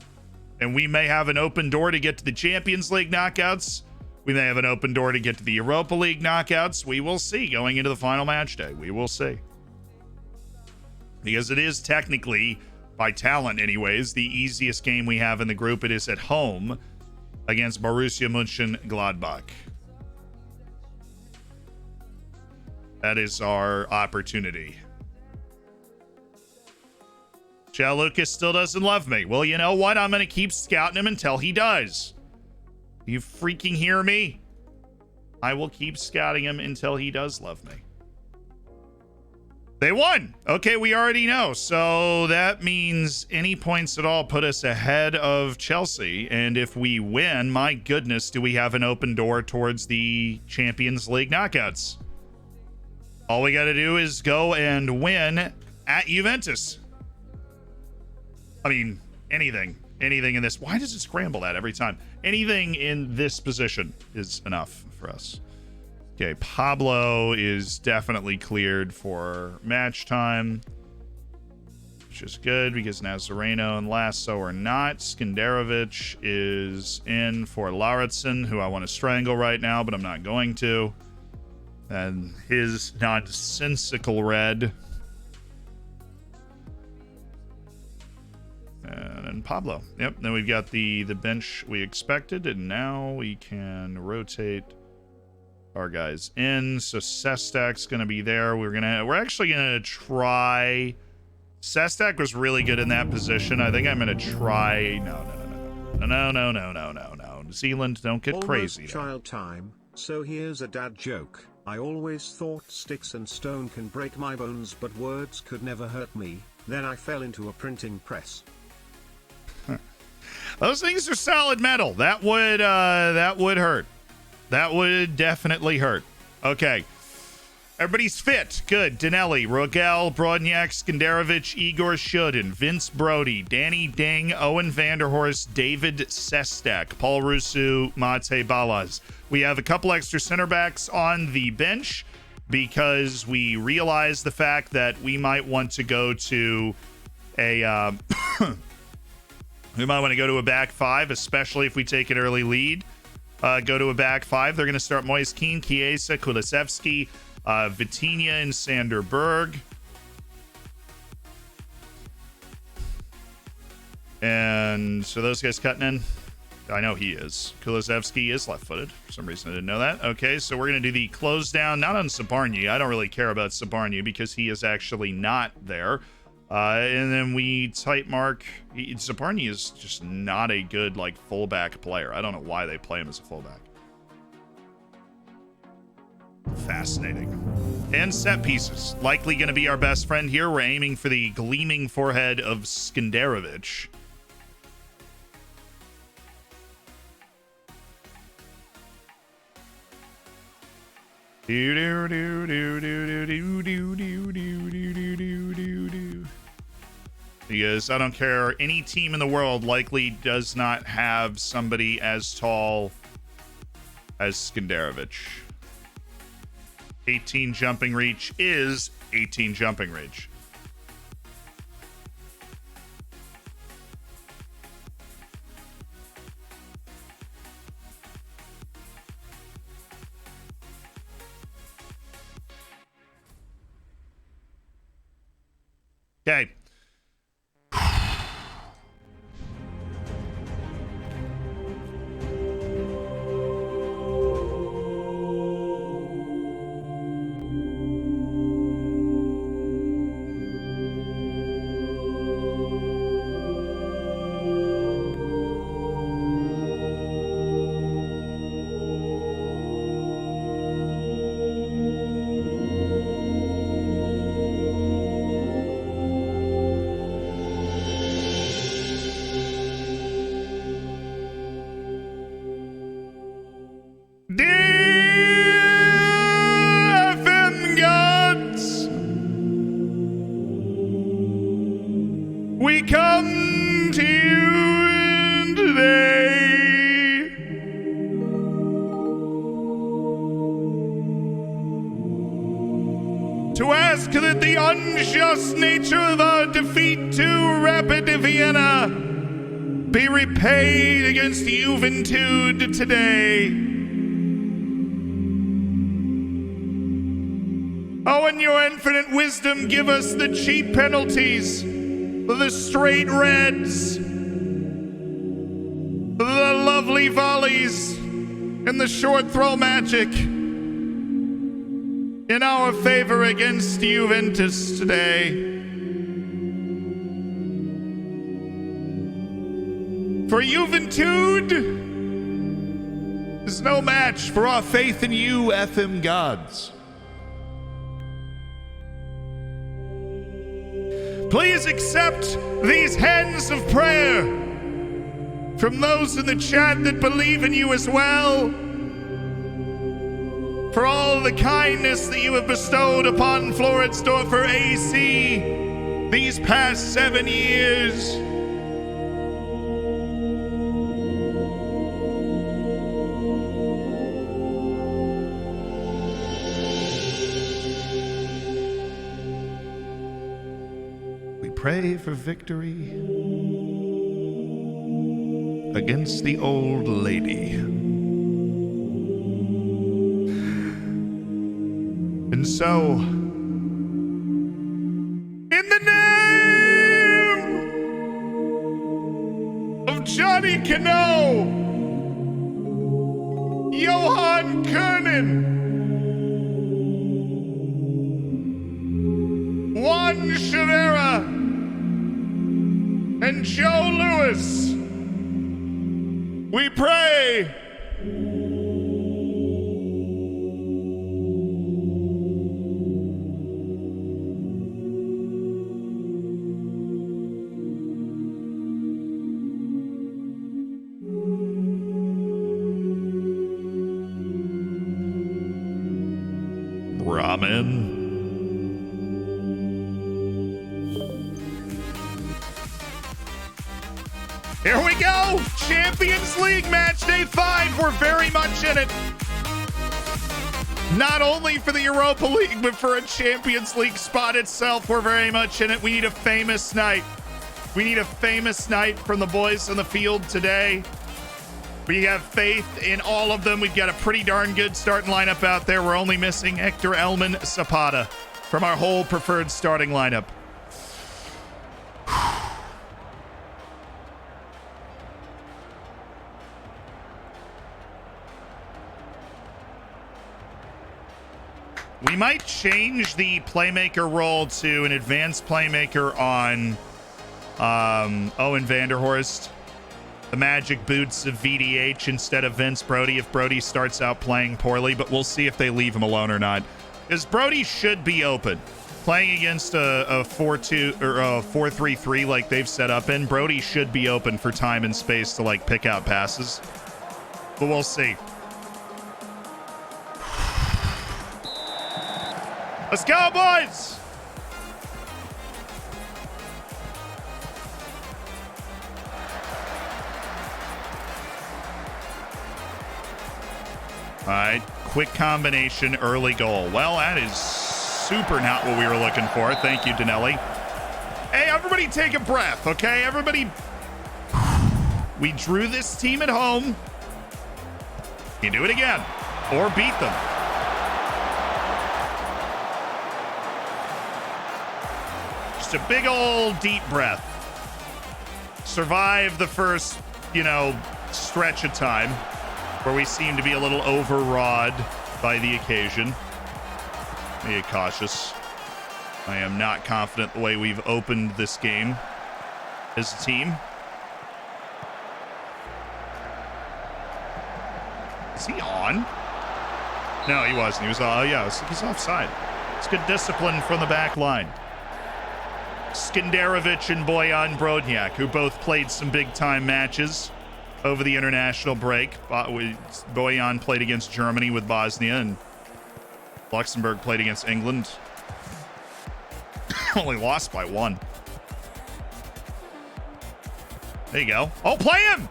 And we may have an open door to get to the Champions League knockouts. We may have an open door to get to the Europa League knockouts. We will see going into the final match day. We will see. Because it is technically, by talent anyways, the easiest game we have in the group. It is at home against Borussia Mönchengladbach. That is our opportunity. Joe Lucas still doesn't love me. Well, you know what? I'm going to keep scouting him until he does. You freaking hear me? I will keep scouting him until he does love me. They won. Okay, we already know. So that means any points at all put us ahead of Chelsea. And if we win, my goodness, do we have an open door towards the Champions League knockouts? All we got to do is go and win at Juventus. I mean, anything in this. Why does it scramble that every time? Anything in this position is enough for us. Okay, Pablo is definitely cleared for match time, which is good because Nazareno and Lasso are not. Skenderovic is in for Lauritsen, who I want to strangle right now, but I'm not going to. And his nonsensical red. And then Pablo. Yep, then we've got the bench we expected, and now we can rotate our guys in. So Sestak's gonna be there. We're actually gonna try. Sestak was really good in that position. I think I'm gonna try. No. New Zealand, don't get crazy. Child time. So here's a dad joke. I always thought sticks and stone can break my bones, but words could never hurt me. Then I fell into a printing press. Those things are solid metal. That would hurt. That would definitely hurt. Okay. Everybody's fit. Good. Danelli, Rogel, Brodniak, Skenderovic, Igor Shudin, Vince Brody, Danny Ding, Owen Vanderhorst, David Sestak, Paul Rusu, Mate Balaz. We have a couple extra center backs on the bench because we realize the fact that we might want to go to a we might want to go to a back five, especially if we take an early lead. Go to a back five. They're going to start Moise Keane, Chiesa, Kulisevsky, Vitinha, and Sander Berg. And so those guys cutting in. I know he is. Kulisevsky is left-footed. For some reason, I didn't know that. Okay, so we're going to do the close down. Not on Sabarny. I don't really care about Sabarny because he is actually not there. And then we type mark. Sabarny is just not a good, like, fullback player. I don't know why they play him as a fullback. Fascinating. And set pieces. Likely going to be our best friend here. We're aiming for the gleaming forehead of Skenderovic. Because I don't care, any team in the world likely does not have somebody as tall as Skenderovic. 18 jumping reach is 18 jumping reach. Okay. We come to you today to ask that the unjust nature of our defeat to Rapid Vienna be repaid against Juventud today. Oh, in your infinite wisdom, give us the cheap penalties, the straight reds, the lovely volleys, and the short throw magic in our favor against Juventus today. For Juventud, is no match for our faith in you, FM gods. Please accept these hands of prayer from those in the chat that believe in you as well, for all the kindness that you have bestowed upon Floridsdorfer AC these past 7 years. We pray for victory against the old lady. And so, in the name of Johnny Cano, Johan Kernan, Juan Chavera, and Joe Lewis, we pray. Ramen. Here we go! Champions League match day 5. We're very much in it. Not only for the Europa League, but for a Champions League spot itself. We're very much in it. We need a famous night. We need a famous night from the boys on the field today. We have faith in all of them. We've got a pretty darn good starting lineup out there. We're only missing Hector Elman Zapata from our whole preferred starting lineup. We might change the playmaker role to an advanced playmaker on Owen Vanderhorst. The magic boots of VDH instead of Vince Brody if Brody starts out playing poorly, but we'll see if they leave him alone or not. Because Brody should be open. Playing against a 4-2 or a 4-3-3 like they've set up in, Brody should be open for time and space to like pick out passes. But we'll see. Let's go, boys! All right, quick combination, early goal. Well, that is super not what we were looking for. Thank you, Danelli. Hey, everybody take a breath, okay? Everybody, we drew this team at home. You do it again, or beat them. Just a big old deep breath. Survive the first, stretch of time where we seem to be a little overawed by the occasion. Be cautious. I am not confident the way we've opened this game as a team. Is he on? No, he wasn't. He was, he's offside. It's good discipline from the back line. Skenderovic and Bojan Brodnjak, who both played some big-time matches over the international break. Bojan played against Germany with Bosnia, and Luxembourg played against England. Only lost by 1. There you go. Oh, play him!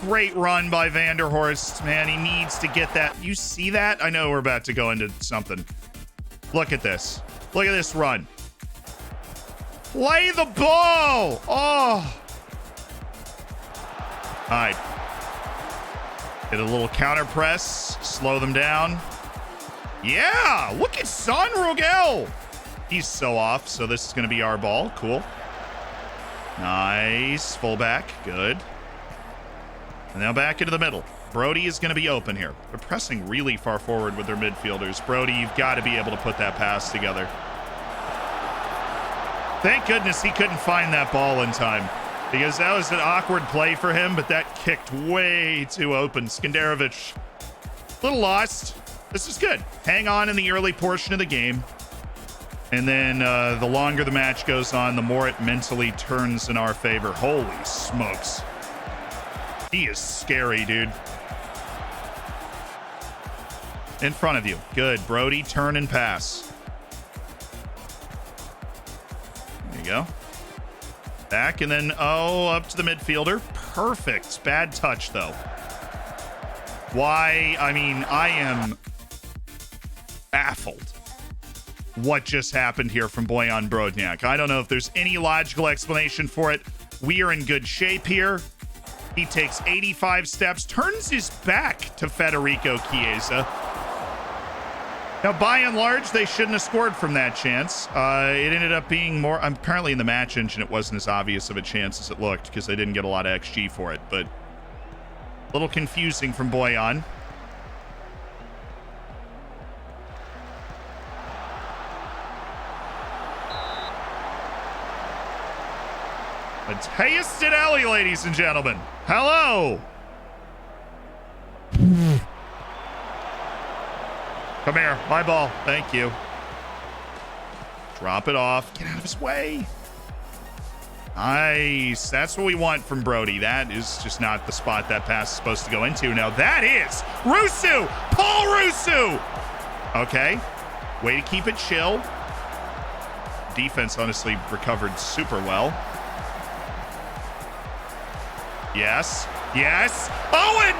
Great run by Vanderhorst. Man, he needs to get that. You see that? I know we're about to go into something. Look at this. Look at this run. Play the ball! Oh! All right. Get a little counter press. Slow them down. Yeah! Look at Son Rogel! He's so off, so this is going to be our ball. Cool. Nice. Fullback. Good. And now back into the middle. Brody is going to be open here. They're pressing really far forward with their midfielders. Brody, you've got to be able to put that pass together. Thank goodness he couldn't find that ball in time. because that was an awkward play for him, but that kicked way too open. Skenderovic, a little lost. This is good. Hang on in the early portion of the game. And then the longer the match goes on, the more it mentally turns in our favor. Holy smokes. He is scary, dude. In front of you. Good. Brody, turn and pass. There you go. Back and then, up to the midfielder. Perfect. Bad touch, though. Why? I mean, I am baffled what just happened here from Bojan Brodnjak. I don't know if there's any logical explanation for it. We are in good shape here. He takes 85 steps, turns his back to Federico Chiesa. Now, by and large, they shouldn't have scored from that chance. It ended up being more... Apparently, in the match engine, it wasn't as obvious of a chance as it looked because they didn't get a lot of XG for it. But a little confusing from Bojan. Mateus Dinelli, ladies and gentlemen. Hello. Come here. My ball. Thank you. Drop it off. Get out of his way. Nice. That's what we want from Brody. That is just not the spot that pass is supposed to go into. Now that is Rusu. Paul Rusu. Okay. Way to keep it chill. Defense honestly recovered super well. Yes. Yes. Owen!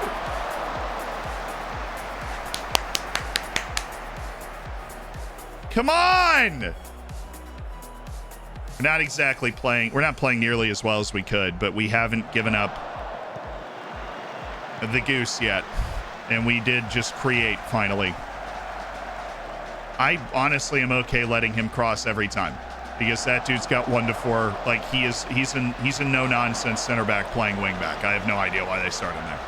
Come on! We're not exactly playing. We're not playing nearly as well as we could, but we haven't given up the goose yet. And we did just create finally. I honestly am okay letting him cross every time. Because that dude's got 1 to 4. Like he's a no nonsense center back playing wing back. I have no idea why they start him there.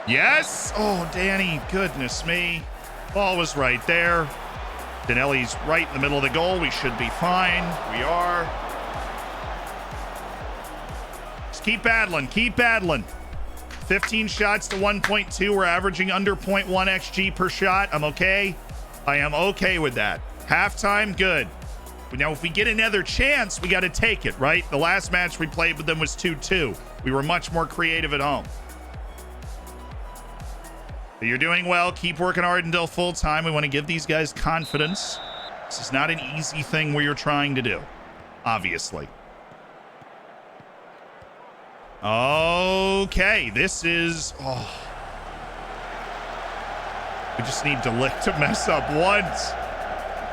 Yes. Oh, Danny, goodness me. Ball was right there. Dinelli's right in the middle of the goal. We should be fine. We are. Just keep battling. Keep battling. 15 shots to 1.2. We're averaging under 0.1 XG per shot. I'm okay. I am okay with that. Halftime, good. Now, if we get another chance, we got to take it, right? The last match we played with them was 2-2. We were much more creative at home. But you're doing well. Keep working hard until full time. We want to give these guys confidence. This is not an easy thing where you're trying to do, obviously. Okay, this is... Oh. We just need to lick to mess up once.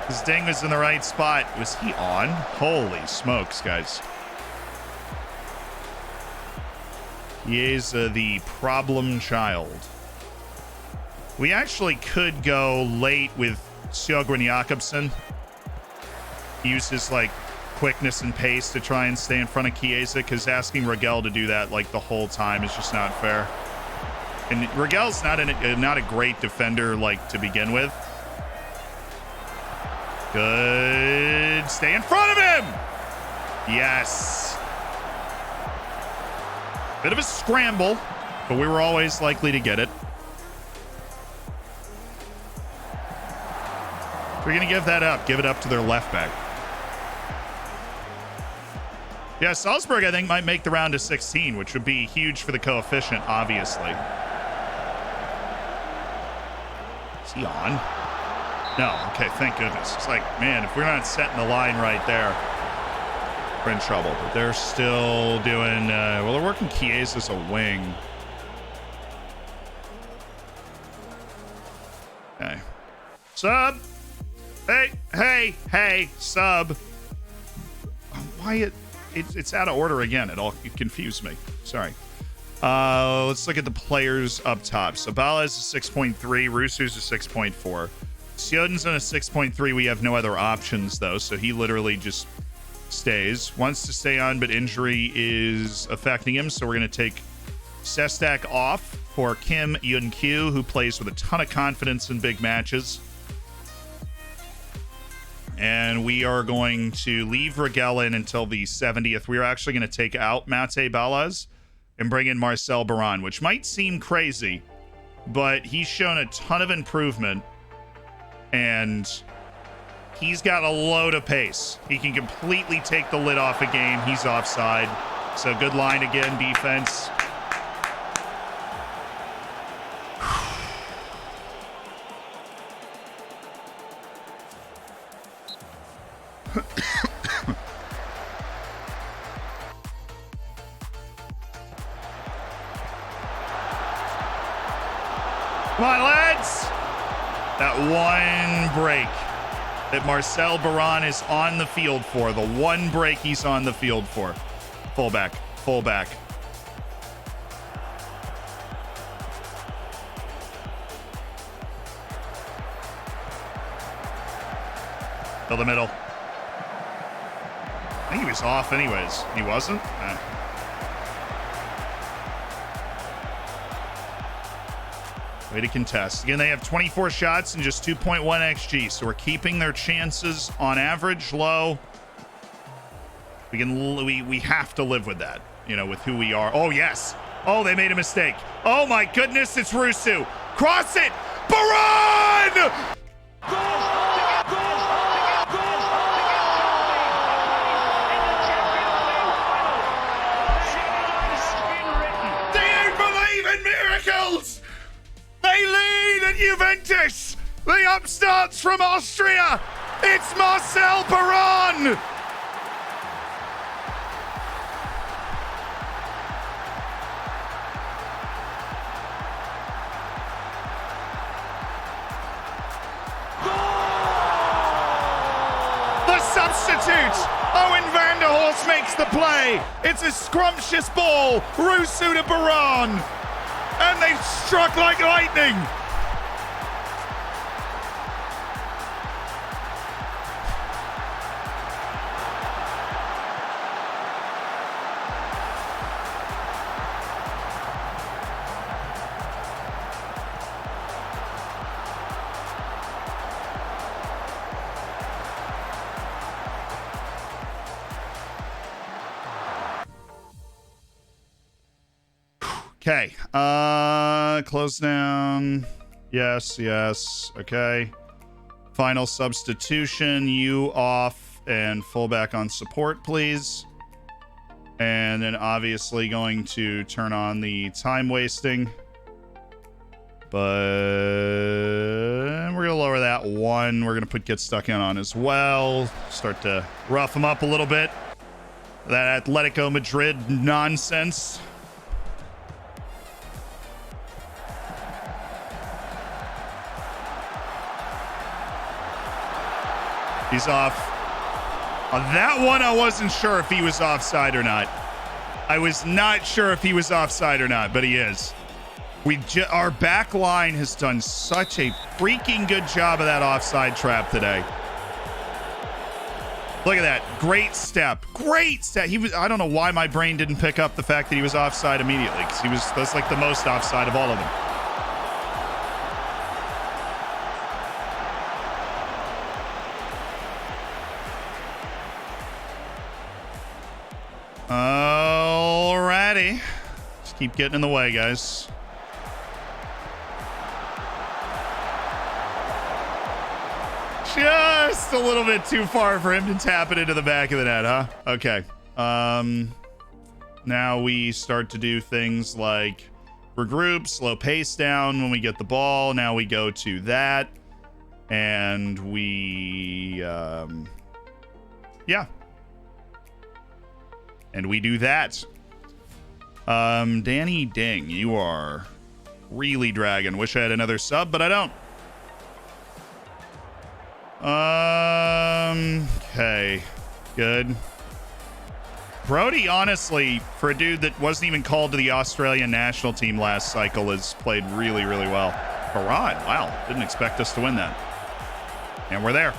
His ding was in the right spot. Was he on? Holy smokes, guys. He is the problem child. We actually could go late with Sjogren Jakobsen. Use his, like, quickness and pace to try and stay in front of Chiesa, because asking Rigel to do that, like, the whole time is just not fair. And Rigel's not a great defender, like, to begin with. Good. Stay in front of him. Yes. Bit of a scramble, but we were always likely to get it. If we're going to give that up, give it up to their left back. Yeah, Salzburg, I think, might make the round of 16, which would be huge for the coefficient, obviously. Is he on? No. Okay, thank goodness. It's like, man, if we're not setting the line right there, we're in trouble. But they're still doing, well, they're working Chiesa as a wing. Okay. Sub! Hey, sub! Why it's out of order again. It confused me. Sorry. Let's look at the players up top. So Bala is a 6.3. Rusu's a 6.4. Sjoden's on a 6.3. We have no other options, though, so he literally just stays. Wants to stay on, but injury is affecting him, so we're going to take Sestak off for Kim Yun-Kyu, who plays with a ton of confidence in big matches. And we are going to leave Rigel in until the 70th. We are actually going to take out Mate Balaz and bring in Marcel Baran, which might seem crazy, but he's shown a ton of improvement, and he's got a load of pace. He can completely take the lid off a game. He's offside. So good line again, defense. Come on, lads. That one break that Marcel Baran is on the field for. The one break he's on the field for. Fullback. Fullback. Fill the middle. I think he was off anyways. He wasn't? Way to contest. Again, they have 24 shots and just 2.1 XG, so we're keeping their chances on average low. We have to live with that, you know, with who we are. Oh, yes. Oh, they made a mistake. Oh, my goodness, it's Rusu. Cross it. Baran! Miracles! They lead at Juventus! The upstarts from Austria! It's Marcel Baran! The substitute! Owen van der Horst makes the play! It's a scrumptious ball! Rusu to Baran! And they've struck like lightning. Okay, close down. Yes, yes. Okay. Final substitution, you off and fullback on support, please. And then obviously going to turn on the time wasting. But we're going to lower that one. We're going to put get stuck in on as well. Start to rough them up a little bit. That Atletico Madrid nonsense. He's off. On that one, I wasn't sure if he was offside or not. I was not sure if he was offside or not, but he is. Our back line has done such a freaking good job of that offside trap today. Look at that. Great step. Great step. I don't know why my brain didn't pick up the fact that he was offside immediately, because that's like the most offside of all of them. Alrighty. Just keep getting in the way, guys. Just a little bit too far for him to tap it into the back of the net, huh? Okay. Now we start to do things like regroup, slow pace down when we get the ball. Now we go to that. And we, yeah. And we do that. Danny Ding, you are really dragging. Wish I had another sub, but I don't. Okay. Good. Brody, honestly, for a dude that wasn't even called to the Australian national team last cycle, has played really, really well. Baran, wow. Didn't expect us to win that. And we're there.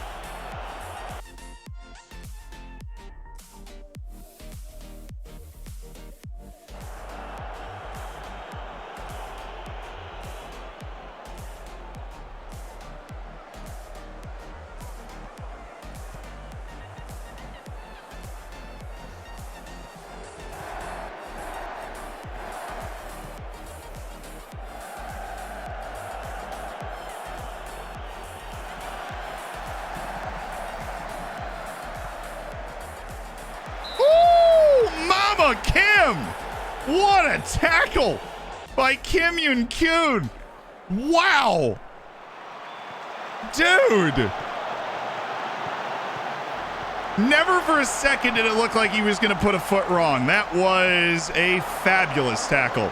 Oh, Kim! What a tackle by Kim Yoon-kyun. Wow. Dude. Never for a second did it look like he was going to put a foot wrong. That was a fabulous tackle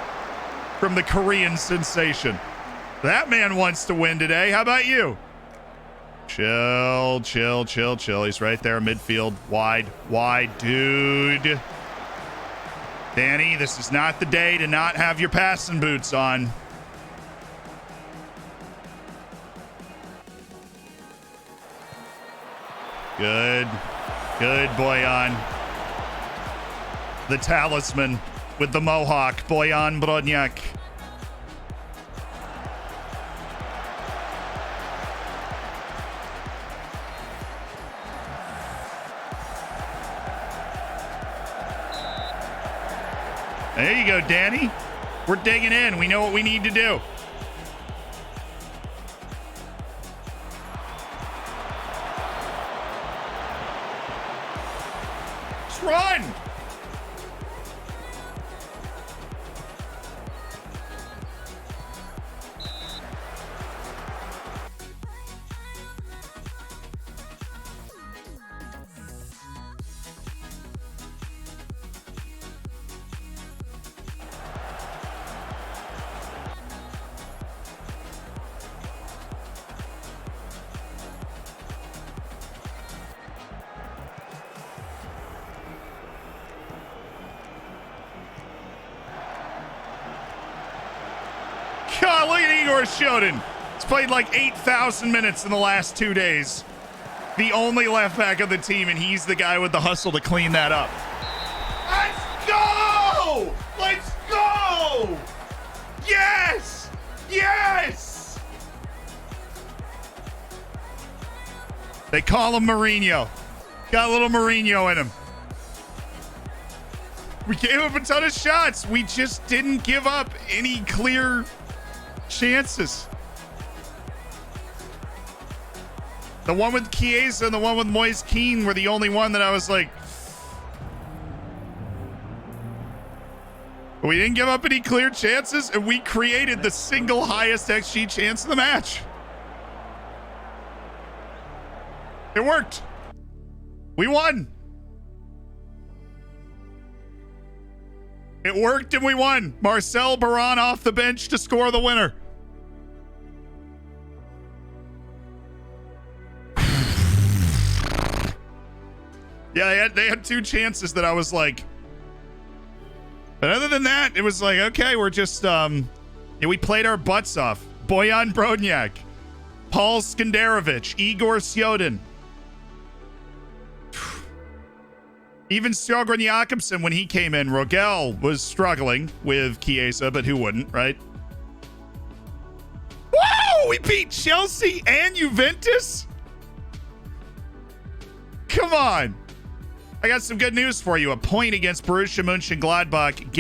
from the Korean sensation. That man wants to win today. How about you? Chill, chill, chill, chill. He's right there, midfield. Wide, wide, dude. Danny, this is not the day to not have your passing boots on. Good. Good, Boyan. The talisman with the mohawk, Boyan Brodniak. There you go, Danny. We're digging in. We know what we need to do. Let's run. God, look at Igor Shoden. He's played like 8,000 minutes in the last 2 days. The only left back of the team, and he's the guy with the hustle to clean that up. Let's go! Let's go! Yes! Yes! They call him Mourinho. Got a little Mourinho in him. We gave up a ton of shots. We just didn't give up any clear chances. The one with Chiesa and the one with Moise Keane were the only one that I was like, we didn't give up any clear chances, and we created the single highest XG chance of the match. It worked. We won. It worked and we won. Marcel Baran off the bench to score the winner. Yeah, they had 2 chances that I was like, but other than that, it was like, okay, we're just, we played our butts off. Boyan Brodniak, Paul Skenderovic, Igor Sjoden. Even Sjogren Jakobsen, when he came in, Rogel was struggling with Chiesa, but who wouldn't, right? Whoa! We beat Chelsea and Juventus? Come on. I got some good news for you. A point against Borussia Mönchengladbach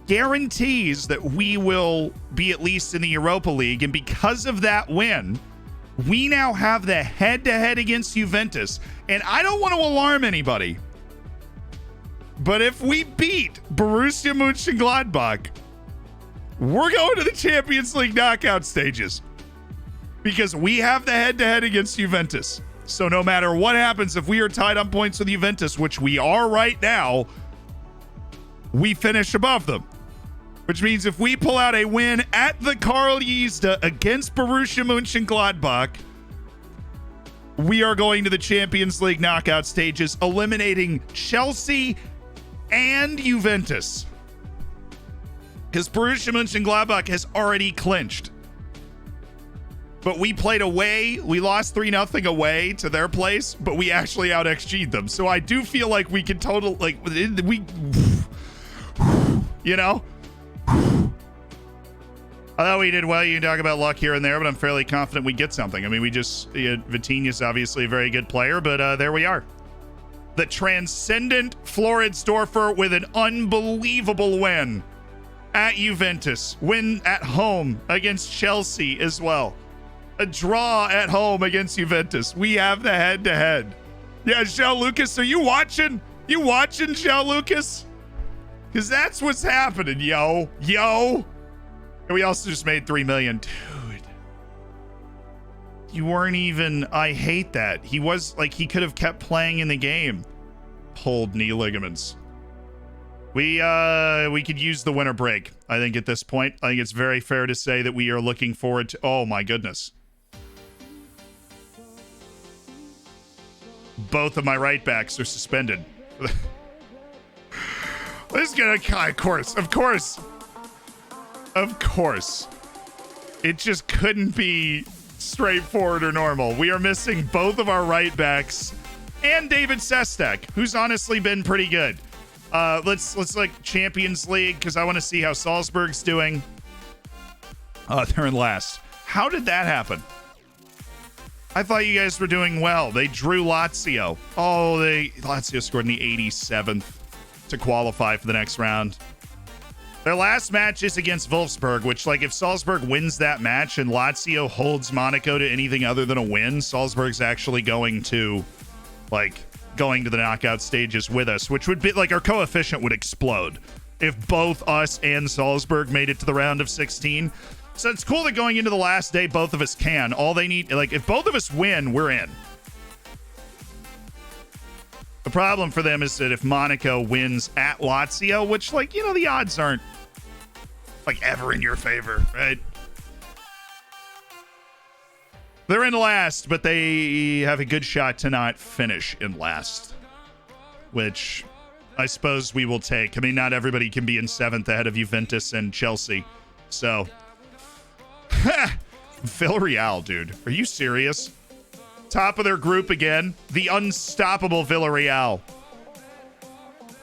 guarantees that we will be at least in the Europa League. And because of that win, we now have the head-to-head against Juventus. And I don't want to alarm anybody, but if we beat Borussia Mönchengladbach, we're going to the Champions League knockout stages because we have the head-to-head against Juventus. So no matter what happens, if we are tied on points with Juventus, which we are right now, we finish above them. Which means if we pull out a win at the Karl Jezda against Borussia Mönchengladbach, we are going to the Champions League knockout stages, eliminating Chelsea and Juventus. Because Borussia Mönchengladbach has already clinched. But we played away. We lost 3-0 away to their place, but we actually out-XG'd them. So I do feel like we can you know? I thought we did well. You can talk about luck here and there, but I'm fairly confident we get something. I mean, Vitinha's obviously a very good player, but there we are. The transcendent Floridsdorfer with an unbelievable win at Juventus. Win at home against Chelsea as well. A draw at home against Juventus. We have the head-to-head. Yeah, Shell Lucas, are you watching? You watching, Joe Lucas? Because that's what's happening, yo. And we also just made 3 million. Dude. You weren't even... I hate that. He was like, he could have kept playing in the game. Pulled knee ligaments. We could use the winter break, I think, at this point. I think it's very fair to say that we are looking forward to... Oh, my goodness. Both of my right backs are suspended. This is gonna... Of course. It just couldn't be straightforward or normal. We are missing both of our right backs and David Sestek, who's honestly been pretty good. Let's like Champions League, because I want to see how Salzburg's doing. They're in last. How did that happen? I thought you guys were doing well. They drew Lazio. Oh, Lazio scored in the 87th to qualify for the next round. Their last match is against Wolfsburg, which, like, if Salzburg wins that match and Lazio holds Monaco to anything other than a win, Salzburg's actually going to the knockout stages with us, which would be like our coefficient would explode if both us and Salzburg made it to the round of 16. So it's cool that going into the last day, both of us can. All they need, like, if both of us win, we're in. The problem for them is that if Monaco wins at Lazio, which, like, you know, the odds aren't, like, ever in your favor, right? They're in last, but they have a good shot to not finish in last, which I suppose we will take. I mean, not everybody can be in 7th ahead of Juventus and Chelsea. So, Villarreal, dude. Are you serious? Top of their group again. The unstoppable Villarreal.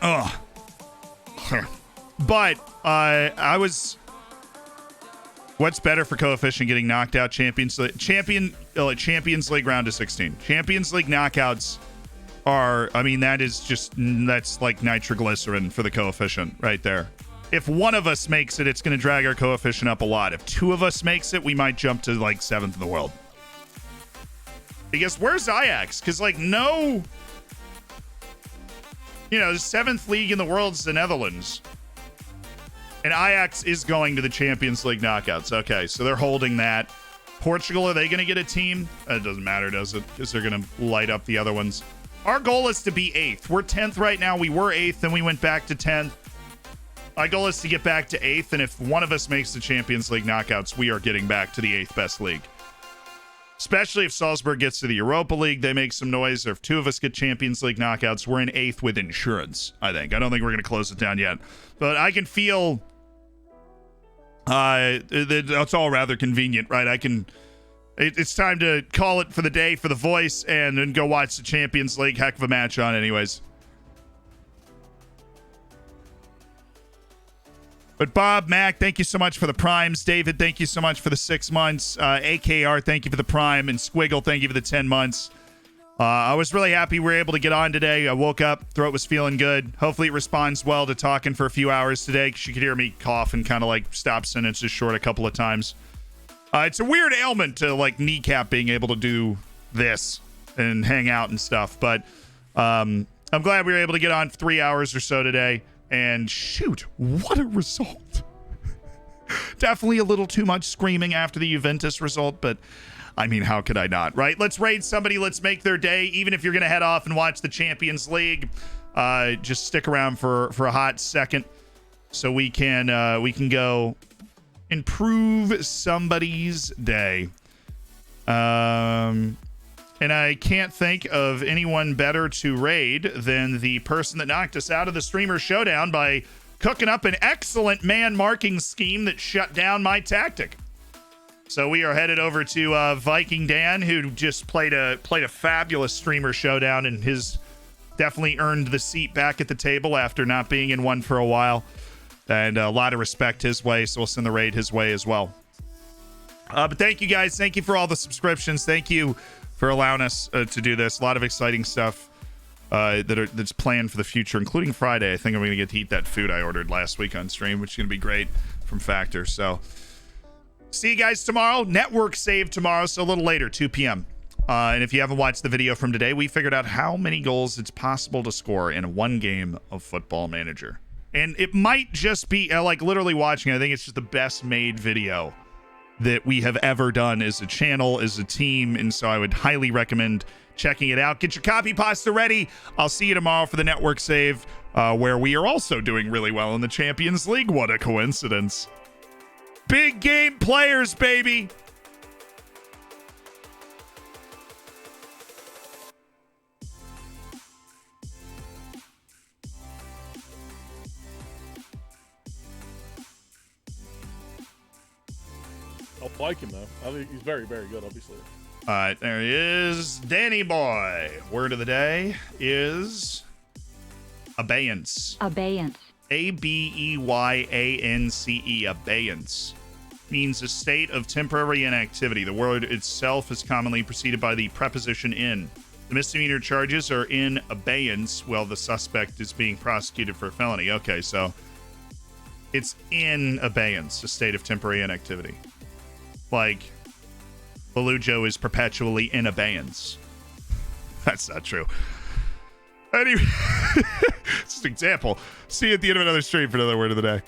Ugh. But I was... What's better for coefficient, getting knocked out? Champions League round of 16. Champions League knockouts are, I mean, that's like nitroglycerin for the coefficient right there. If one of us makes it, it's going to drag our coefficient up a lot. If two of us makes it, we might jump to like 7th in the world. Because where's Ajax? Because like no, you know, the 7th league in the world is the Netherlands. And Ajax is going to the Champions League knockouts. Okay, so they're holding that. Portugal, are they going to get a team? It doesn't matter, does it? Because they're going to light up the other ones. Our goal is to be 8th. We're 10th right now. We were 8th, then we went back to 10th. My goal is to get back to 8th, and if one of us makes the Champions League knockouts, we are getting back to the 8th best league. Especially if Salzburg gets to the Europa League, they make some noise, or if two of us get Champions League knockouts, we're in 8th with insurance, I think. I don't think we're going to close it down yet. But I can feel... it's all rather convenient, right? It's time to call it for the day for the voice and then go watch the Champions League. Heck of a match on anyways. But Bob, Mac, thank you so much for the primes. David, thank you so much for the 6 months. AKR, thank you for the prime. And Squiggle, thank you for the 10 months. I was really happy we were able to get on today. I woke up, throat was feeling good. Hopefully it responds well to talking for a few hours today, because you could hear me cough and kind of like stop sentences short a couple of times. It's a weird ailment to like kneecap being able to do this and hang out and stuff. But I'm glad we were able to get on for 3 hours or so today. And shoot, what a result. Definitely a little too much screaming after the Juventus result, but I mean, how could I not, right? Let's raid somebody. Let's make their day. Even if you're going to head off and watch the Champions League, just stick around for a hot second so we can go improve somebody's day. And I can't think of anyone better to raid than the person that knocked us out of the Streamer Showdown by cooking up an excellent man marking scheme that shut down my tactic. So we are headed over to Viking Dan, who just played a fabulous Streamer Showdown and has definitely earned the seat back at the table after not being in one for a while. And a lot of respect his way, so we'll send the raid his way as well. But thank you guys. Thank you for all the subscriptions. Thank you for allowing us to do this. A lot of exciting stuff that's planned for the future, including Friday. I think I'm going to get to eat that food I ordered last week on stream, which is going to be great from Factor. So see you guys tomorrow. Network save tomorrow, so a little later, 2 p.m. And if you haven't watched the video from today, we figured out how many goals it's possible to score in one game of Football Manager. And it might just be, like, literally watching, I think it's just the best made video that we have ever done as a channel, as a team. And so I would highly recommend checking it out. Get your copy pasta ready. I'll see you tomorrow for the network save, where we are also doing really well in the Champions League. What a coincidence. Big game players, baby. I like him, though. I think he's very, very good, obviously. All right, there he is. Danny boy. Word of the day is abeyance. Abeyance. A-B-E-Y-A-N-C-E. Abeyance means a state of temporary inactivity. The word itself is commonly preceded by the preposition in. The misdemeanor charges are in abeyance while the suspect is being prosecuted for a felony. Okay, so it's in abeyance, a state of temporary inactivity. Like, Belujo is perpetually in abeyance. That's not true. Anyway, just an example. See you at the end of another stream for another word of the day.